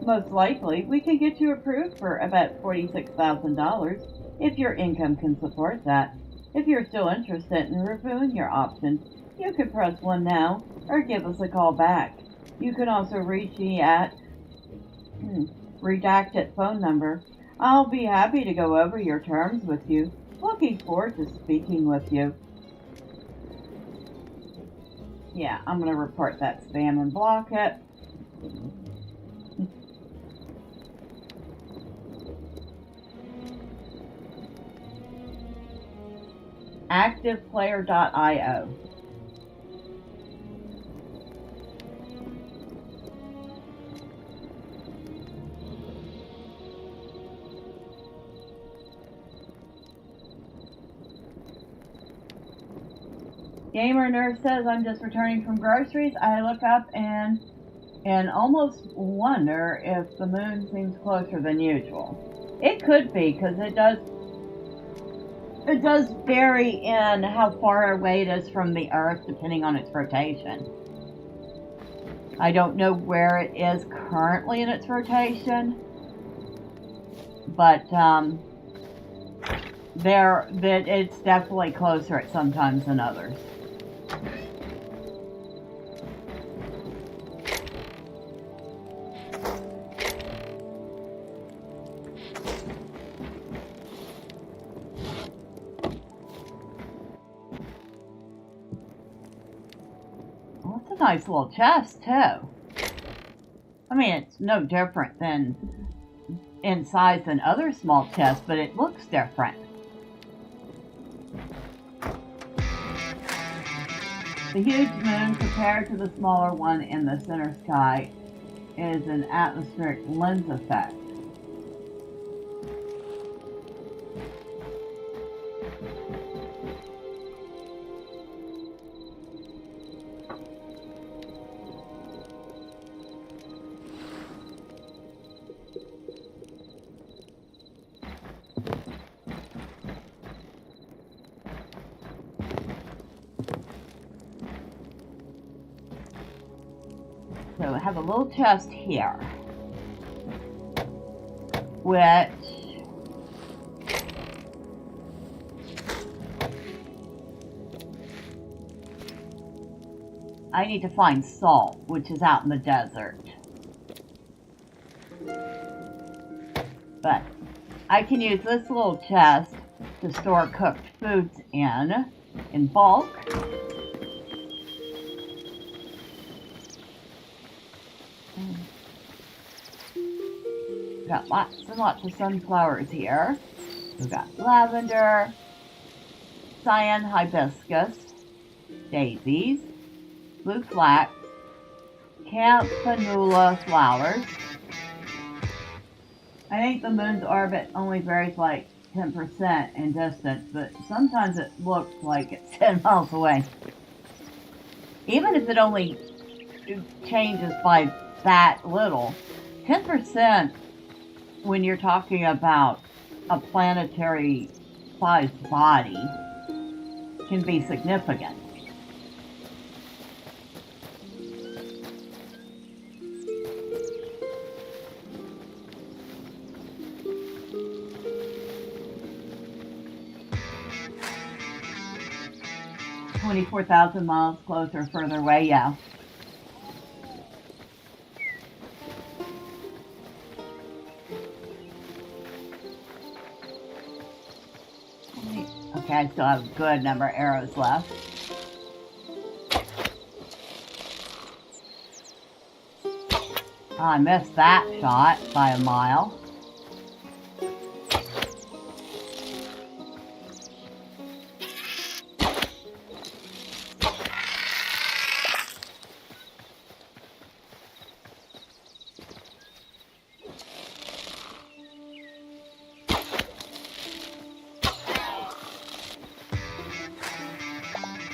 Most likely, we can get you approved for about $46,000 if your income can support that. If you're still interested in reviewing your options, you can press 1 now or give us a call back. You can also reach me at redacted phone number. I'll be happy to go over your terms with you. Looking forward to speaking with you. Yeah, I'm going to report that spam and block it. ActivePlayer.io. Gamer Nurse says, I'm just returning from groceries. I look up and almost wonder if the moon seems closer than usual. It could be, because it does vary in how far away it is from the Earth, depending on its rotation. I don't know where it is currently in its rotation, but it's definitely closer at some times than others. Well, it's a nice little chest, too. I mean, it's no different than in size than other small chests, but it looks different. The huge moon, compared to the smaller one in the center sky, is an atmospheric lens effect. So I have a little chest here, which I need to find salt, which is out in the desert. But I can use this little chest to store cooked foods in bulk. We've got lots and lots of sunflowers here. We've got lavender, cyan hibiscus, daisies, blue flax, campanula flowers. I think the moon's orbit only varies like 10% in distance, but sometimes it looks like it's 10 miles away. Even if it only changes by that little, 10% when you're talking about a planetary sized body can be significant. $24,000 miles closer, further away, yeah. Okay, I still have a good number of arrows left. I missed that shot by a mile.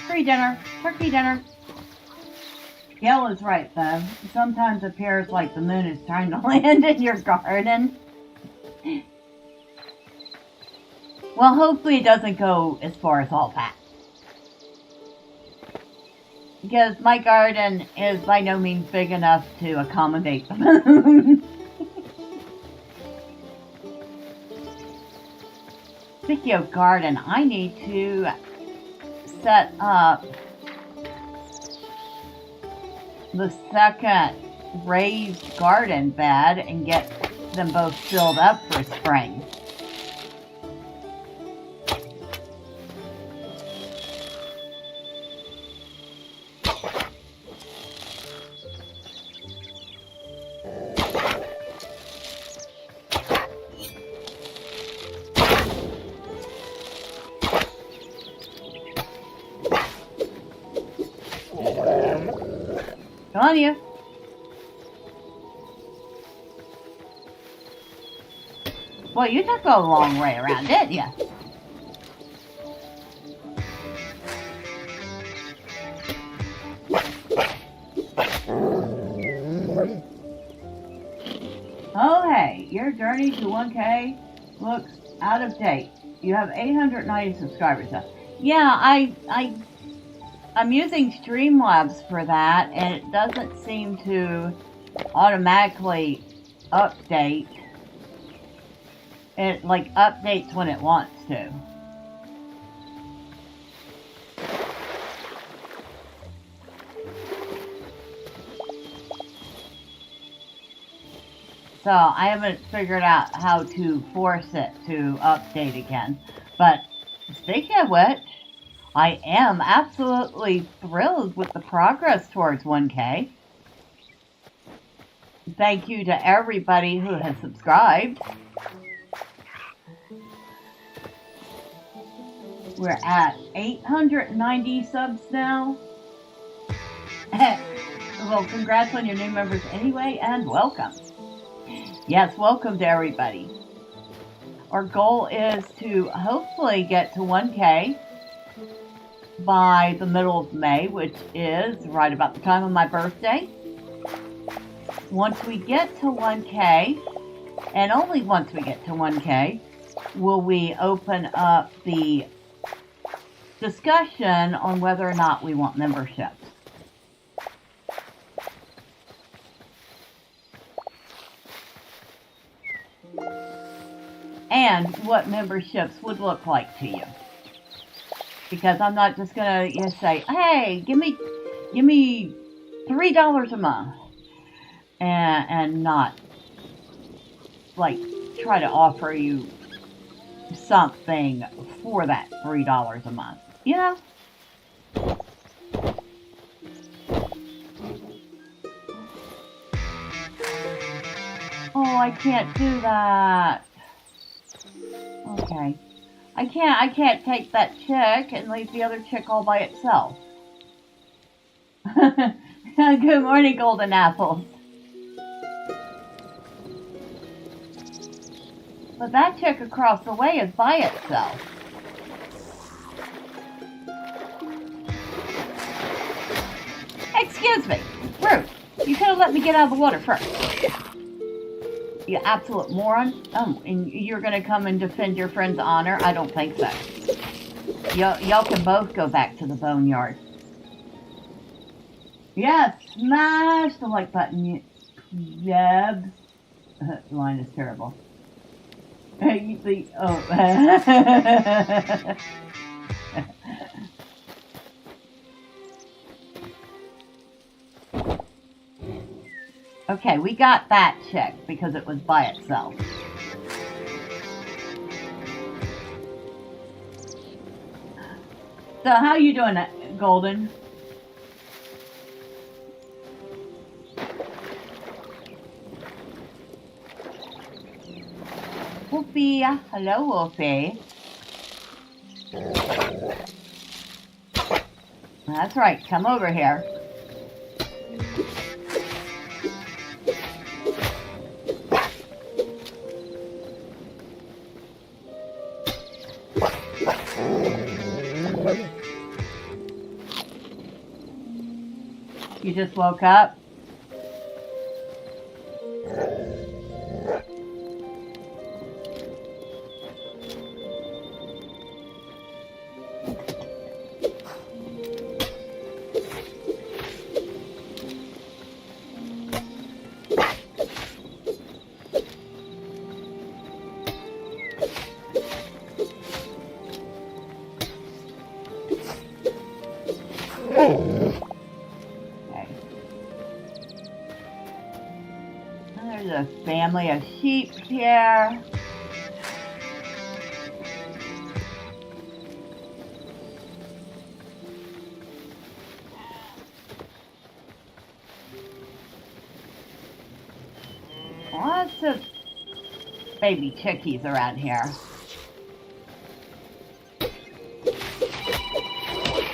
Free dinner. Turkey dinner. Gail is right, though. It sometimes appears like the moon is trying to land in your garden. Well, hopefully it doesn't go as far as all that. Because my garden is by no means big enough to accommodate the moon. Speaking of garden, I need to set up the second raised garden bed and get them both filled up for spring. Come on, you. Well, you took a long way around, didn't you? Oh, hey, your journey to 1K looks out of date. You have 890 subscribers now. Yeah, I'm using Streamlabs for that, and it doesn't seem to automatically update. It, like, updates when it wants to. So, I haven't figured out how to force it to update again. But, speaking of which, I am absolutely thrilled with the progress towards 1K. Thank you to everybody who has subscribed. We're at 890 subs now. Well, congrats on your new members anyway, and welcome. Yes, welcome to everybody. Our goal is to hopefully get to 1K by the middle of May, which is right about the time of my birthday. Once we get to 1K, and only once we get to 1K, will we open up the discussion on whether or not we want memberships. And what memberships would look like to you. Because I'm not just gonna say, hey, give me $3 a month, and not like try to offer you something for that $3 a month. You know? Oh, I can't do that. Okay. I can't take that chick and leave the other chick all by itself. Good morning, golden apples. But that chick across the way is by itself. Excuse me, rude. You could have let me get out of the water first. You absolute moron. And you're gonna come and defend your friend's honor? I don't think so. Y'all can both go back to the boneyard. Yes, smash the like button, Yebs. Line is terrible. You see, oh. Okay, we got that chick because it was by itself. So how you doing, Golden? Wolfie. Hello, Wolfie. That's right. Come over here. You just woke up? There's a family of sheep here. Lots of baby chickies around here.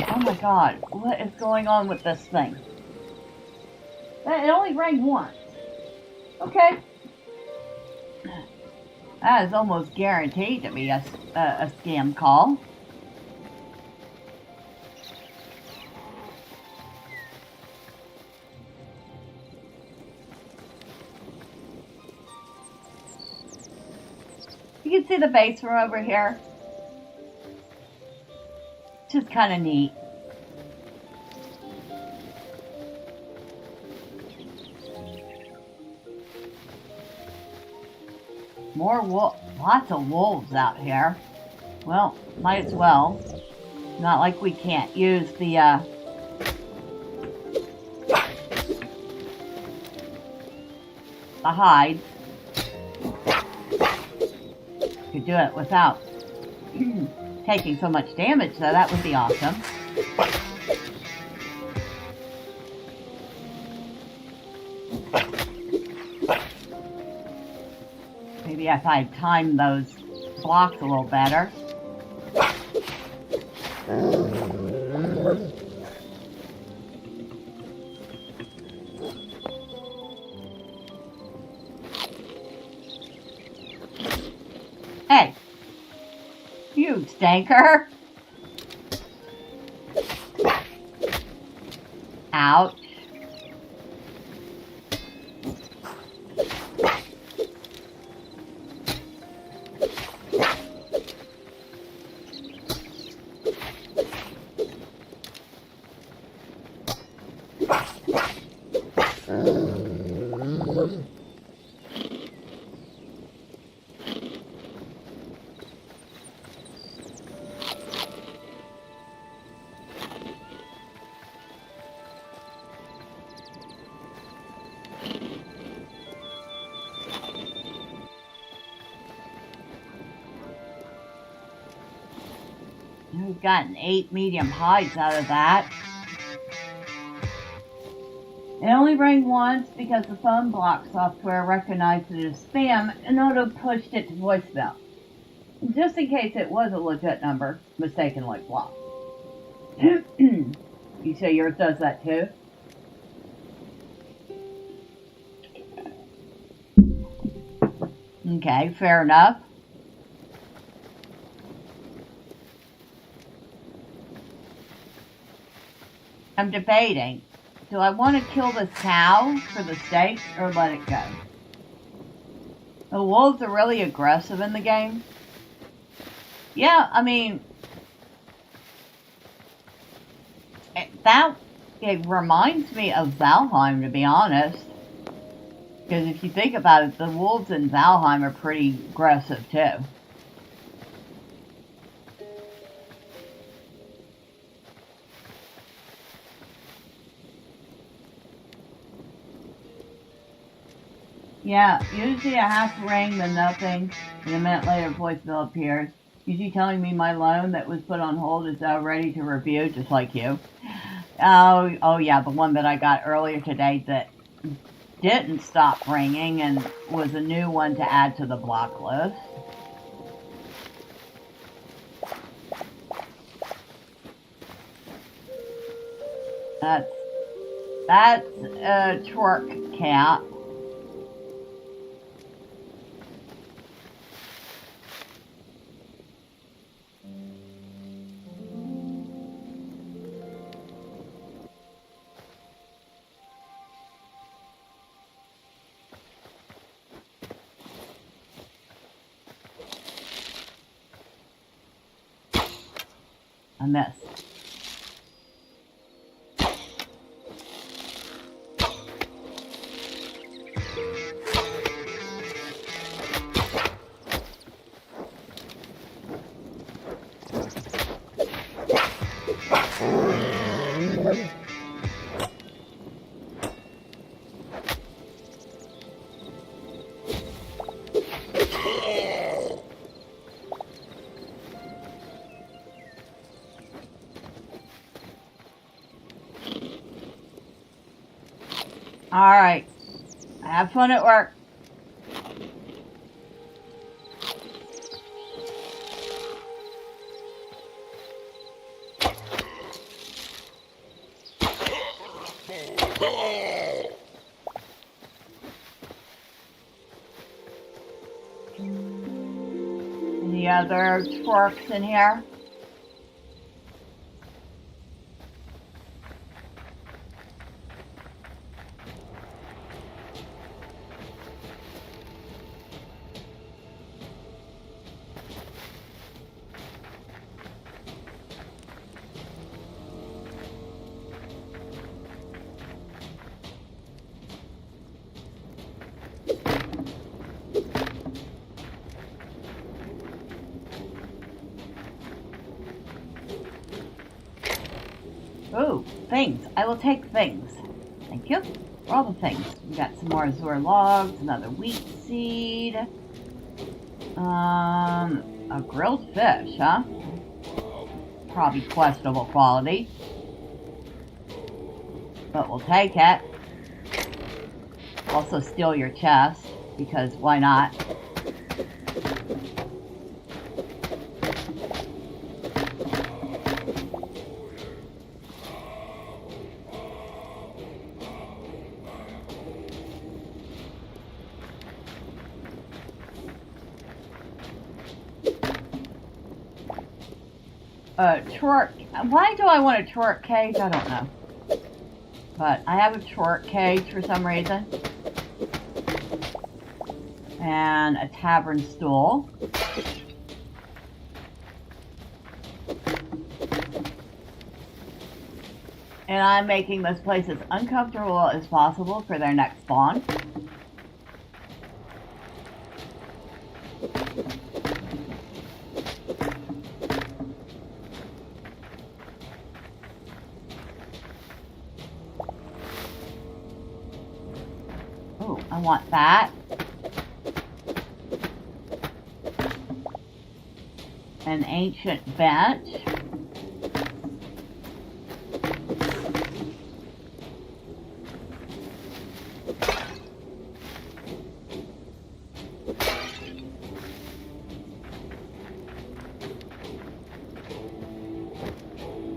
Oh my god, what is going on with this thing? It only rang once. Okay. That is almost guaranteed to be a scam call. You can see the base from over here. Just kind of neat. Lots of wolves out here. Well, might as well. Not like we can't use the hides. Could do it without taking so much damage, so that would be awesome. Maybe if I time those blocks a little better. Hey, you stinker. Ouch. We've gotten 8 medium hides out of that. It only rang once because the phone block software recognized it as spam and auto-pushed it to voicemail. Just in case it was a legit number, mistakenly blocked. You say yours does that too? Okay, fair enough. I'm debating. Do I want to kill this cow for the steak or let it go? The wolves are really aggressive in the game. Yeah, I mean, it reminds me of Valheim, to be honest. Because if you think about it, the wolves in Valheim are pretty aggressive too. Yeah, usually I have to ring the nothing, and a minute later voicemail appears. Usually telling me my loan that was put on hold is now ready to review, just like you. Oh yeah, the one that I got earlier today that didn't stop ringing and was a new one to add to the block list. That's a twerk cat. I missed. Alright. Have fun at work. Any other twerks in here? Ooh, things. I will take things. Thank you for all the things. We got some more azure logs, another wheat seed. A grilled fish, huh? Probably questionable quality. But we'll take it. Also steal your chest, because why not? Twerk. Why do I want a twerk cage? I don't know. But I have a twerk cage for some reason. And a tavern stool. And I'm making this place as uncomfortable as possible for their next spawn. Oh, I want that. An ancient bench.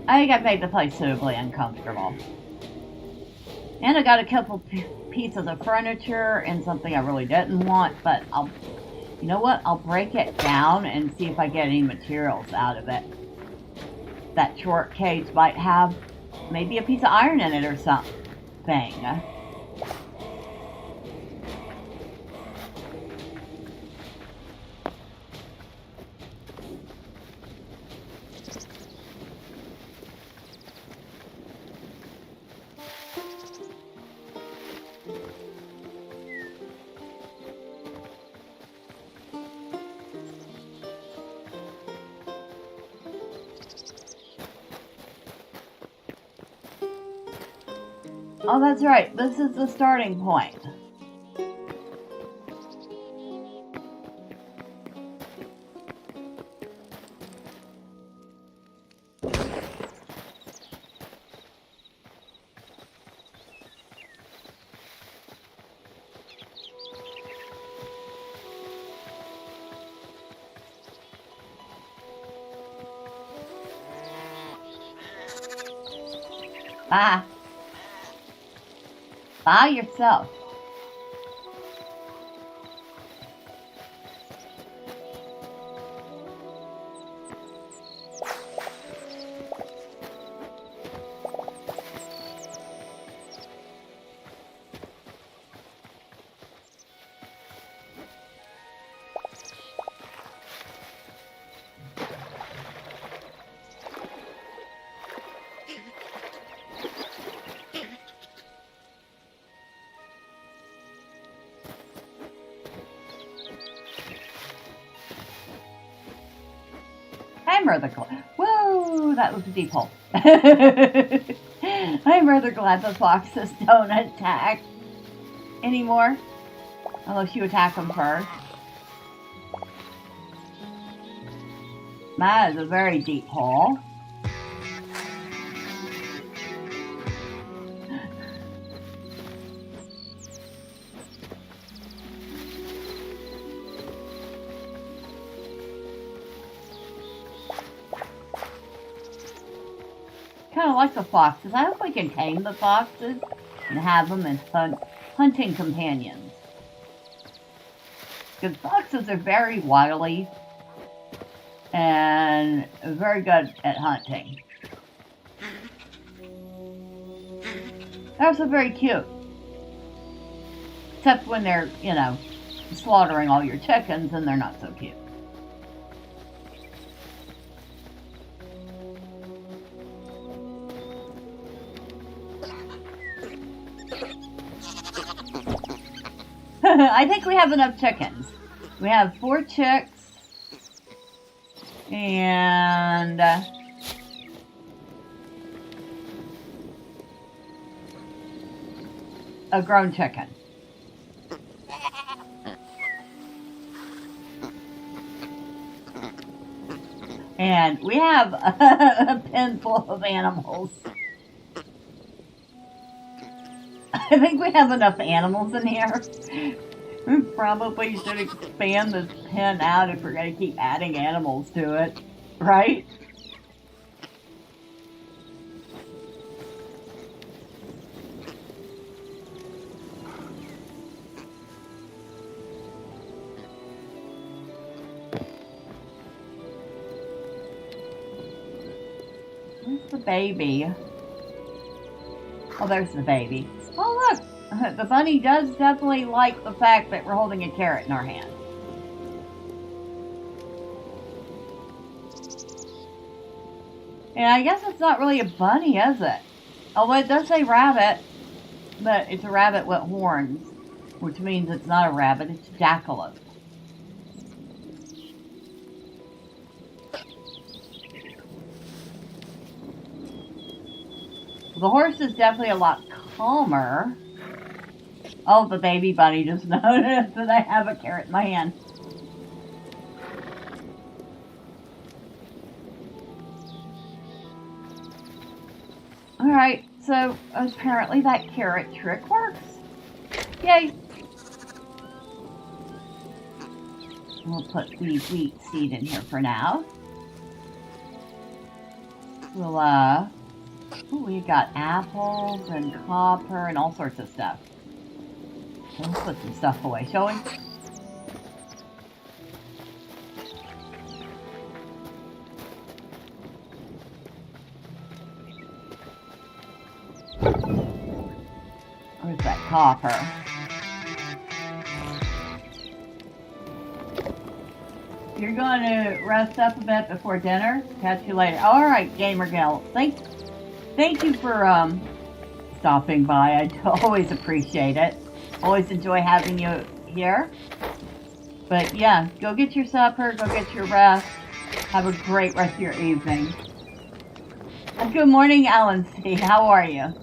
I think I've made the place suitably uncomfortable. And I got a couple pieces of furniture and something I really didn't want, but you know what? I'll break it down and see if I get any materials out of it. That short cage might have maybe a piece of iron in it or something. Oh, that's right. This is the starting point. Ah. By yourself. I'm rather glad. Whoa, that was a deep hole. I'm rather glad the foxes don't attack anymore. Unless you attack them first. That is a very deep hole. Kind of like the foxes. I hope we can tame the foxes and have them as hunting companions. Because foxes are very wily and very good at hunting. They're also very cute. Except when they're, you know, slaughtering all your chickens and they're not so cute. I think we have enough chickens. We have 4 chicks and a grown chicken. And we have a pen full of animals. I think we have enough animals in here. We probably should expand this pen out if we're going to keep adding animals to it, right? Where's the baby? Oh, there's the baby. Oh, look! The bunny does definitely like the fact that we're holding a carrot in our hand. And I guess it's not really a bunny, is it? Although it does say rabbit, but it's a rabbit with horns, which means it's not a rabbit, it's a jackalope. The horse is definitely a lot calmer. Oh, the baby bunny just noticed that I have a carrot in my hand. Alright, so apparently that carrot trick works. Yay! We'll put the wheat seed in here for now. We'll, ooh, we got apples and copper and all sorts of stuff. Let's put some stuff away, shall we? Where's that copper? You're going to rest up a bit before dinner? Catch you later. Alright, Gamer Gal. Thank you for stopping by. I always appreciate it. Always enjoy having you here. But yeah, go get your supper, go get your rest. Have a great rest of your evening. And good morning, Alan C. How are you?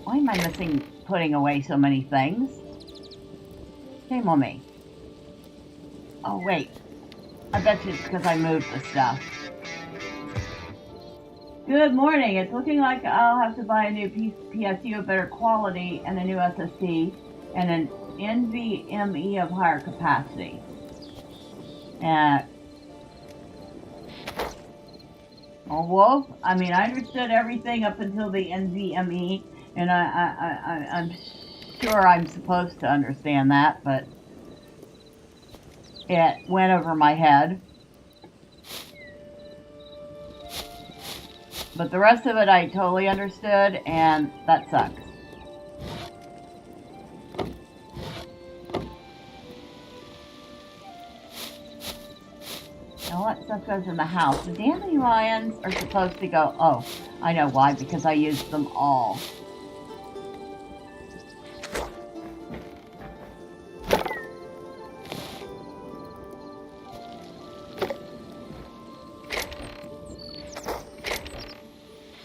Why am I missing putting away so many things? Shame on me. Oh wait. I bet you it's because I moved the stuff. Good morning. It's looking like I'll have to buy a new PSU of better quality and a new SSD and an NVMe of higher capacity. And a wolf, I mean, I understood everything up until the NVMe, and I'm sure I'm supposed to understand that, but it went over my head. But the rest of it I totally understood, and that sucks. All that stuff goes in the house. The dandelions are supposed to go, oh, I know why, because I used them all.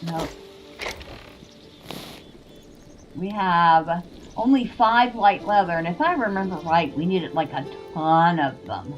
Nope. We have only 5 light leather, and if I remember right, we needed like a ton of them.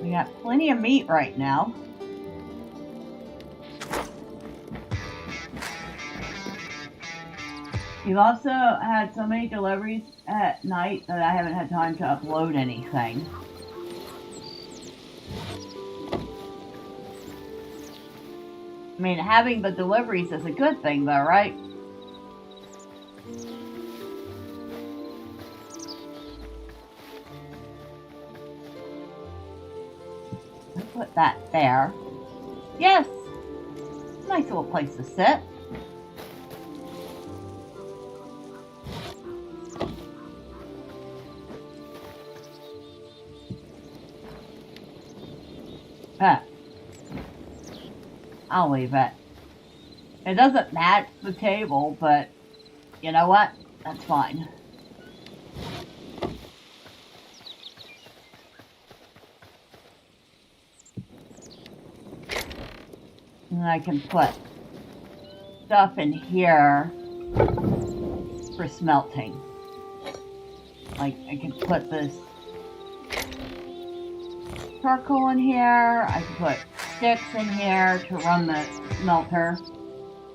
We got plenty of meat right now. We've also had so many deliveries at night that I haven't had time to upload anything. I mean, having the deliveries is a good thing though, right? I'll put that there. Yes! Nice little place to sit. I'll leave it. It doesn't match the table, but you know what? That's fine. And I can put stuff in here for smelting. Like, I can put this charcoal in here. I can put sticks in here to run the smelter.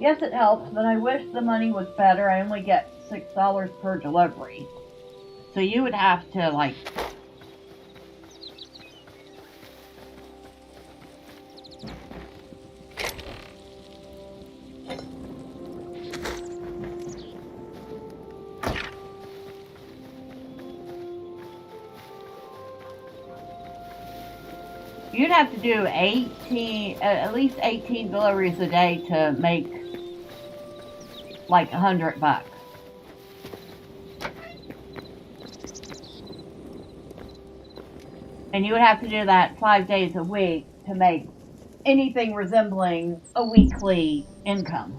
Yes, it helps, but I wish the money was better. I only get $6 per delivery. So you would have to, like, you'd have to do at least 18 deliveries a day to make like $100. And you would have to do that 5 days a week to make anything resembling a weekly income.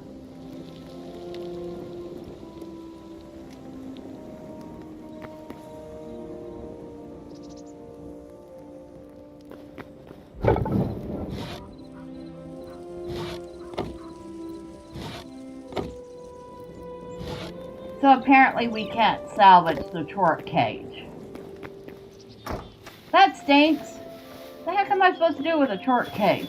So apparently we can't salvage the torque cage. That stinks. The heck am I supposed to do with a torque cage?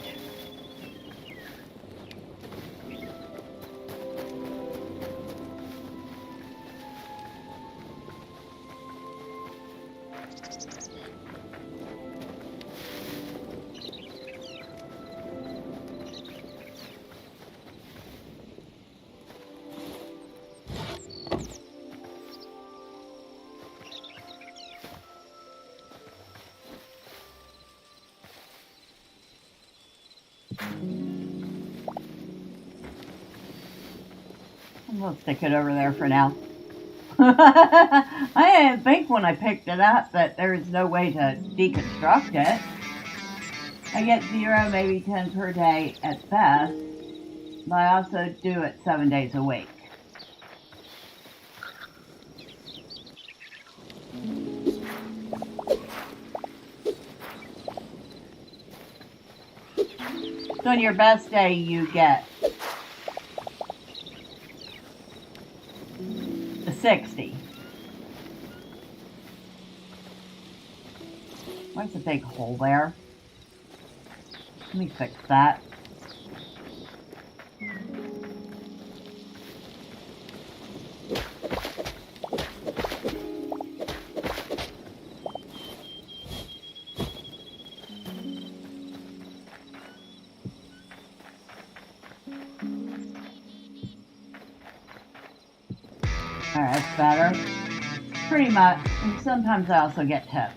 We'll stick it over there for now. I didn't think when I picked it up that there is no way to deconstruct it. I get 0, maybe 10 per day at best, but I also do it 7 days a week. So on your best day you get 60. Where's the big hole there? Let me fix that. Alright, that's better. Pretty much. And sometimes I also get tips.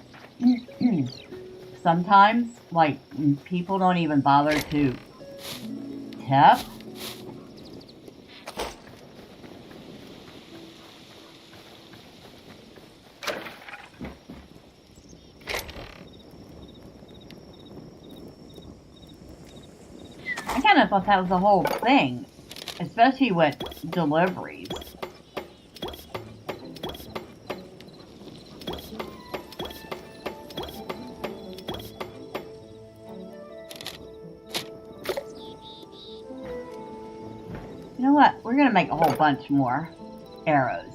Sometimes, like, people don't even bother to tip. I kind of thought that was the whole thing, especially with deliveries. You know what? We're going to make a whole bunch more arrows.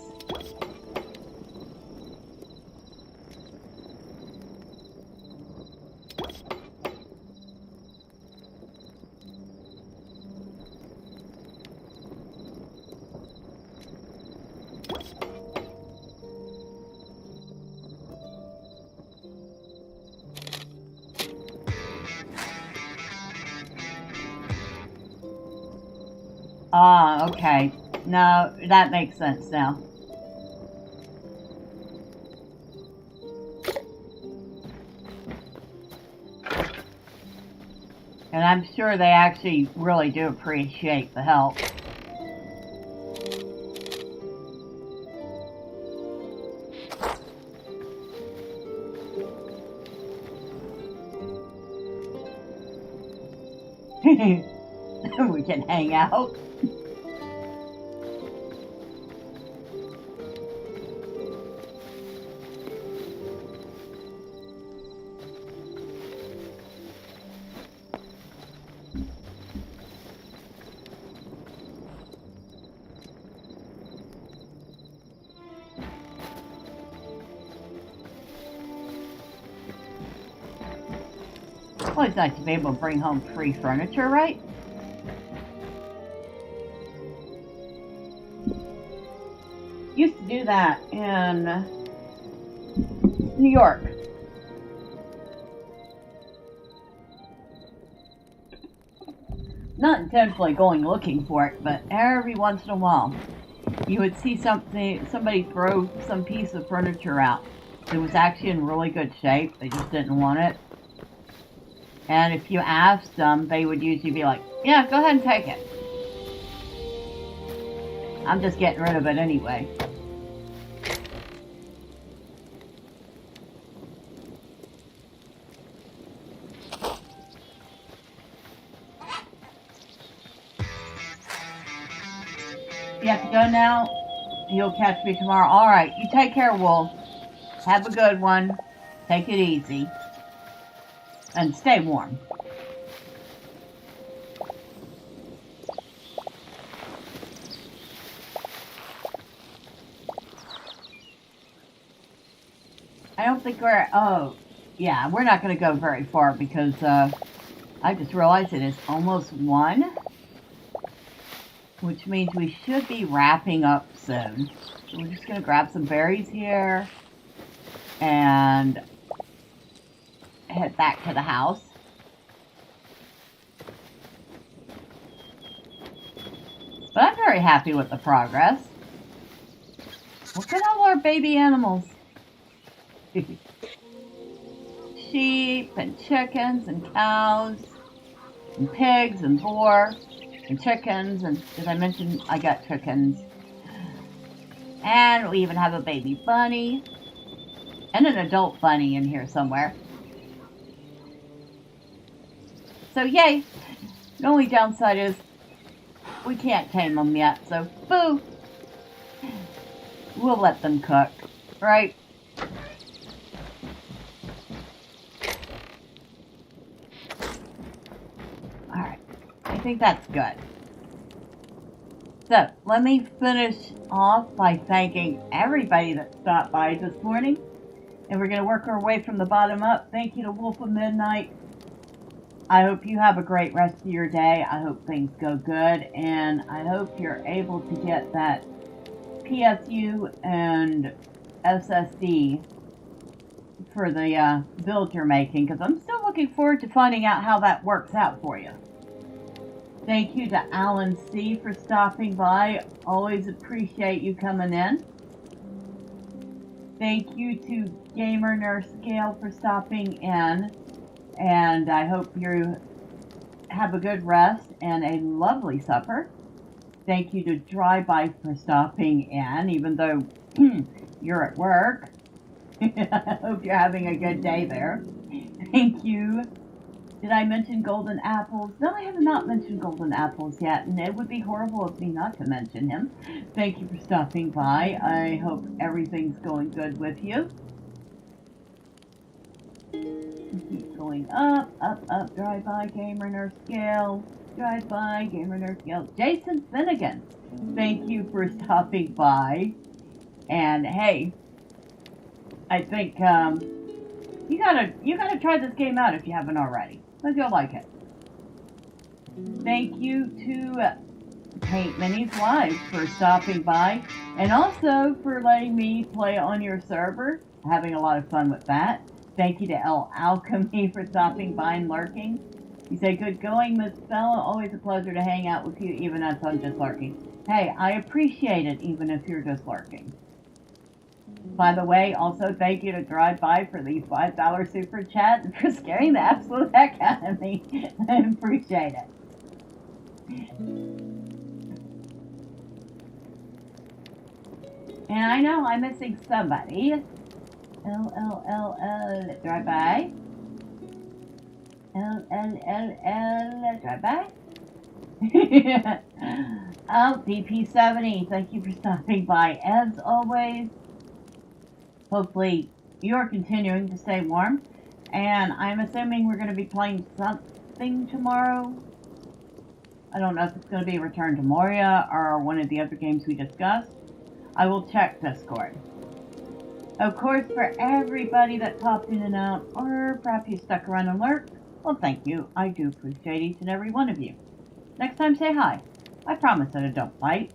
Ah, okay. No, that makes sense now. And I'm sure they actually really do appreciate the help. We can hang out. Well, it's nice to be able to bring home free furniture, right? Used to do that in New York. Not intentionally going looking for it, but every once in a while, you would see somebody throw some piece of furniture out. It was actually in really good shape. They just didn't want it. And if you asked them, they would usually be like, yeah, go ahead and take it. I'm just getting rid of it anyway. You have to go now? You'll catch me tomorrow. Alright, you take care, Wolf. Have a good one. Take it easy. And stay warm. I don't think we're... Oh, yeah, we're not going to go very far because I just realized it is almost 1. Which means we should be wrapping up soon. So we're just going to grab some berries here and head back to the house. But I'm very happy with the progress. Look at all our baby animals. Sheep and chickens and cows and pigs and boar and chickens, and as I mentioned, I got chickens. And we even have a baby bunny and an adult bunny in here somewhere. So yay! The only downside is we can't tame them yet, so boo! We'll let them cook, right? Alright, I think that's good. So, let me finish off by thanking everybody that stopped by this morning. And we're going to work our way from the bottom up. Thank you to Wolf of Midnight. I hope you have a great rest of your day. I hope things go good. And I hope you're able to get that PSU and SSD for the build you're making. Because I'm still looking forward to finding out how that works out for you. Thank you to Alan C. for stopping by. Always appreciate you coming in. Thank you to Gamer Nurse Scale for stopping in. And I hope you have a good rest and a lovely supper. Thank you to Drive-By for stopping in, even though you're at work. I hope you're having a good day there. Thank you. Did I mention Golden Apples? No, I have not mentioned Golden Apples yet, and it would be horrible of me not to mention him. Thank you for stopping by. I hope everything's going good with you. Keep going up, up, up. Drive-By, Gamer Nurse Scale. Drive-By, Gamer Nurse Scale. Jason Finnegan, thank you for stopping by. And hey, I think you gotta try this game out if you haven't already. I think you'll like it. Thank you to Paint Minis Live for stopping by, and also for letting me play on your server. Having a lot of fun with that. Thank you to El Alchemy for stopping by and lurking. You say, good going, Miss Bella. Always a pleasure to hang out with you, even if I'm just lurking. Hey, I appreciate it, even if you're just lurking. By the way, also thank you to Drive-By for the $5 super chat and for scaring the absolute heck out of me. I appreciate it. And I know I'm missing somebody. L, Drive-By. L, Drive-By. Oh, DP70, thank you for stopping by as always. Hopefully you're continuing to stay warm. And I'm assuming we're going to be playing something tomorrow. I don't know if it's going to be Return to Moria or one of the other games we discussed. I will check Discord. Of course, for everybody that popped in and out, or perhaps you stuck around and lurked, well, thank you. I do appreciate each and every one of you. Next time, say hi. I promise that I don't bite.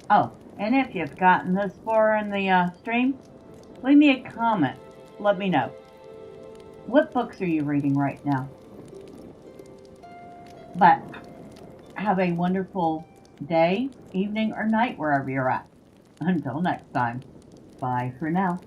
Oh, and if you've gotten this far in the stream, leave me a comment. Let me know. What books are you reading right now? But have a wonderful day, evening, or night wherever you're at. Until next time, bye for now.